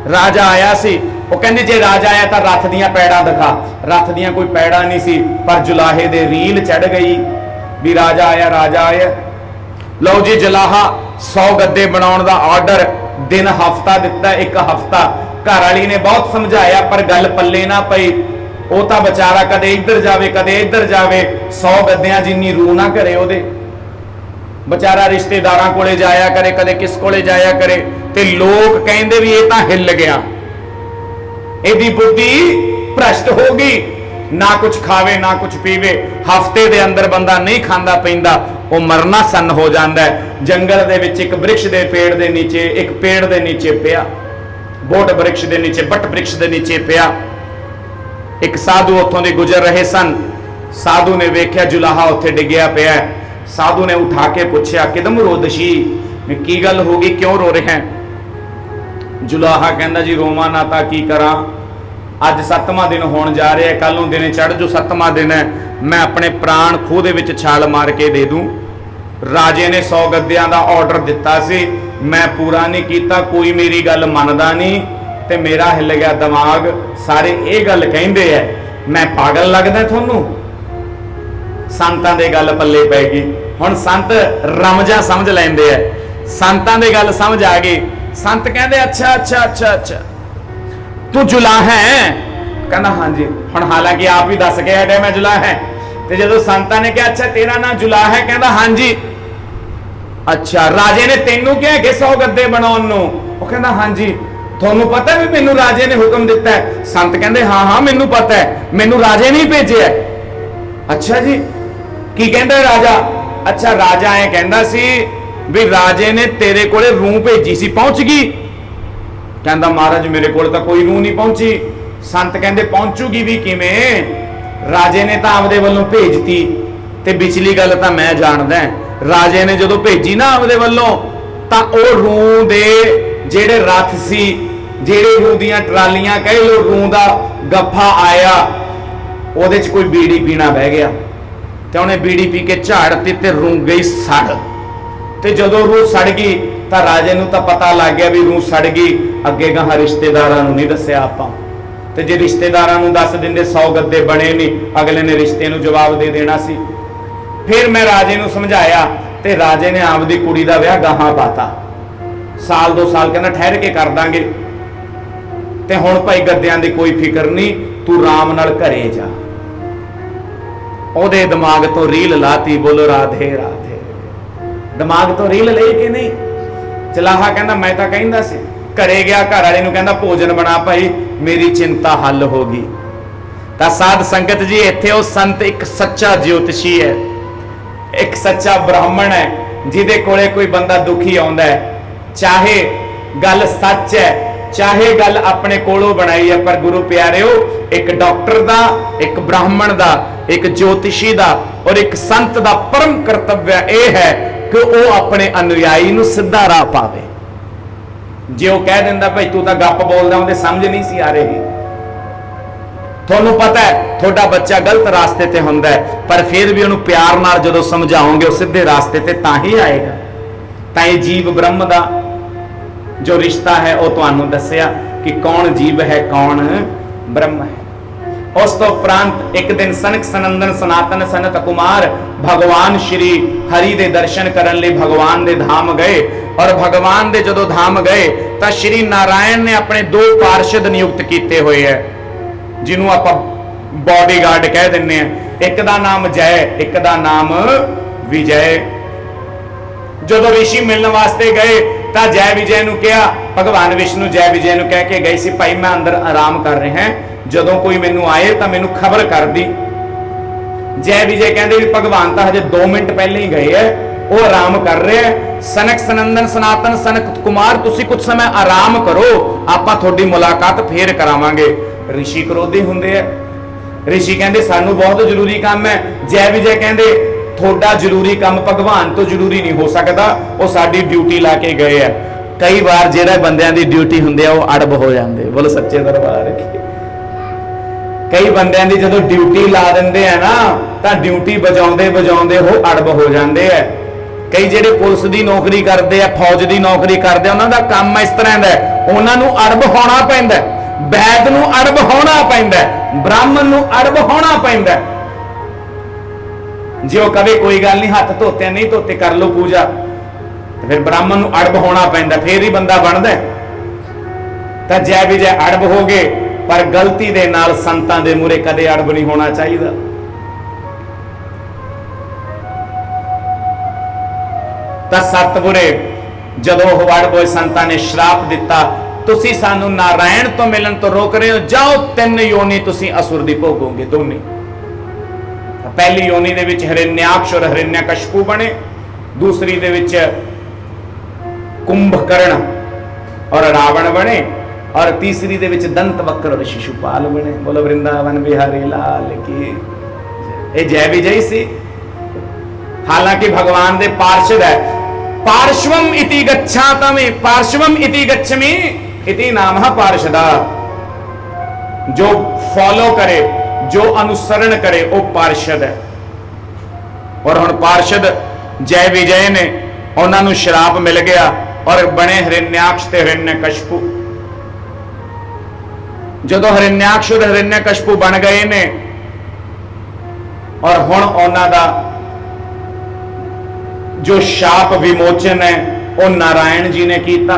राजा आया सी। वो कहंदी जे राजा आया तो रथ दियां पैड़ां दिखा। रथ दियां कोई पैड़ा नहीं सी, पर जुलाहे दे रील चढ़ गई भी राजा आया राजा आया। लो जी जुलाहा 100 गद्दे बनाउण दा ऑर्डर, दिन हफ्ता दिता, एक हफ्ता। घर वाली ने बहुत समझाया पर गल पल्ले ना पई। वो तो बेचारा कदे इधर जावे कदे इधर जावे, 100 गद्दियां जिन्नी रूह ना करे ओदे। बेचारा रिश्तेदारां कोले जाया करे, कदे किस कोले जाया करे, ते लोग कहंदे भी ये तां हिल गया, एदी बुद्धि भ्रष्ट हो गई। ना कुछ खावे ना कुछ पीवे, हफ्ते दे अंदर बंदा नहीं खांदा पींदा, वो मरना सन हो जाता है। जंगल दे विच एक वृक्ष दे पेड़ दे नीचे, एक पेड़ दे नीचे पिया, बोट वृक्ष दे नीचे, बट वृक्ष दे नीचे पिया। एक साधु उत्थों दे गुजर रहे सन। साधु ने वेख्या जुलाहा उत्थे डिग्या पिया। साधु ने उठा के पूछया किदम रोदशी, की गल होगी, क्यों रो रहे हैं? जुलाहा कहंदा जी रोवां ना तां की करा, अज 7वां दिन होण जा रहा है, कल नूं दिने चढ़ जो 7वां दिन है, मैं अपने प्राण खूह दे विच छाल मार के दे दूं। राजे ने 100 गद्दियां दा ऑर्डर दिता सी, मैं पूरा नहीं कीता, कोई मेरी गल मनदा नहीं ते मेरा हिल गया दिमाग। सारे ये गल कहिंदे है मैं पागल लगदा तुहानूं? संतां दे गल पल्ले पै गई। हुण संत रमजा समझ लैंदे है, संतां दे गल समझ आ गई। संत कहंदे अच्छा अच्छा अच्छा अच्छा तू जुलाहा है? कहना हाँ जी। हुण हालांकि आप ही दस के हटे मैं जुलाहा है, ਤੇ ਜਦੋਂ ਸੰਤਾਂ ਨੇ ਕਿਹਾ ਅੱਛਾ ਤੇਰਾ ਨਾਮ ਜੁਲਾਹ ਹੈ, ਕਹਿੰਦਾ ਹਾਂਜੀ। ਅੱਛਾ ਰਾਜੇ ਨੇ ਤੈਨੂੰ ਕਿਹਾ ਕਿ 100 ਗੱਦੇ ਬਣਾਉਣ ਨੂੰ? ਉਹ ਕਹਿੰਦਾ ਹਾਂਜੀ। ਤੁਹਾਨੂੰ ਪਤਾ ਵੀ ਮੈਨੂੰ ਰਾਜੇ ਨੇ ਹੁਕਮ ਦਿੱਤਾ ਹੈ? ਸੰਤ ਕਹਿੰਦੇ ਹਾਂ ਹਾਂ ਮੈਨੂੰ ਪਤਾ ਹੈ, ਮੈਨੂੰ ਰਾਜੇ ਨੇ ਭੇਜਿਆ। ਅੱਛਾ ਜੀ ਕੀ ਕਹਿੰਦਾ ਰਾਜਾ? ਅੱਛਾ ਰਾਜਾ ਇਹ ਕਹਿੰਦਾ ਸੀ ਵੀ ਰਾਜੇ ਨੇ ਤੇਰੇ ਕੋਲੇ ਰੂਹ ਭੇਜੀ ਸੀ, ਪਹੁੰਚ ਗਈ? ਕਹਿੰਦਾ ਮਹਾਰਾਜ ਮੇਰੇ ਕੋਲ ਤਾਂ ਕੋਈ ਰੂਹ ਨਹੀਂ ਪਹੁੰਚੀ। ਸੰਤ ਕਹਿੰਦੇ ਪਹੁੰਚੂਗੀ ਵੀ ਕਿਵੇਂ? ਰਾਜੇ ਨੇ ਤਾਂ ਆਪਦੇ ਵੱਲੋਂ ਭੇਜਤੀ, ਤੇ ਵਿਚਲੀ ਗੱਲ ਤਾਂ ਮੈਂ ਜਾਣਦਾ, ਰਾਜੇ ਨੇ ਜਦੋਂ ਭੇਜੀ ਨਾ ਆਪਦੇ ਵੱਲੋਂ ਤਾਂ ਉਹ ਰੂਹ ਦੇ ਜਿਹੜੇ ਰੱਥ ਸੀ, ਜਿਹੜੇ ਰੂਹ ਦੀਆਂ ਟਰਾਲੀਆਂ ਕਹੇ ਲੋ, ਰੂਹ ਦਾ ਗੱਫਾ ਆਇਆ, ਉਹਦੇ 'ਚ ਕੋਈ ਬੀੜੀ ਪੀਣਾ ਬਹਿ ਗਿਆ ਤੇ ਉਹਨੇ ਬੀੜੀ ਪੀ ਕੇ ਝਾੜਤੀ ਤੇ ਰੂਹ ਗਈ ਸੜ। ਤੇ ਜਦੋਂ ਰੂਹ ਸੜ ਗਈ ਤਾਂ ਰਾਜੇ ਨੂੰ ਤਾਂ ਪਤਾ ਲੱਗ ਗਿਆ ਵੀ ਰੂਹ ਸੜ ਗਈ। ਅੱਗੇ ਗਾਹਾਂ ਰਿਸ਼ਤੇਦਾਰਾਂ ਨੂੰ ਨਹੀਂ ਦੱਸਿਆ ਆਪਾਂ, ਤੇ ਜੇ ਰਿਸ਼ਤੇਦਾਰਾਂ ਨੂੰ ਦੱਸ ਦਿੰਦੇ 100 ਗੱਦੇ ਬਣੇ ਨਹੀਂ, ਅਗਲੇ ਨੇ ਰਿਸ਼ਤੇ ਨੂੰ ਜਵਾਬ ਦੇ ਦੇਣਾ ਸੀ। ਫਿਰ ਮੈਂ ਰਾਜੇ ਨੂੰ ਸਮਝਾਇਆ ਤੇ ਰਾਜੇ ਨੇ ਆਪਦੀ ਕੁੜੀ ਦਾ ਵਿਆਹ ਗਾਹਾਂ ਪਾਤਾ। ਸਾਲ 2 ਸਾਲ ਕਹਿੰਦਾ ਠਹਿਰ ਕੇ ਕਰ ਦਾਂਗੇ, ਤੇ ਹੁਣ ਭਾਈ ਗੱਦਿਆਂ ਦੀ ਕੋਈ ਫਿਕਰ ਨਹੀਂ, ਤੂੰ ਆਰਾਮ ਨਾਲ ਘਰੇ ਜਾ। ਉਹਦੇ ਦਿਮਾਗ ਤੋਂ ਰੀਲ ਲਾਤੀ, ਬੋਲੋ ਰਾਧੇ ਰਾਧੇ। ਦਿਮਾਗ ਤੋਂ ਰੀਲ ਲਈ ਕਿ ਨਹੀਂ? ਚਲਾਹਾ ਕਹਿੰਦਾ ਮੈਂ ਤਾਂ ਕਹਿੰਦਾ ਸੀ। ਘਰੇ ਗਿਆ, ਘਰ ਵਾਲੇ ਨੂੰ ਕਹਿੰਦਾ ਭੋਜਨ ਬਣਾ ਭਾਈ, ਮੇਰੀ ਚਿੰਤਾ ਹੱਲ ਹੋ ਗਈ। ਤਾਂ ਸਾਧ ਸੰਗਤ ਜੀ ਇੱਥੇ ਉਹ ਸੰਤ ਇੱਕ ਸੱਚਾ ਜੋਤਿਸ਼ੀ ਹੈ, ਇੱਕ ਸੱਚਾ ਬ੍ਰਾਹਮਣ ਹੈ, ਜਿਹਦੇ ਕੋਲੇ ਕੋਈ ਬੰਦਾ ਦੁਖੀ ਆਉਂਦਾ ਹੈ, ਚਾਹੇ ਗੱਲ ਸੱਚ ਹੈ ਚਾਹੇ ਗੱਲ ਆਪਣੇ ਕੋਲੋਂ ਬਣਾਈ ਹੈ, ਪਰ ਗੁਰੂ ਪਿਆਰਿਓ ਇੱਕ ਡਾਕਟਰ ਦਾ, ਇੱਕ ਬ੍ਰਾਹਮਣ ਦਾ, ਇੱਕ ਜੋਤਿਸ਼ੀ ਦਾ ਔਰ ਇੱਕ ਸੰਤ ਦਾ ਪਰਮ ਕਰਤੱਵ ਇਹ ਹੈ ਕਿ ਉਹ ਆਪਣੇ ਅਨੁਯਾਈ ਨੂੰ ਸਿੱਧਾ ਰਾਹ ਪਾਵੇ। ਜੇ ਉਹ ਕਹਿ ਦਿੰਦਾ ਭਾਈ ਤੂੰ ਤਾਂ ਗੱਪ ਬੋਲਦਾ, ਉਹਦੇ ਸਮਝ ਨਹੀਂ ਸੀ ਆ ਰਹੀ। ਤੁਹਾਨੂੰ ਪਤਾ ਹੈ ਤੁਹਾਡਾ ਬੱਚਾ ਗਲਤ ਰਾਸਤੇ ਤੇ ਹੁੰਦਾ ਹੈ, ਪਰ ਫਿਰ ਵੀ ਉਹਨੂੰ ਪਿਆਰ ਨਾਲ ਜਦੋਂ ਸਮਝਾਓਗੇ ਉਹ ਸਿੱਧੇ ਰਾਸਤੇ ਤੇ ਤਾਂ ਹੀ ਆਏਗਾ। ਤਾਂ ਇਹ ਜੀਵ ਬ੍ਰਹਮ ਦਾ ਜੋ ਰਿਸ਼ਤਾ ਹੈ ਉਹ ਤੁਹਾਨੂੰ ਦੱਸਿਆ ਕਿ ਕੌਣ ਜੀਵ ਹੈ ਕੌਣ ਬ੍ਰਹਮ ਹੈ। ਉਸ ਤੋਂ ਉਪਰੰਤ ਇੱਕ ਦਿਨ ਸਨਕ ਸਨੰਦਨ ਸਨਾਤਨ ਸਨਤ ਕੁਮਾਰ ਭਗਵਾਨ ਸ਼੍ਰੀ ਹਰੀ ਦੇ ਦਰਸ਼ਨ ਕਰਨ ਲਈ ਭਗਵਾਨ ਦੇ ਧਾਮ ਗਏ, ਔਰ ਭਗਵਾਨ ਦੇ ਜਦੋਂ ਧਾਮ ਗਏ ਤਾਂ ਸ਼੍ਰੀ ਨਾਰਾਇਣ ਨੇ ਆਪਣੇ 2 ਪਾਰਸ਼ਦ ਨਿਯੁਕਤ ਕੀਤੇ ਹੋਏ ਹੈ, ਜਿਹਨੂੰ ਆਪਾਂ ਬਾਡੀਗਾਰਡ ਕਹਿ ਦਿੰਨੇ ਆ। ਇੱਕ ਦਾ ਨਾਮ ਜੈ, ਇੱਕ ਦਾ ਨਾਮ ਵਿਜੈ। ਜਦੋਂ ਰਿਸ਼ੀ ਮਿਲਣ ਵਾਸਤੇ ਗਏ ਤਾਂ ਜੈ ਵਿਜੈ ਨੂੰ ਕਿਹਾ, ਭਗਵਾਨ ਵਿਸ਼ਨੂੰ ਜੈ ਵਿਜੈ ਨੂੰ ਕਹਿ ਕੇ ਗਏ ਸੀ ਭਾਈ ਮੈਂ ਅੰਦਰ ਆਰਾਮ ਕਰ ਰਿਹਾ, ਜਦੋਂ ਕੋਈ ਮੈਨੂੰ ਆਏ ਤਾਂ ਮੈਨੂੰ ਖਬਰ ਕਰ ਦੀ। ਜੈ ਵਿਜੈ ਕਹਿੰਦੇ ਵੀ ਭਗਵਾਨ ਤਾਂ ਹਜੇ 2 ਮਿੰਟ ਪਹਿਲਾਂ ਹੀ ਗਏ ਐ, ਉਹ ਆਰਾਮ ਕਰ ਰਿਹਾ। ਸਨਕ ਸਨੰਦਨ ਸਨਾਤਨ ਸਨਕ ਕੁਮਾਰ ਤੁਸੀਂ ਕੁਝ ਸਮਾਂ ਆਰਾਮ ਕਰੋ, ਆਪਾਂ ਤੁਹਾਡੀ ਮੁਲਾਕਾਤ ਫੇਰ ਕਰਾਵਾਂਗੇ। ਰਿਸ਼ੀ ਕਰੋਧੀ ਹੁੰਦੇ ਆ। ਰਿਸ਼ੀ ਕਹਿੰਦੇ ਸਾਨੂੰ ਬਹੁਤ ਜ਼ਰੂਰੀ ਕੰਮ ਹੈ। ਜੈ ਵਿਜੈ ਕਹਿੰਦੇ ਤੁਹਾਡਾ ਜ਼ਰੂਰੀ ਕੰਮ ਭਗਵਾਨ ਤੋਂ ਜ਼ਰੂਰੀ ਨਹੀਂ ਹੋ ਸਕਦਾ, ਉਹ ਸਾਡੀ ਡਿਊਟੀ ਲਾ ਕੇ ਗਏ ਆ। ਕਈ ਵਾਰ ਜਿਹੜਾ ਬੰਦਿਆਂ ਦੀ ਡਿਊਟੀ ਹੁੰਦੀ ਆ ਉਹ ਅੜਬ ਹੋ ਜਾਂਦੇ, ਬੋਲੋ ਸੱਚੇ ਦਰਬਾਰ ਕੀ। ਕਈ ਬੰਦਿਆਂ ਦੀ ਜਦੋਂ ਡਿਊਟੀ ਲਾ ਦਿੰਦੇ ਆ ਨਾ ਤਾਂ ਡਿਊਟੀ ਵਜਾਉਂਦੇ ਵਜਾਉਂਦੇ ਉਹ ਅੜਬ ਹੋ ਜਾਂਦੇ ਆ। ਕਈ ਜਿਹੜੇ ਪੁਲਿਸ ਦੀ ਨੌਕਰੀ ਕਰਦੇ ਆ, ਫੌਜ ਦੀ ਨੌਕਰੀ ਕਰਦੇ ਆ, ਉਹਨਾਂ ਦਾ ਕੰਮ ਇਸ ਤਰ੍ਹਾਂ ਦਾ, ਉਹਨਾਂ ਨੂੰ ਅੜਬ ਹੋਣਾ ਪੈਂਦਾ। ਵੈਦ ਨੂੰ ਅੜਬ ਹੋਣਾ ਪੈਂਦਾ, ਬ੍ਰਾਹਮਣ ਨੂੰ ਅੜਬ ਹੋਣਾ ਪੈਂਦਾ। ਜੇ ਉਹ ਕਵੇ ਕੋਈ ਗੱਲ ਨਹੀਂ ਹੱਥ ਧੋਤੇ ਨਹੀਂ ਧੋਤੇ ਕਰ ਲੋ ਪੂਜਾ, ਤੇ ਫਿਰ ਬ੍ਰਾਹਮਣ ਨੂੰ ਅੜਬ ਹੋਣਾ ਪੈਂਦਾ, ਫੇਰ ਹੀ ਬੰਦਾ ਬਣਦਾ। ਤਾਂ ਜੈ ਵਿਜੈ ਅੜਬ ਹੋ ਗਏ, ਪਰ ਗਲਤੀ ਦੇ ਨਾਲ ਸੰਤਾਂ ਦੇ ਮੂਹਰੇ ਕਦੇ ਅੜਬ ਨਹੀਂ ਹੋਣਾ ਚਾਹੀਦਾ। ਤਾਂ ਸਤਿਗੁਰੇ ਜਦੋਂ ਉਹ ਅੜਬ ਹੋਏ, ਸੰਤਾਂ ਨੇ ਸ਼ਰਾਪ ਦਿੱਤਾ ਤੁਸੀਂ ਸਾਨੂੰ ਨਾਰਾਇਣ ਤੋਂ ਮਿਲਣ ਤੋਂ ਰੋਕ ਰਹੇ ਹੋ, ਜਾਓ 3 ਯੋਨੀ ਤੁਸੀਂ ਅਸੁਰ ਦੀ ਭੋਗੋਗੇ ਦੋਨੇ। ਪਹਿਲੀ ਯੋਨੀ ਦੇ ਵਿੱਚ ਹਿਰਨਿਆਕਸ਼ ਔਰ ਹਿਰਨਿਆਕਸ਼ਪੂ ਬਣੇ, ਦੂਸਰੀ ਦੇ ਵਿੱਚ ਕੁੰਭਕਰਨ ਔਰ ਰਾਵਣ ਬਣੇ, ਔਰ ਤੀਸਰੀ ਦੇ ਵਿੱਚ ਦੰਤ ਵਕਰ ਔਰ ਸ਼ਿਸ਼ੁਪਾਲ ਬਣੇ। ਬੋਲੋ ਵਰਿੰਦਾਵਨ ਬਿਹਾਰੀ ਲਾਲ ਕੀ। ਇਹ ਜੈ ਵਿਜੈ ਸੀ। ਹਾਲਾਂਕਿ ਭਗਵਾਨ ਦੇ ਪਾਰਸ਼ਦ ਹੈ। ਪਾਰਸ਼ਵਮ ਇति गच्छामि, पार्श्वम इति गच्छमि इति नामः पार्षदा। जो फॉलो करे, जो अनुसरण करे वो पार्षद है। और हुण पार्षद जय विजय ने उन्होंने श्राप मिल गया और बने हिरण्याक्ष ते हिरण्यकशिपु। जदों हिरण्याक्ष और हिरण्यकशिपु बन गए ने और हुण उन्हां दा जो शाप विमोचन है वो नारायण जी ने किया।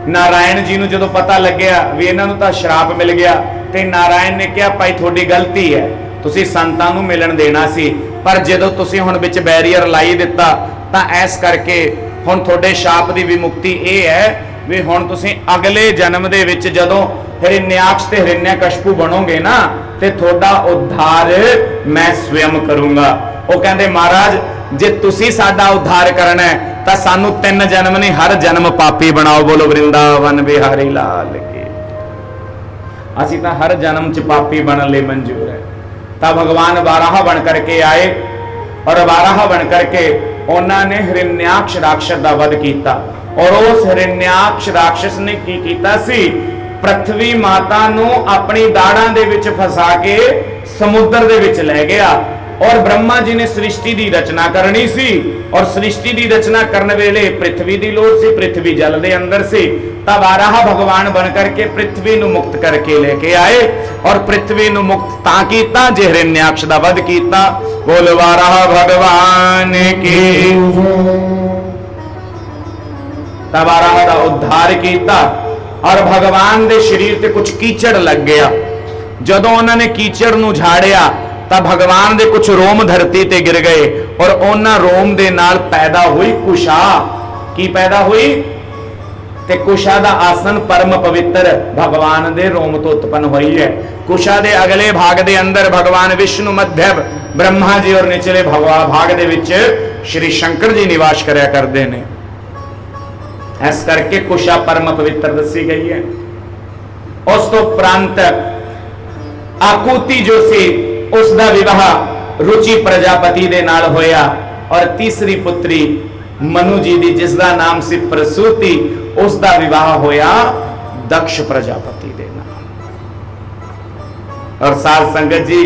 नारायण जी नूं जदों पता लग्या भी इन्हां नूं तां श्राप मिल गया ते नारायण ने कहा भाई थोड़ी गलती है, ਤੁਸੀਂ ਸੰਤਾਂ ਨੂੰ ਮਿਲਣ ਦੇਣਾ ਸੀ, ਪਰ ਜਦੋਂ ਤੁਸੀਂ ਹੁਣ ਵਿੱਚ ਬੈਰੀਅਰ ਲਾਈ ਦਿੱਤਾ ਤਾਂ ਐਸ ਕਰਕੇ ਹੁਣ ਤੁਹਾਡੇ ਸ਼ਾਪ ਦੀ ਵਿਮੁਕਤੀ ਇਹ ਹੈ ਵੀ ਹੁਣ ਤੁਸੀਂ ਅਗਲੇ ਜਨਮ ਦੇ ਵਿੱਚ ਜਦੋਂ ਹਿਰਨਿਆਕਸ਼ ਤੇ ਹਿਰਨਿਆਕਸ਼ਪੂ ਬਣੋਗੇ ਨਾ ਤੇ ਤੁਹਾਡਾ ਉद्धार ਮੈਂ ਸਵयं ਕਰੂੰਗਾ। ਉਹ ਕਹਿੰਦੇ ਮਹਾਰਾਜ ਜੇ ਤੁਸੀਂ ਸਾਡਾ ਉद्धार ਕਰਨਾ ਹੈ ਤਾਂ ਸਾਨੂੰ 3 ਜਨਮ ਨਹੀਂ ਹਰ ਜਨਮ ਪਾਪੀ ਬਣਾਓ। ਬੋਲੋ ਵਰਿੰਦਾਵਨ ਬਿਹਾਰੀ ਲਾਲ ਕੀ। ਅਸੀਂ ਤਾਂ ਹਰ ਜਨਮ ਚ ਪਾਪੀ ਬਣਨ ਲਈ ਮਨਜ਼ੂਰ ਹੈ। ਤਾਂ ਭਗਵਾਨ ਵਾਰਾਹ ਬਣ ਕਰਕੇ ਆਏ ਔਰ ਵਾਰਾਹ ਬਣ ਕਰਕੇ ਉਹਨਾਂ ਨੇ ਹਿਰਨਿਆਕਸ਼ ਰਾਖਸ਼ ਦਾ ਵਧ ਕੀਤਾ ਔਰ ਉਸ ਹਿਰਨਿਆਕਸ਼ ਰਾਖਸ਼ ਨੇ ਕੀ ਕੀਤਾ ਸੀ, ਪ੍ਰਥਵੀ ਮਾਤਾ ਨੂੰ ਆਪਣੀ ਦਾੜਾਂ ਦੇ ਵਿੱਚ ਫਸਾ ਕੇ ਸਮੁੰਦਰ ਦੇ ਵਿੱਚ ਲੈ ਗਿਆ ਔਰ ਬ੍ਰਹਮਾ ਜੀ ਨੇ ਸ੍ਰਿਸ਼ਟੀ ਦੀ ਰਚਨਾ ਕਰਨੀ ਸੀ ਔਰ ਸ੍ਰਿਸ਼ਟੀ ਦੀ ਰਚਨਾ ਕਰਨ ਵੇਲੇ ਪ੍ਰਿਥਵੀ ਦੀ ਲੋੜ ਸੀ, ਪ੍ਰਿਥਵੀ ਜਲ ਦੇ ਅੰਦਰ ਸੀ। ਤਾਂ ਵਾਰਾਹ ਭਗਵਾਨ ਬਣ ਕਰਕੇ ਪ੍ਰਿਥਵੀ ਨੂੰ ਮੁਕਤ ਕਰਕੇ ਲੈ ਕੇ ਆਏ ਔਰ ਪ੍ਰਿਥਵੀ ਨੂੰ ਮੁਕਤ ਤਾਂ ਕੀਤਾ ਜੇ ਹਿਰਨਿਆਕਸ਼ ਦਾ ਵਧ ਕੀਤਾ। ਬੋਲ ਵਾਰਾਹ ਭਗਵਾਨ ਕੀ। ਤਾਂ ਵਾਰਾਹ ਦਾ ਉद्धार ਕੀਤਾ ਔਰ ਭਗਵਾਨ ਦੇ ਸਰੀਰ ਤੇ ਕੁਝ ਕੀਚੜ ਲੱਗ ਗਿਆ। ਜਦੋਂ ਉਹਨਾਂ ਨੇ ਕੀਚੜ ਨੂੰ ਝਾੜਿਆ ਤਾਂ ਭਗਵਾਨ ਦੇ ਕੁਝ ਰੋਮ ਧਰਤੀ ਤੇ ਗਿਰ ਗਏ ਔਰ ਉਹਨਾਂ ਰੋਮ ਦੇ ਨਾਲ ਪੈਦਾ ਹੋਈ ਕੁਸ਼ਾ। ਕੀ ਪੈਦਾ ਹੋਈ? ਤੇ ਕੁਸ਼ਾ ਦਾ ਆਸਨ ਪਰਮ ਪਵਿੱਤਰ ਭਗਵਾਨ ਦੇ ਰੋਮ ਤੋਂ ਉਤਪੰਨ ਹੋਈ ਹੈ। ਕੁਸ਼ਾ ਦੇ ਅਗਲੇ ਭਾਗ ਦੇ ਅੰਦਰ ਭਗਵਾਨ ਵਿਸ਼ਨੂੰ, ਮੱਧ ਬ੍ਰਹਮਾ ਜੀ ਔਰ ਨਿਚਲੇ ਭਾਗ ਦੇ ਵਿੱਚ ਸ਼੍ਰੀ ਸ਼ੰਕਰ ਜੀ ਨਿਵਾਸ ਕਰਿਆ ਕਰਦੇ ਨੇ। ਇਸ ਕਰਕੇ ਕੁਸ਼ਾ ਪਰਮ ਪਵਿੱਤਰ ਦੱਸੀ ਗਈ ਹੈ। ਉਸ ਤੋਂ ਉਪਰੰਤ ਆਕੂਤੀ ਜੋ ਸੀ ਉਸ ਦਾ ਵਿਵਾਹ ਰੁਚੀ ਪ੍ਰਜਾਪਤੀ ਦੇ ਨਾਲ ਹੋਇਆ ਔਰ ਤੀਸਰੀ ਪੁੱਤਰੀ ਮਨੂ ਜੀ ਦੀ ਜਿਸ ਦਾ ਨਾਮ ਸੀ ਪ੍ਰਸੂਤੀ, ਉਸ ਦਾ ਵਿਵਾਹ ਹੋਇਆ ਦਕਸ਼ ਪ੍ਰਜਾਪਤੀ ਦੇ ਨਾਲ। ਔਰ ਸਾਧ ਸੰਗਤ ਜੀ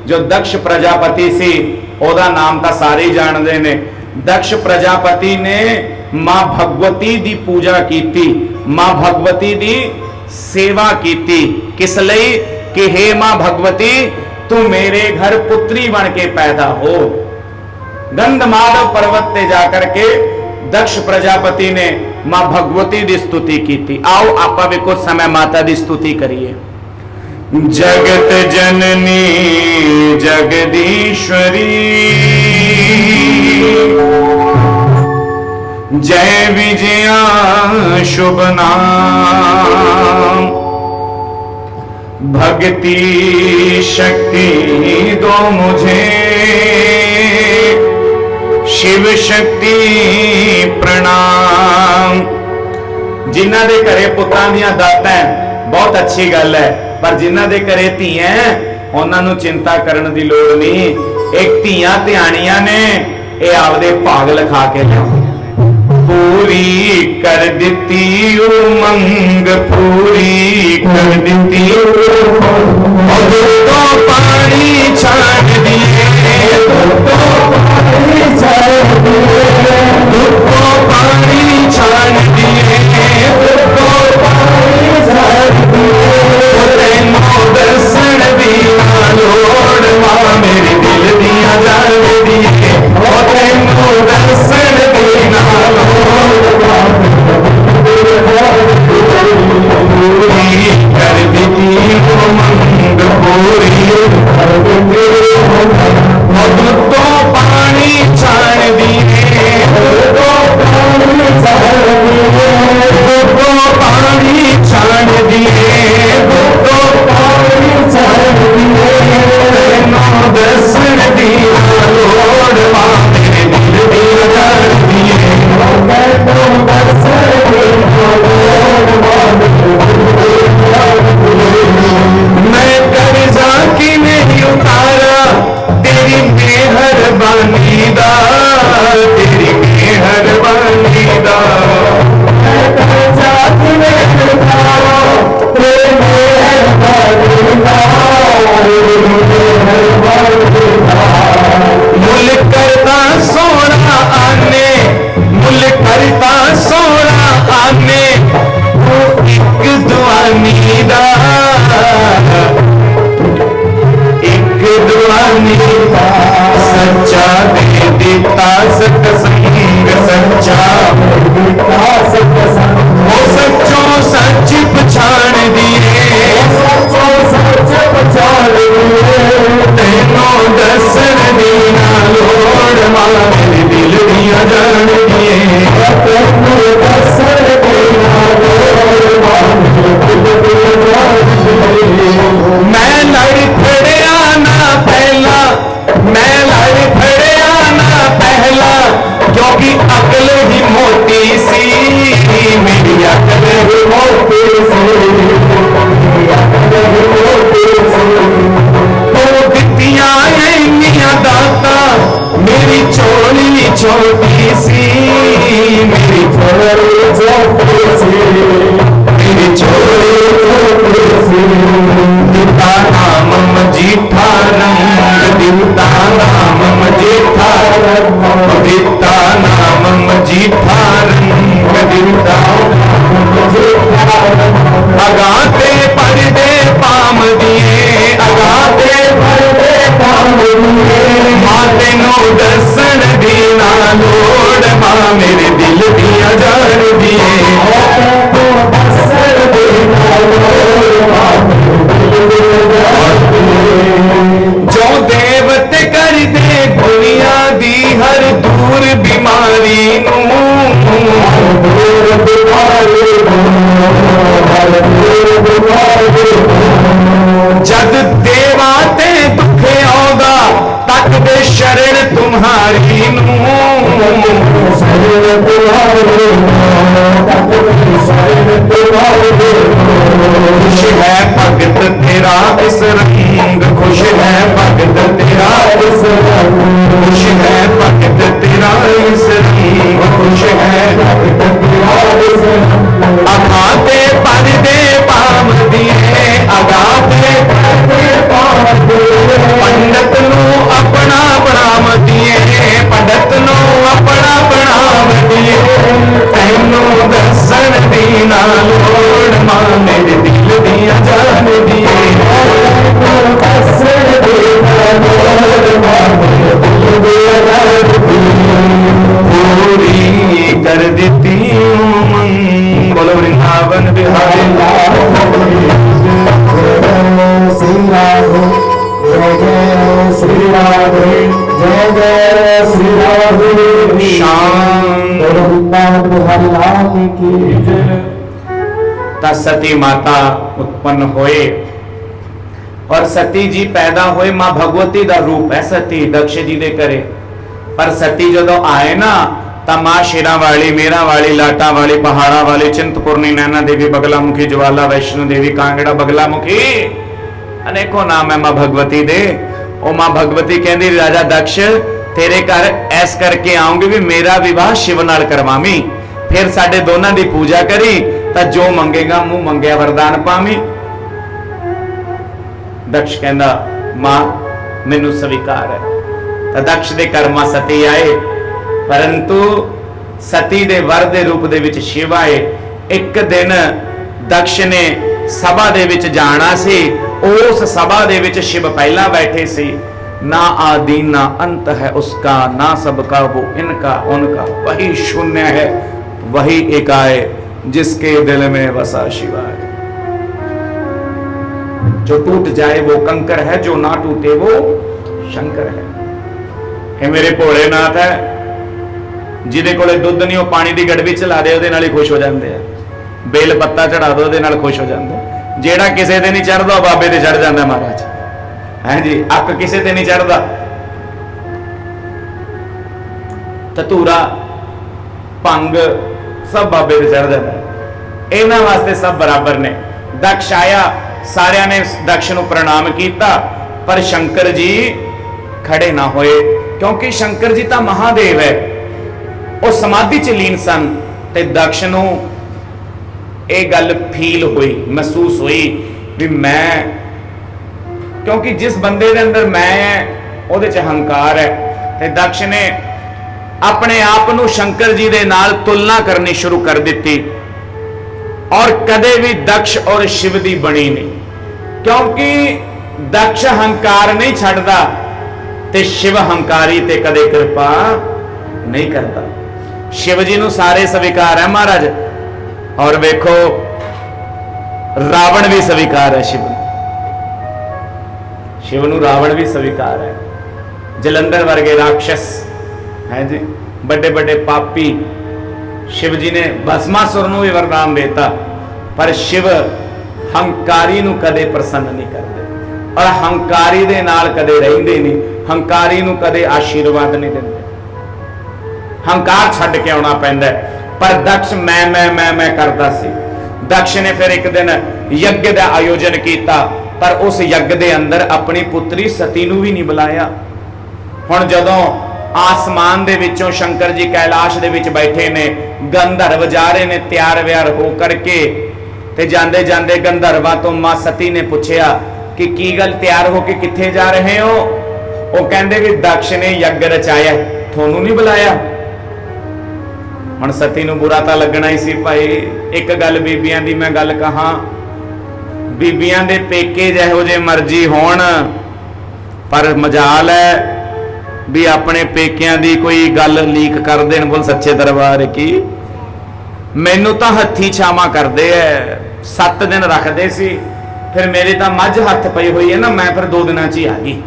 ਜੋ ਦਕਸ਼ ਪ੍ਰਜਾਪਤੀ ਸੀ ਉਹਦਾ ਨਾਮ ਤਾਂ ਸਾਰੇ ਜਾਣਦੇ ਨੇ। ਦਕਸ਼ ਪ੍ਰਜਾਪਤੀ ਨੇ ਮਾਂ ਭਗਵਤੀ ਦੀ ਪੂਜਾ ਕੀਤੀ, ਮਾਂ ਭਗਵਤੀ ਦੀ सेवा की। किस लई कि हे मां भगवती तू मेरे घर पुत्री बन के पैदा हो। गंधमाधव पर्वत ते जाकर के दक्ष प्रजापति ने मां भगवती की स्तुति की थी। आओ आप भी कुछ समय माता की स्तुति करिए। जगत जननी जगदीश्वरी जय विजया शुभ नाम। भक्ति शक्ति दो मुझे शिव शक्ति प्रणाम। जिन्हां दे घरे पुत्रां दीयां दातां बहुत अच्छी गल है, पर जिन्हां दे घरे धीआं उन्हां नूं चिंता करन दी लोड़ नहीं। एक धीआं ध्यानियां ने ये आपदे भाग लिखा के लिया। पूरी कर देती उमंग पूरी कर देती और तो पानी छाड़ दिए तो पानी छाड़ दिए तो पानी छाड़ दिए तो पानी छाड़ दिए दर्शन दिया लोड़वा मेरे दिल दिया जान दिए दर्शन दिया पूरी कर देती उमंग पूरी दिता नाम मजीठा रंग, दिता नाम मजीठा रंग, दिता नाम मजीठा रंग, दिता अगाते पड़दे पाम दिए, अगाते पड़दे पाम दिए, मां तेनों दर्शन दी ना लोड़, मां मेरे दिल दिया जान दिए, जो देवत कर दे दुनिया दी हर दूर बीमारी जद देवा ते दुख आउंदा तक दे शरण तुम्हारी खुश है भगत तेरा इस रंग, खुश है भगत तेरा इस रंग, खुश है भगत तेरा इस रंग, खुश है भगत तेरा इस रंग। अगाते पड़दे पाम दिए, अगाते पड़दे पाम दिए, पंडित नू अपना प्रणाम दिए, पंडित नू अपना प्रणाम दिए, तैनू दर्शन दी ना लोड़, मां मेरे दिल दिया जान दिए, दर्शन दी ना लोड़, मां मेरे दिल दिया जान दिए, पूरी कर देती उमंग। बोलो वृंदावन बिहारी लाल श्री राधे, जय जय श्री राधे, जय जय श्री राधे। शाम वृंदावन बिहारी लाल की जय। ता सती माता उत्पन्न होए और सती जी पैदा होए, मां भगवती दा रूप है सती दक्ष जी दे करे। पर सती जदों आए ना ता मां शेरा वाली, मेरा वाली, लाटा वाली, पहाड़ा वाली, चिंतपूर्णी, नैना देवी, बगलामुखी, ज्वाला, वैष्णो देवी, कांगड़ा, बगलामुखी, अनेकों नाम है मां भगवती दे। ओ मां भगवती कहंदी राजा दक्ष तेरे घर ऐस करके आऊंगी भी मेरा विवाह शिव नाल करवामी, फिर साडे दोनों दी पूजा करी ता जो मंगेगा मुंह मंगया वरदान पावी। दक्ष कहंदा मां मैनू स्वीकार है। ता दक्ष दे घर मां सती आए, परंतु सती दे वर दे रूप दे विच शिव आए। एक दिन दक्ष ने सभा दे विच जाना सी, उस सभा दे विच शिव पहला बैठे सी। ना आदि ना अंत है उसका, ना सबका वो इनका उनका, वही शून्य है वही एक आए, जिसके दिल में बसा शिवाय। जो टूट जाए वो कंकर है, जो ना टूटे वो शंकर है। हे मेरे भोलेनाथ है जिहदे कोले दुੱਧ नहीं, वो पानी की गड़वी चला दे ਉਹਦੇ ਨਾਲ ही खुश हो जाते हैं, बेल पत्ता चढ़ा दो ਉਹਦੇ ਨਾਲ खुश हो जाते हैं। ਜਿਹੜਾ ਕਿਸੇ ਤੇ नहीं चढ़ता बाबे ते चढ़ जाता महाराज है जी। अक किसे ते नहीं चढ़ता, धतूरा भंग सब बाबे ते चढ़ जाता है। इन्हां वास्ते सब बराबर ने। दक्ष आया, सारिया ने दक्ष नूं प्रणाम किया, पर शंकर जी खड़े ना होए, क्योंकि शंकर जी तो महादेव है, वो समाधि च लीन सन। ते दक्ष नूं ये गल फील हुई, महसूस हुई भी मैं, क्योंकि जिस बंदे दे अंदर मैं है उहदे च अहंकार है। ते दक्ष ने अपने आप नूं शंकर जी दे नाल तुलना करनी शुरू कर दी, और कदे भी दक्ष और शिव दी बनी नहीं, क्योंकि दक्ष अहंकार नहीं छड्डदा ते शिव हंकारी ते कदे कृपा नहीं करता। शिव जी नूं सारे स्वीकार है महाराज, और वेखो रावण भी स्वीकार है शिव नूं, रावण भी स्वीकार है। जलंधर वर्गे राक्षस है जी, बड़े बड़े पापी, शिव जी ने भस्मासुर नूं भी वरदान देता, पर शिव हंकारी नूं कदे प्रसन्न नहीं करते, और हंकारी दे नाल कदे रहिंदे नहीं, हंकारी नूं कदे आशीर्वाद नहीं देंदे, हंकार छड्ड के आउणा पैंदा। पर दक्ष मैं करता सी। दक्ष ने फिर एक दिन यज्ञ का आयोजन किया, पर उस यज्ञ के अंदर अपनी पुत्री सती नूं भी नहीं बुलाया। हुण जदों आसमान दे विचों शंकर जी कैलाश दे विच बैठे ने, गंधर्व जा रहे ने तैयार व्यार हो करके, ਤੇ ਜਾਂਦੇ ਜਾਂਦੇ ਗੰਧਰਵਾਂ ਤੋਂ ਮਾਂ ਸਤੀ ਨੇ ਪੁੱਛਿਆ ਕਿ ਕੀ ਗੱਲ ਤਿਆਰ ਹੋ ਕੇ ਕਿੱਥੇ ਜਾ ਰਹੇ ਹੋ? ਉਹ ਕਹਿੰਦੇ ਵੀ ਦਕਸ਼ ਨੇ ਯੱਗ ਰਚਾਇਆ, ਤੁਹਾਨੂੰ ਨਹੀਂ ਬੁਲਾਇਆ। ਹੁਣ ਸਤੀ ਨੂੰ ਬੁਰਾ ਤਾਂ ਲੱਗਣਾ ਹੀ ਸੀ ਭਾਈ। ਇੱਕ ਗੱਲ ਬੀਬੀਆਂ ਦੀ ਮੈਂ ਗੱਲ ਕਹਾਂ, ਬੀਬੀਆਂ ਦੇ ਪੇਕੇ ਜਿਹੋ ਜੇ ਮਰਜ਼ੀ ਹੋਣ, ਪਰ ਮਜਾਲ ਹੈ ਵੀ ਆਪਣੇ ਪੇਕਿਆਂ ਦੀ ਕੋਈ ਗੱਲ ਲੀਕ ਕਰ ਦੇਣ। ਬੋਲ ਸੱਚੇ ਦਰਬਾਰ ਕੀ। ਮੈਨੂੰ ਤਾਂ ਹੱਥੀ ਛਾਵਾਂ ਕਰਦੇ ਐ, 7 ਦਿਨ ਰੱਖਦੇ ਸੀ, ਫਿਰ ਮੇਰੇ ਤਾਂ ਮੱਝ ਹੱਥ ਪਈ ਹੋਈ ਹੈ ਨਾ, ਮੈਂ ਫਿਰ 2 ਦਿਨਾਂ 'ਚ ਹੀ ਆ ਗਈ।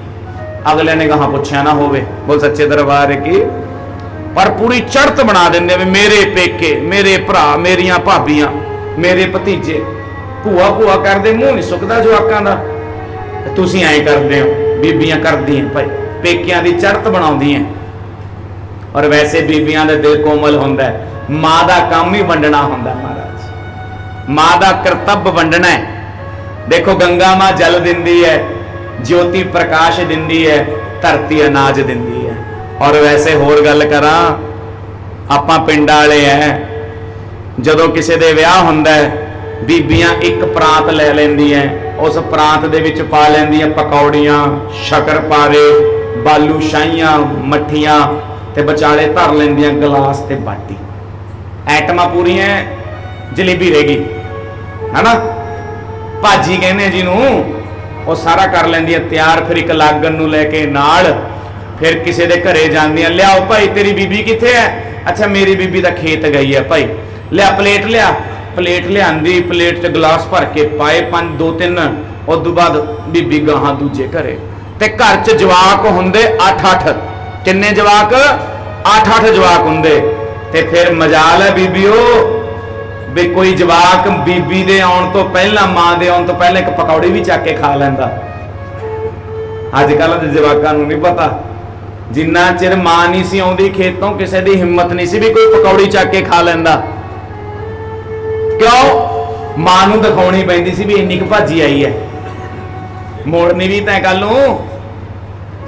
ਅਗਲੇ ਨੇ ਕਹਾ ਪੁੱਛਿਆ ਨਾ ਹੋਵੇ। ਬੋਲ ਸੱਚੇ ਦਰਬਾਰ ਕੀ। ਪਰ ਪੂਰੀ ਚੜ੍ਹਤ ਬਣਾ ਦਿੰਦੇ ਵੀ ਮੇਰੇ ਪੇਕੇ, ਮੇਰੇ ਭਰਾ, ਮੇਰੀਆਂ ਭਾਬੀਆਂ, ਮੇਰੇ ਭਤੀਜੇ, ਭੂਆ ਭੂਆ ਕਰਦੇ, ਮੂੰਹ ਨਹੀਂ ਸੁੱਕਦਾ ਜਵਾਕਾਂ ਦਾ। ਤੁਸੀਂ ਐਂ ਕਰਦੇ ਹੋ, ਬੀਬੀਆਂ ਕਰਦੀਆਂ ਭਾਈ, ਪੇਕਿਆਂ ਦੀ ਚੜ੍ਹਤ ਬਣਾਉਂਦੀਆਂ। ਔਰ ਵੈਸੇ ਬੀਬੀਆਂ ਦਾ ਦਿਲ ਕੋਮਲ ਹੁੰਦਾ, ਮਾਂ ਦਾ ਕੰਮ ਹੀ ਵੰਡਣਾ ਹੁੰਦਾ ਮਹਾਰਾਜ। ਮਾਂ ਦਾ ਕਰਤੱਵ ਵੰਡਣਾ ਹੈ। ਦੇਖੋ ਗੰਗਾ ਮਾਂ ਜਲ ਦਿੰਦੀ ਹੈ, ज्योति प्रकाश दिंदी है, धरती अनाज दिंदी है। और वैसे होर गल करा, आपां पिंड वाले है, जदों किसी दे विआह हुंदा है, बीबियां एक प्रांत ले लैंदियां, उस प्रांत दे विच पा लैंदियां पकौड़ियां, शक्करपारे, बालू शाहियां, मठियां ते विचाले धर लैंदियां गलास ते बाटी। आइटमां पूरियां, जलेबी रह गई है ना, भाजी कहने जिन्हों, वो सारा कर लैंदियां तैयार। फिर एक लागन नूं लैके नाल फिर किसी दे घरे जांदियां, लियाओ भाई तेरी बीबी कित्थे है? अच्छा मेरी बीबी दा खेत गई है भाई, लिया प्लेट, लिया प्लेट लियांदी, प्लेट च गिलास भर के पाए 5 2 3, उस तो बाद बीबी गाहां दूजे घरे। ते घर च जवाक हुंदे 8-8, किन्ने जवाक? 8-8 जवाक हुंदे। ते फिर मजाल है बीबीओ भी कोई जवाक बीबी दे आउण तो पहला, मां दे आउण तो पहले एक पकौड़ी भी चक के खा लैंदा। अजकल दे जवाकां नूं नहीं पता, जिन्ना चिर मां नहीं सी आउंदी खेतों, किसी दी हिम्मत नहीं सी भी कोई पकौड़ी चक के खा लैंदा। क्यों? मां नूं दिखाउणी पैंदी सी भी इन्नी क भाजी आई है, मोड़नी भी तैं गल नूं।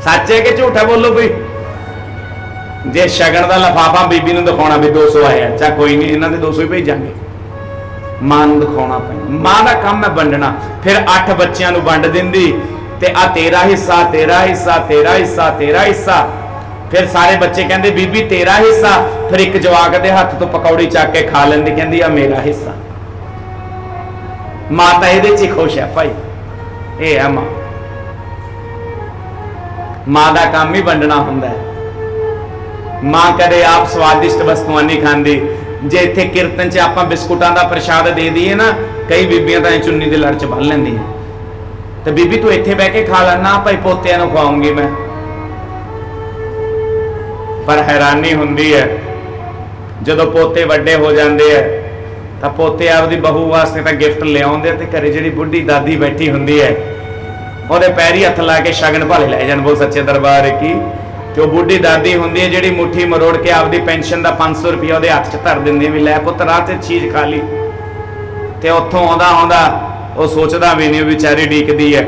सच है कि झूठा? बोलो कोई। जे शगन का लिफाफा बीबी नूं दिखाउणा भी 200 आया, चा कोई नहीं, इन्हां दे 200 ही भेजांगे। मां नूं दिखाउणा पैंदा, मां दा काम है वंडना। फिर 8 बच्चियां नूं वंड दिंदी, ते आ तेरा हिस्सा, तेरा हिस्सा, तेरा हिस्सा, तेरा हिस्सा। फिर सारे बच्चे कहंदे बीबी तेरा हिस्सा। फिर एक जवाक दे हत्थ तो पकौड़ी चक के खा लैंदी, कहंदी आ मेरा हिस्सा। मां तां इहदे च ही खुश है भाई, ये है मां। मां दा काम ही वंडना हुंदा है। मां कदे आप स्वादिष्ट वस्तुआं नहीं खांदी। जे इत्थे कीर्तन च आपां बिस्कुटां दा प्रशाद दे दईए ना, कई बीबियां तां चुन्नी दे लड़ च बन लैंदियां, ते बीबी तू इत्थे बह के खा लैना, भाई पोतियां नूं खवाऊंगी मैं। पर हैरानी हुंदी है जदों पोते वड्डे हो जांदे है, तां पोते आपदी बहू वास्ते तां गिफ्ट ले आउंदे, ते घरे जिहड़ी बुढ़ी दादी बैठी हुंदी है, ओहदे पैरी हत्थ ला के शगन भाले लै जाण। बोल सच्चे दरबार की। तो बुढ़ी दादी होंदी है जिहड़ी मुट्ठी मरोड़ के आपदी पेंशन का 500 रुपया ਉਹਦੇ हथ च धर दिंदी, भी लै पुत्त राह ते चीज खा ली। ते उत्थों आउंदा आउंदा ਉਹ सोचदा भी नहीं, बेचारी ਡੀਕਦੀ है।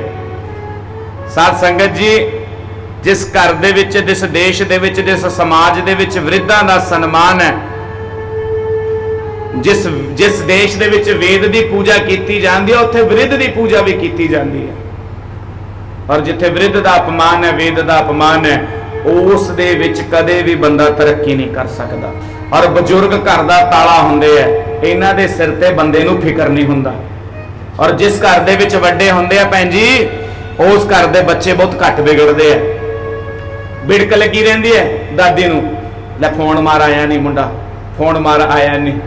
साध संगत जी, जिस घर दे विच, जिस देश दे विच, जिस समाज दे विच विरधां दा सन्मान है, जिस देश दे विच वेद दी पूजा कीती जांदी है, उत्थे विरध दी पूजा भी कीती जांदी है। और जिथे विरध दा अपमान है, वेद दा अपमान है, उस दे विच कदे भी बंदा तरक्की नहीं कर सकता। और बजुर्ग घर दा ताला हुंदे है, इन्हां दे सिर ते बंदे नूं फिकर नहीं हुंदा। और जिस घर दे विच वड्डे हुंदे आ भैन जी, उस घर दे बच्चे बहुत घट बिगड़दे है। बिड़क लगी रहिंदी है दादी नूं, लै फोन मार आया नहीं मुंडा, फोन मार आया नहीं,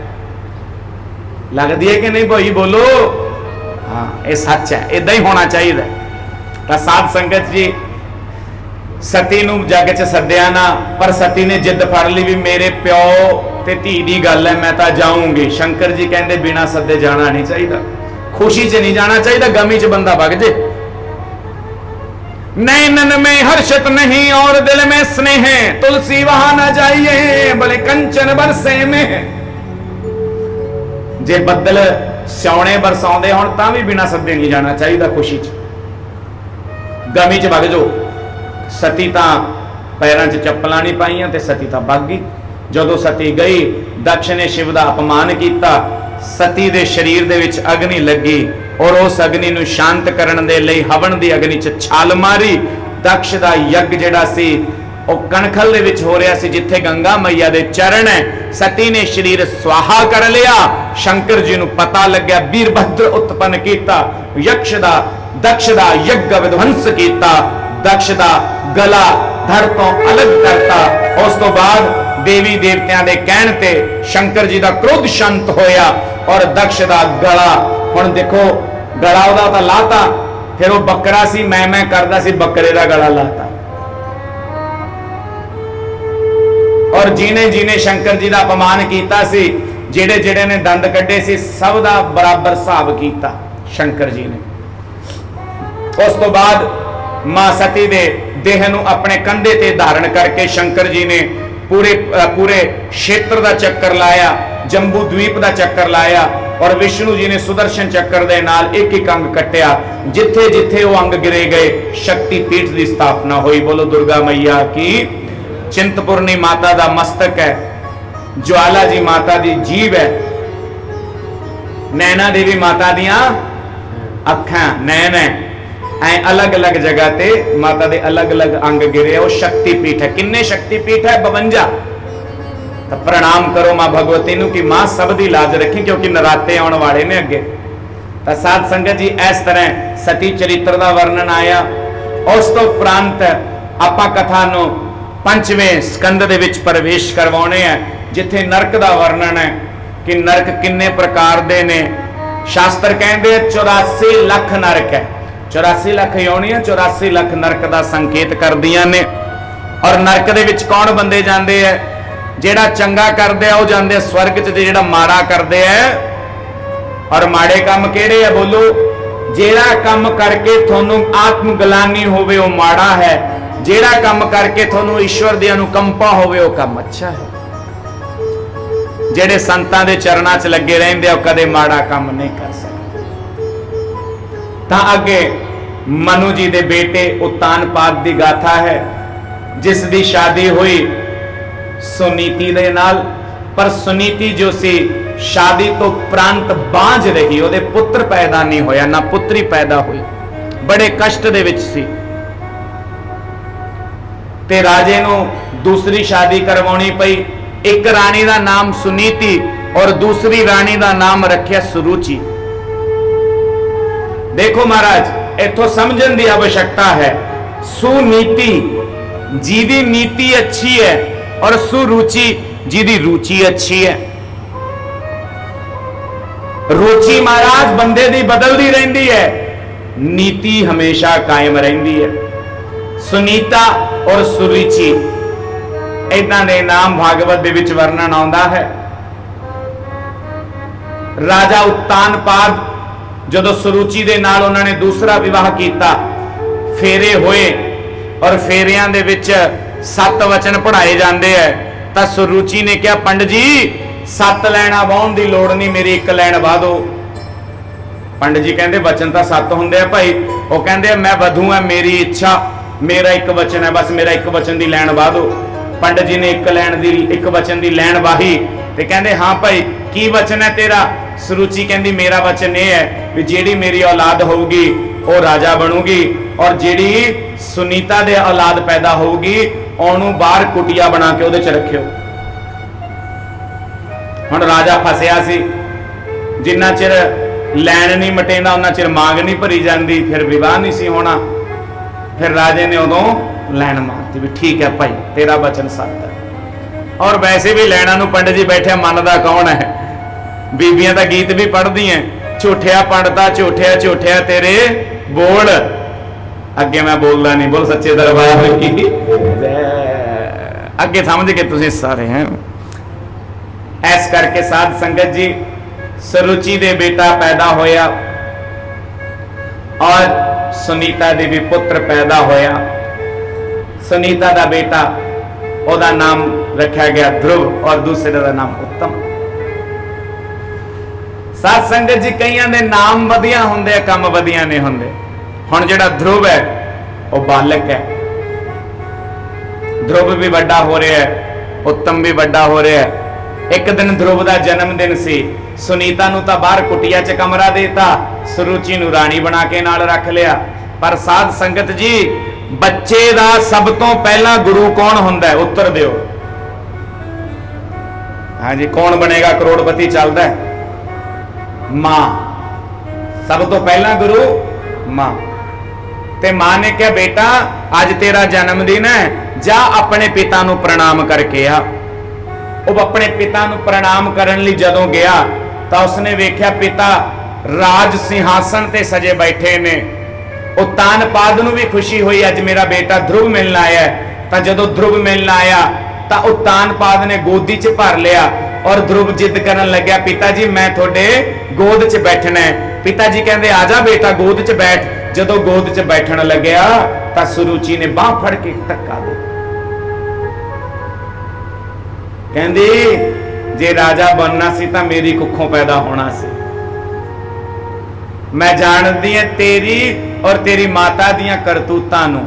लगदी है कि नहीं भाई? बोलो। हाँ, ये सच है, इदां ही होना चाहिए। तां साध संगत जी, सती नूं जग च सद्दिया ना, पर सती ने जिद फड़ ली भी मेरे प्यो ते धी दी गल है, मैं तां जाऊंगी। शंकर जी कहंदे बिना सद्दे जाना नहीं चाहिए, खुशी च नहीं जाना चाहिए, गमी च बंदा वग जे। नैनन में हर्षत नहीं और दिल में स्नेह, तुलसी वहां न जाइए भले कंचन बरसे में। जे बदल स्याणे बरसाउंदे होण तां भी बिना सद्दे नहीं जाना चाहिए, खुशी च, गमी च वग जाओ। सती तां पैरां च चप्पलां नहीं पाईयां ते सती तां भग गई। जदों सती गई, दक्ष ने शिव दा अपमान किया, ਸਤੀ ਦੇ ਸਰੀਰ ਦੇ ਵਿੱਚ ਅਗਨੀ ਲੱਗੀ ਔਰ ਉਸ ਅਗਨੀ ਨੂੰ ਸ਼ਾਂਤ ਕਰਨ ਦੇ ਲਈ ਹਵਨ ਦੀ ਅਗਨੀ 'ਚ ਛਾਲ ਮਾਰੀ। ਦਕਸ਼ ਦਾ ਯੱਗ ਜਿਹੜਾ ਸੀ ਉਹ ਕਣਖਲ ਦੇ ਵਿੱਚ ਹੋ ਰਿਹਾ ਸੀ, ਜਿੱਥੇ ਗੰਗਾ ਮਈਆ ਦੇ ਚਰਨ ਹੈ। ਸਤੀ ਨੇ ਸਰੀਰ ਸਵਾਹਾ ਕਰ ਲਿਆ। ਸ਼ੰਕਰ ਜੀ ਨੂੰ ਪਤਾ ਲੱਗਿਆ, ਵੀਰਭद्र ਉਤਪੰਨ ਕੀਤਾ, ਯਕਸ਼ ਦਾ ਦਕਸ਼ ਦਾ ਯੱਗ ਵਿਧਵੰਸ ਕੀਤਾ, ਦਕਸ਼ ਦਾ ਗਲਾ ਧੜ ਤੋਂ ਅਲੱਗ ਕਰਤਾ। ਉਸ ਤੋਂ ਬਾਅਦ ਦੇਵੀ ਦੇਵਤਿਆਂ ਦੇ ਕਹਿਣ ਤੇ ਸ਼ੰਕਰ ਜੀ ਦਾ ਕ੍ਰੋਧ ਸ਼ਾਂਤ ਹੋਇਆ ਔਰ ਦਕਸ਼ ਦਾ ਗਲਾ, ਹੁਣ ਦੇਖੋ ਗਲਾ ਉਹਦਾ ਤਾਂ ਲਾਤਾ, ਫਿਰ ਉਹ ਬੱਕਰਾ ਸੀ, ਮੈਂ ਕਰਦਾ ਸੀ, ਬੱਕਰੇ ਦਾ ਗਲਾ ਲਾਤਾ। ਔਰ ਜਿਹਨੇ ਸ਼ੰਕਰ ਜੀ ਦਾ ਅਪਮਾਨ ਕੀਤਾ ਸੀ, ਜਿਹੜੇ ਨੇ ਦੰਦ ਕੱਢੇ ਸੀ, ਸਭ ਦਾ ਬਰਾਬਰ ਹਿਸਾਬ ਕੀਤਾ ਸ਼ੰਕਰ ਜੀ ਨੇ। ਉਸ ਤੋਂ ਬਾਅਦ ਮਾਂ ਸਤੀ ਦੇ ਦੇਹ ਨੂੰ ਆਪਣੇ ਕੰਧੇ ਤੇ ਧਾਰਨ ਕਰਕੇ ਸ਼ੰਕਰ ਜੀ ਨੇ ਪੂਰੇ ਖੇਤਰ ਦਾ ਚੱਕਰ ਲਾਇਆ, ਜੰਬੂ ਦਵੀਪ ਦਾ ਚੱਕਰ ਲਾਇਆ ਔਰ ਵਿਸ਼ਨੂੰ ਜੀ ਨੇ ਸੁਦਰਸ਼ਨ ਚੱਕਰ ਦੇ ਨਾਲ ਇੱਕ ਇੱਕ ਅੰਗ ਕੱਟਿਆ। ਜਿੱਥੇ ਜਿੱਥੇ ਉਹ ਅੰਗ ਗਿਰੇ ਗਏ, ਸ਼ਕਤੀ ਪੀਠ ਦੀ ਸਥਾਪਨਾ ਹੋਈ। ਬੋਲੋ ਦੁਰਗਾ ਮਈਆ ਕੀ। चिंतपूर्णी माता दा मस्तक है, ज्वाला जी माता दी जीभ है, नैना देवी माता दियां अखां नैन है। ऐ अलग अलग जगह ते माता दे अलग अलग अंग गिरे। वो शक्ति पीठ है। किन्ने शक्ति पीठ है? 52। तो प्रणाम करो मां भगवती नूं कि मां सब दी लाज रखी, क्योंकि नराते आने वाले ने अगे। तो साध संगत जी इस तरह सती चरित्र का वर्णन आया। उस तो उपरंत आपां कथा नूं पंचवें स्कंद दे विच प्रवेश करवाने हैं, जिथे नरक दा वर्णन है कि नरक किन्ने प्रकार दे ने। शास्त्र कहंदे 84 लाख नरक है। 84 लाख योनियां 84 लाख नरक दा संकेत करदियां ने। और नरक दे विच कौन बंदे जांदे है? जेड़ा चंगा करदे आ ओ जांदे स्वर्ग च, जेड़ा माड़ा करदे है। और माड़े काम केड़े है? बोलो। जेड़ा काम करके थोनू आत्म गलानी होवे ओ माड़ा है, जेड़ा काम करके थोनू ईश्वर दी अनुकंपा होवे ओ काम अच्छा है। जेड़े संतां दे चरणां च लगे रहिंदे ओ कदे माड़ा काम नहीं कर सकते। तां अगे मनु जी दे बेटे उत्तानपाद दी गाथा है, जिस दी शादी हुई सुनीति दे नाल। पर सुनीति जो सी शादी तो प्रांत बांझ रही, ओदे पुत्र पैदा नहीं होया, ना पुत्री पैदा हुई, बड़े कष्ट दे विच सी। ते राजे नूं दूसरी शादी करवानी पई। एक रानी दा नाम सुनीति और दूसरी रानी दा नाम रखिया सुरुचि। देखो महाराज, इथों समझण दी आवश्यकता है। सुनीति जी दी नीति अच्छी है और सुरुचि जी दी रुचि अच्छी है। रुचि महाराज बंदे दी बदलती रहती है, नीति हमेशा कायम रहती है। सुनीता और सुरुचि इन्हां दे नाम भागवत दे विच वर्णन आउंदा है। राजा उत्तानपाद जदों सुरुचि दे नाल उन्होंने दूसरा विवाह किया, फेरे होए और फेरियां दे विच 7 वचन पढ़ाए जाते हैं। तो सुरुचि ने कहा, पंडित जी 7 लैना वाहन की लोड़ नहीं, मेरी 1 लैन वाह दो। पंडित जी कहते वचन तो 7 होंगे भाई। वो कहते मैं वधू है, मेरी इच्छा, मेरा 1 वचन है, बस मेरा 1 वचन की लैन वाह दो। पंडित जी ने 1 वचन की लैन वाही ते कहते हाँ भाई की वचन है तेरा? सुरुचि कहती मेरा वचन यह है भी जेड़ी मेरी औलाद होगी वो राजा बनूगी, और जेड़ी सुनीता दे औलाद पैदा होगी ओनू बाहर कुटिया बना के उहदे च रखियो। हुण राजा फसिया सी, जिन्ना चिर लैन नहीं मटेंदा उन्ना चिर मांग नहीं भरी जाती, फिर विवाह नहीं सी होना। फिर राजे ने उदों लैन मारती भी ठीक है भाई तेरा वचन सत्य है। और वैसे भी लैना नूं पंडित जी बैठे मनदा कौन है? बीबियां तां गीत भी पढ़दी हैं, झूठिया पंडिता झूठिया झूठिया तेरे बोल। अगे मैं बोलदा नहीं, बोल सच्चे दरबार की अगे समझ के तुसीं सारे हैं। ऐस करके साध संगत जी सुरुचि दे बेटा पैदा होया और सुनीता दे भी पुत्र पैदा होया। सुनीता दा बेटा ओदा नाम रखा गया ध्रुव और दूसरे का नाम उत्तम। साध संगत जी कईयां दे नाम वधिया हुंदे, काम वधिया नहीं हुंदे। हुण जिहड़ा ध्रुव है वो बालक है, ध्रुव भी बड़ा हो रहा है, उत्तम भी बड़ा हो रहा है। एक दिन ध्रुव का जन्मदिन सी। सुनीता नूं तां बाहर कुटिया च कमरा देता, सुरुचि नूं राणी बना के नाल रख लिया। पर साध संगत जी, बच्चे का सब तो पहला गुरु कौन हुंदा है? उत्तर दिओ। हाँ जी, कौन बनेगा करोड़पति चलता है? मां। सब तो पहला गुरु मां। ते मां ने कहा, बेटा अज तेरा जन्मदिन है, जा अपने पिता नूं प्रणाम करके आ। वो अपने पिता नूं प्रणाम करन लई जदों गया तो उसने वेख्या पिता राज सिंहासन ते सजे बैठे ने। ਉਹ ਤਾਨਪਾਦ ਨੂੰ भी खुशी हुई, अज मेरा बेटा ध्रुव मिलना आया है। तो जदों ध्रुव मिलना आया तो वो तानपाद ने गोदी च भर लिया और ध्रुव जिद करन लग्या, पिता जी मैं थोड़े गोद च बैठना है। पिता जी कहते आजा बेटा गोद च बैठ। जदों गोद च बैठन लग्या तो सुरुचि ने बांह फड़ के धक्का दे, कहंदी जे राजा बनना सी तां मेरी कुखों पैदा होना सी। मैं जानदी है तेरी और तेरी माता दियां करतूतां नूं।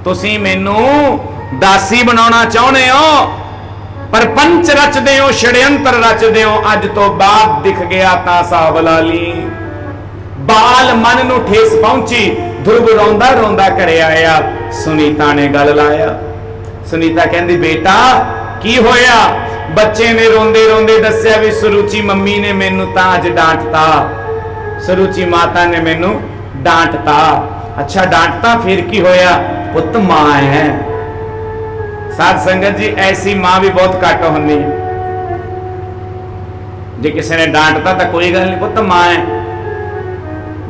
तुसीं मैनू दासी बनाउणा चाहुंदे हो, पर पंच रचदे हो, षड्यंत्र रचदे हो। अज तो बाद दिख गया तां साहब लाली। बाल मन नूं ठेस पहुंची। ध्रुव रोंदा रोंदा घरे आया। सुनीता ने गल लाया। सुनीता कहंदी बेटा की होया? बच्चे ने रोंदे रोंदे दस्या भी सुरुचि मम्मी ने मैनू तां अज डांटता, सुरुचि माता ने मैनू डांटता। अच्छा डांटता फिर की होया? पुत मां है। साध संगत जी, ऐसी मां भी बहुत घट होंदी है। जे किसी ने डांटता तो कोई गल नहीं, पुत मां है।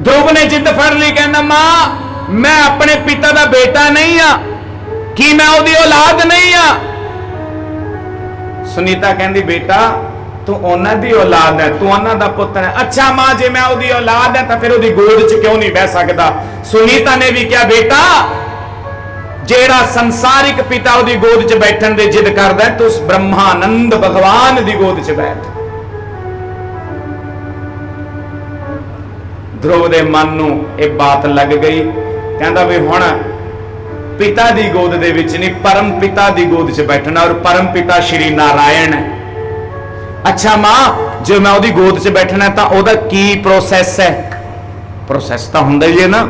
ध्रुव ने जिद फड़ ली, कहना मां मैं अपने पिता का बेटा नहीं आ, कि मैं ओदी औलाद नहीं आ। सुनीता कहती बेटा तू उन्हां दी औलाद है, तू उन्हां दा पुत्र है। अच्छा मां जे मैं ओदी औलाद है तो फिर ओदी गोद च क्यों नहीं बह सकदा? सुनीता ने भी क्या बेटा जेड़ा संसारिक पिता ओदी गोद च बैठन दे जिद करदा है, तू उस ब्रह्मानंद भगवान दी गोद च बैठ। ध्रुव दे मन नूं इह बात लग गई। कहंदा भी हुण पिता दी गोद दे विच नहीं, परम पिता दी गोद च बैठना, और परम पिता श्री नारायण है। अच्छा मां जो मैं ओदी गोद च बैठना है तो ओदा की प्रोसैस है? प्रोसैस तो हुंदा ही है ना,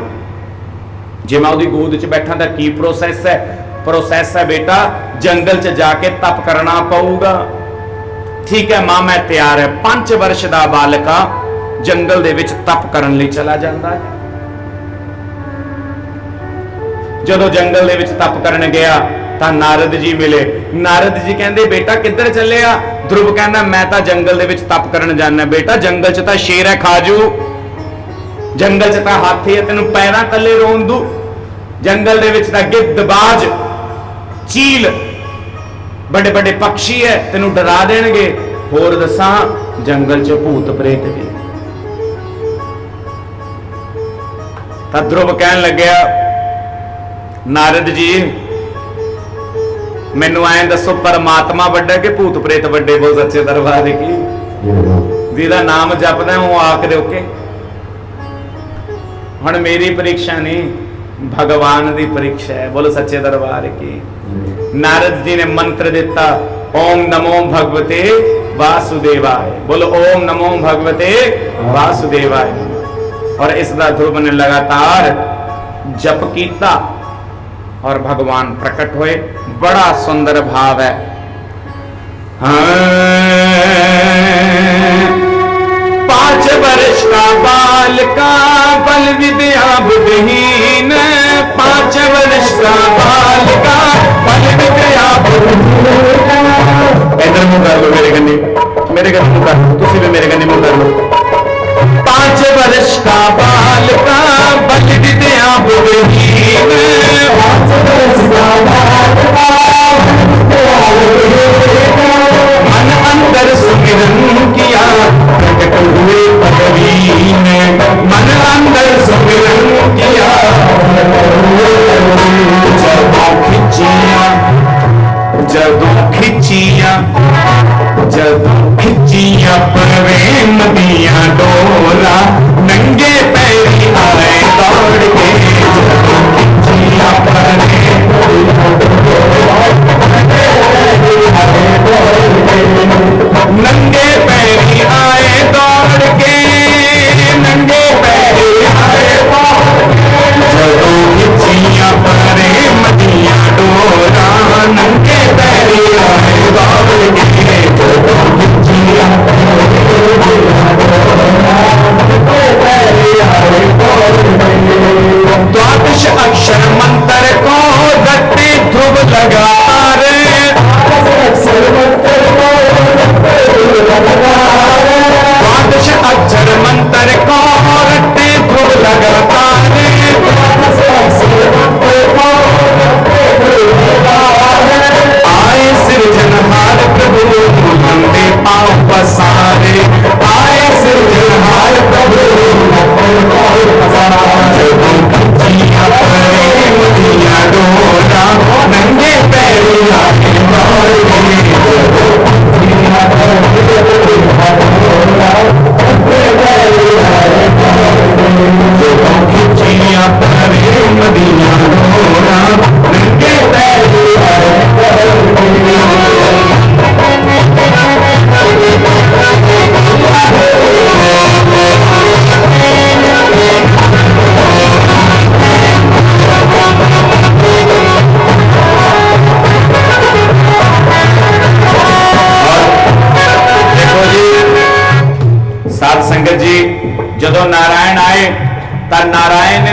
जे मैं ओदी गोद च बैठा तो की प्रोसैस है? प्रोसैस है बेटा जंगल च जाके तप करना पऊगा। ठीक है मां मैं तैयार है। 5 वर्ष का बालका जंगल दे विच तप करन लई चला जाता है। जदों जंगल दे विच तप करन गया तां नारद जी मिले। नारद जी कहंदे बेटा किधर चले आ? ध्रुव कहंदा मैं तां जंगल दे विच तप करन जाना। बेटा जंगल च तां शेर है खाजू, जंगल च तां हाथी है तैनूं पैरां तले रोन दू, जंगल दे विच तां गिद्ध बाज चील बड़े बड़े पक्षी है तैनूं डरा देणगे। होर दसां जंगल च भूत प्रेत भी। तां ध्रुव कहन लग्या नारद जी मैनू आए दसो परमात्मा वड्डा कि भूत प्रेत वड्डे? बोल सच्चे दरबार की। जिहदा नाम जपदा वो आख दो के हुण मेरी परीक्षा नहीं, भगवान की परीक्षा है। बोलो सच्चे दरबार की। नारद जी ने मंत्र दिता, ओम नमो भगवते वासुदेवाय। बोलो ओम नमो भगवते वासुदेवाय। और इसका ध्रुव ने लगातार जप किया और भगवान प्रकट हुए। बड़ा सुंदर भाव है। पांच वर्ष का बाल का बल विद्या बुद्धिहीन, 5 वर्ष का बाल का बल विद्या बुद्धिहीन। इधर मुंह कर लो मेरे कन्नी, मेरे कन्नी मुंह कर लो, तुसी भी मेरे कन्नी मुंह कर लो। 5 वर्ष का बाल का बल विद्या बुद्धिहीन, 5 वर्ष का बाल का मन अंदर सुमिरन किया प्रकट हुए पदवीन, मन अंदर सुमिरन किया जदों खिंचिया, जदों खिंचिया, जदों खिंचिया प्रेम दिया डोला, नंगे पैरी आए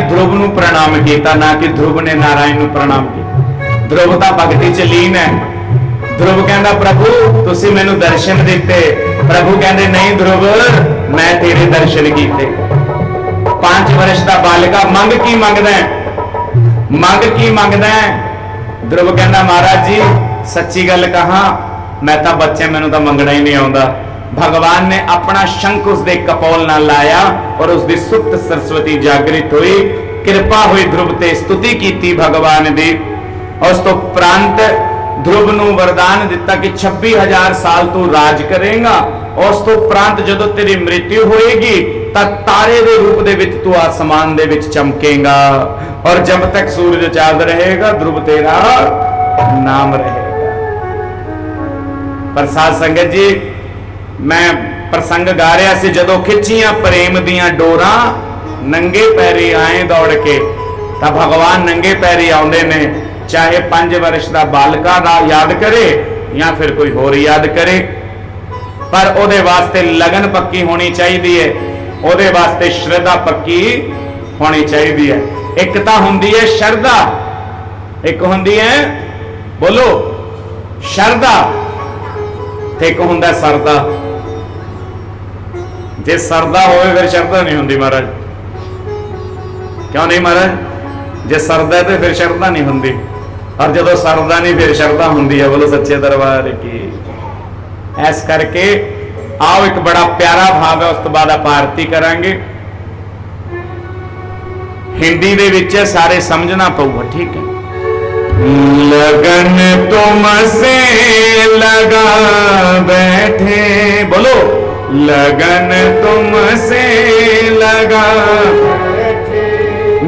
ध्रुव ਨੂੰ प्रणाम ਕੀਤਾ, ना कि ध्रुव ने नारायण ਨੂੰ प्रणाम ਕੀਤਾ। ध्रुव ਤਾਂ भगती च लीन है। ध्रुव कहता प्रभु तुसी मैनू दर्शन दिते। प्रभु कहते नहीं ध्रुव, मैं तेरे दर्शन किए। 5 वर्ष का बालका मंग की मंगदा है, मंग की मंगदा है। ध्रुव कहता महाराज जी सच्ची गल कहा, मैं तो बच्चे मैनू तो मंगना ही नहीं आता। भगवान ने अपना शंख उसके कपोल न लाया और उसकी सुप्त सरस्वती जागृत हुई, कृपा हुई, ध्रुव ते स्तुति की भगवान दी। उस तो उपरंत ध्रुव नू वरदान दिता कि 26,000 साल तू राज करेगा। उस तो उपरंत जदों तेरी मृत्यु होएगी तां तारे दे रूप दे विच तू आसमान दे विच चमकेगा, और जब तक सूरज चांद रहेगा ध्रुव तेरा नाम रहेगा। पर साध संगत जी मैं प्रसंग गा रहा सी, जदों खिंचियां प्रेम दियां डोरां नंगे पैरी आए दौड़ के, तां भगवान नंगे पैरी आउंदे ने, चाहे 5 वर्ष का बालका दा याद करे या फिर कोई होर याद करे, पर ओदे वास्ते लगन पक्की होनी चाहिए, ओदे वास्ते श्रद्धा पक्की होनी चाहिए। एक तां हुंदी है श्रद्धा, एक हुंदी है बोलो श्रद्धा, ते एक हुंदा सरदा। जे सरदा होवे फिर श्रद्धा नहीं हुंदी महाराज। क्यों नहीं महाराज? जे सरदा तो फिर श्रद्धा नहीं हुंदी, और जदों सरदा नहीं फिर श्रद्धा हुंदी है। बोलो सच्चे दरबार की। ऐस करके आओ एक बड़ा प्यारा भाव है, उस तो बाद आप आरती करांगे। हिंदी दे विच सारे समझना पऊगा, ठीक है। लगन तुमसे लगा बैठे, बोलो लगन तुमसे लगा,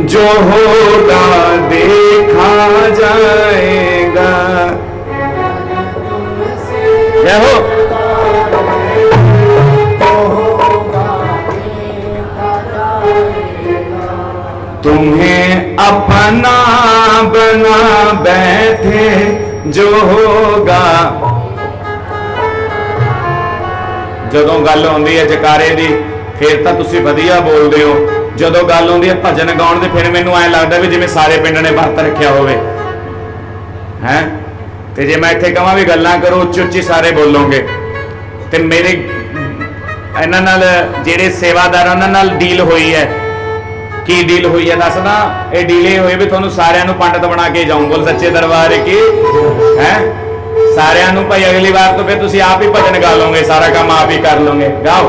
जो होगा देखा जाएगा। क्या हो? तुम्हें अपना बना बैठे, जो होगा। जदों गल आउंदी है जकारे दी फिर तो तुसीं वधिया बोलदे हो, जदों गल आउंदी है भजन गाउण दी फिर मैनूं ऐ लगदा भी जिवें सारे पिंड ने वरत रखिया होवे हैं। ते जे मैं इत्थे कहां भी गल्लां करो उच्ची उच्ची सारे बोलोगे, ते मेरे इन्हां नाल जिहड़े सेवादार उन्हां नाल डील हुई है। की डील हुई है दसदा? ये डील ये हुई भी तुहानूं सारिआं नूं पंडित बना के जाऊं। बोल सच्चे दरबार की है। सारिआं नूं भाई अगली बार तो फिर तुसीं आप ही भजन गा लोगे, सारा काम आप ही कर लोगे। गाओ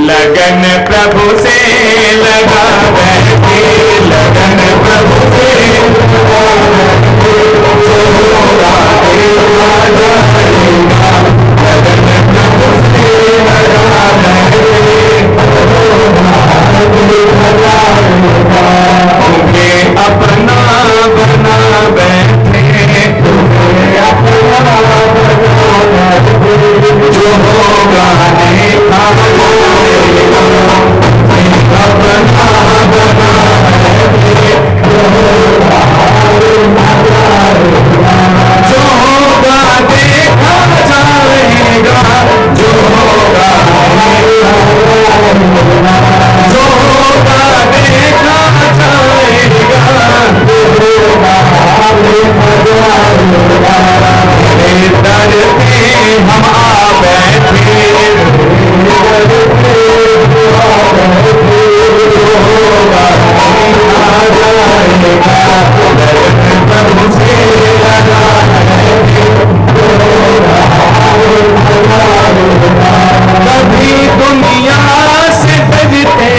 लगन प्रभु से लगा बैठे, लगन प्रभु से अपना बना बैठे, जो होगा देखा जाएगा। अपना बना बैठे, जो होगा देखा जाएगा, जो होगा जो होगा देखा जाएगा। मेरे दर पे हम आ बैठे, कभी दुनिया से डरते थे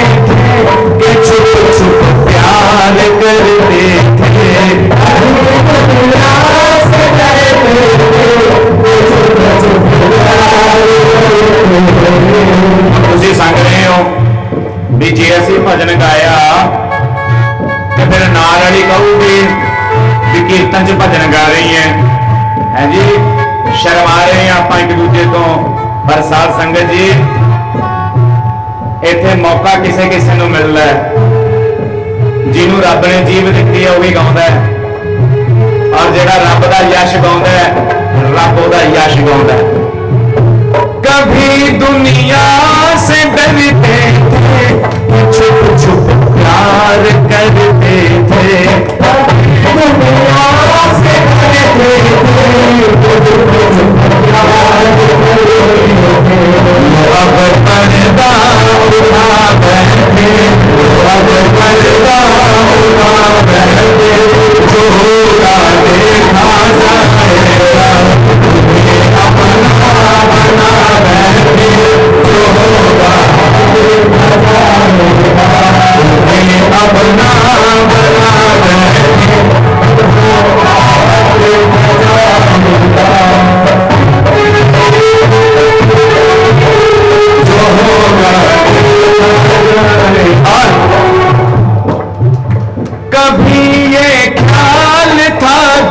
कि छुप छुप प्यार करते थे। तुसीं संग रहे हो भी जे असीं भजन गाया तो फिर नाल वाली कहूगी भी कीर्तन च भजन गा रही है जी, शर्मा रहे हैं आप एक दूजे तो। पर साध संगत जी इत्थे मौका किसे किसे नूं मिलदा है, जिन्हों रब ने जीव दिती है वही गाउंदा है, और जिहड़ा रब दा यश गाउंदा है रब ओहदा यश गाउंदा है। कभी दुनिया से डरते थे छुप छुप प्यार करते थे दुनिया से करते थे, प्यार करते थे।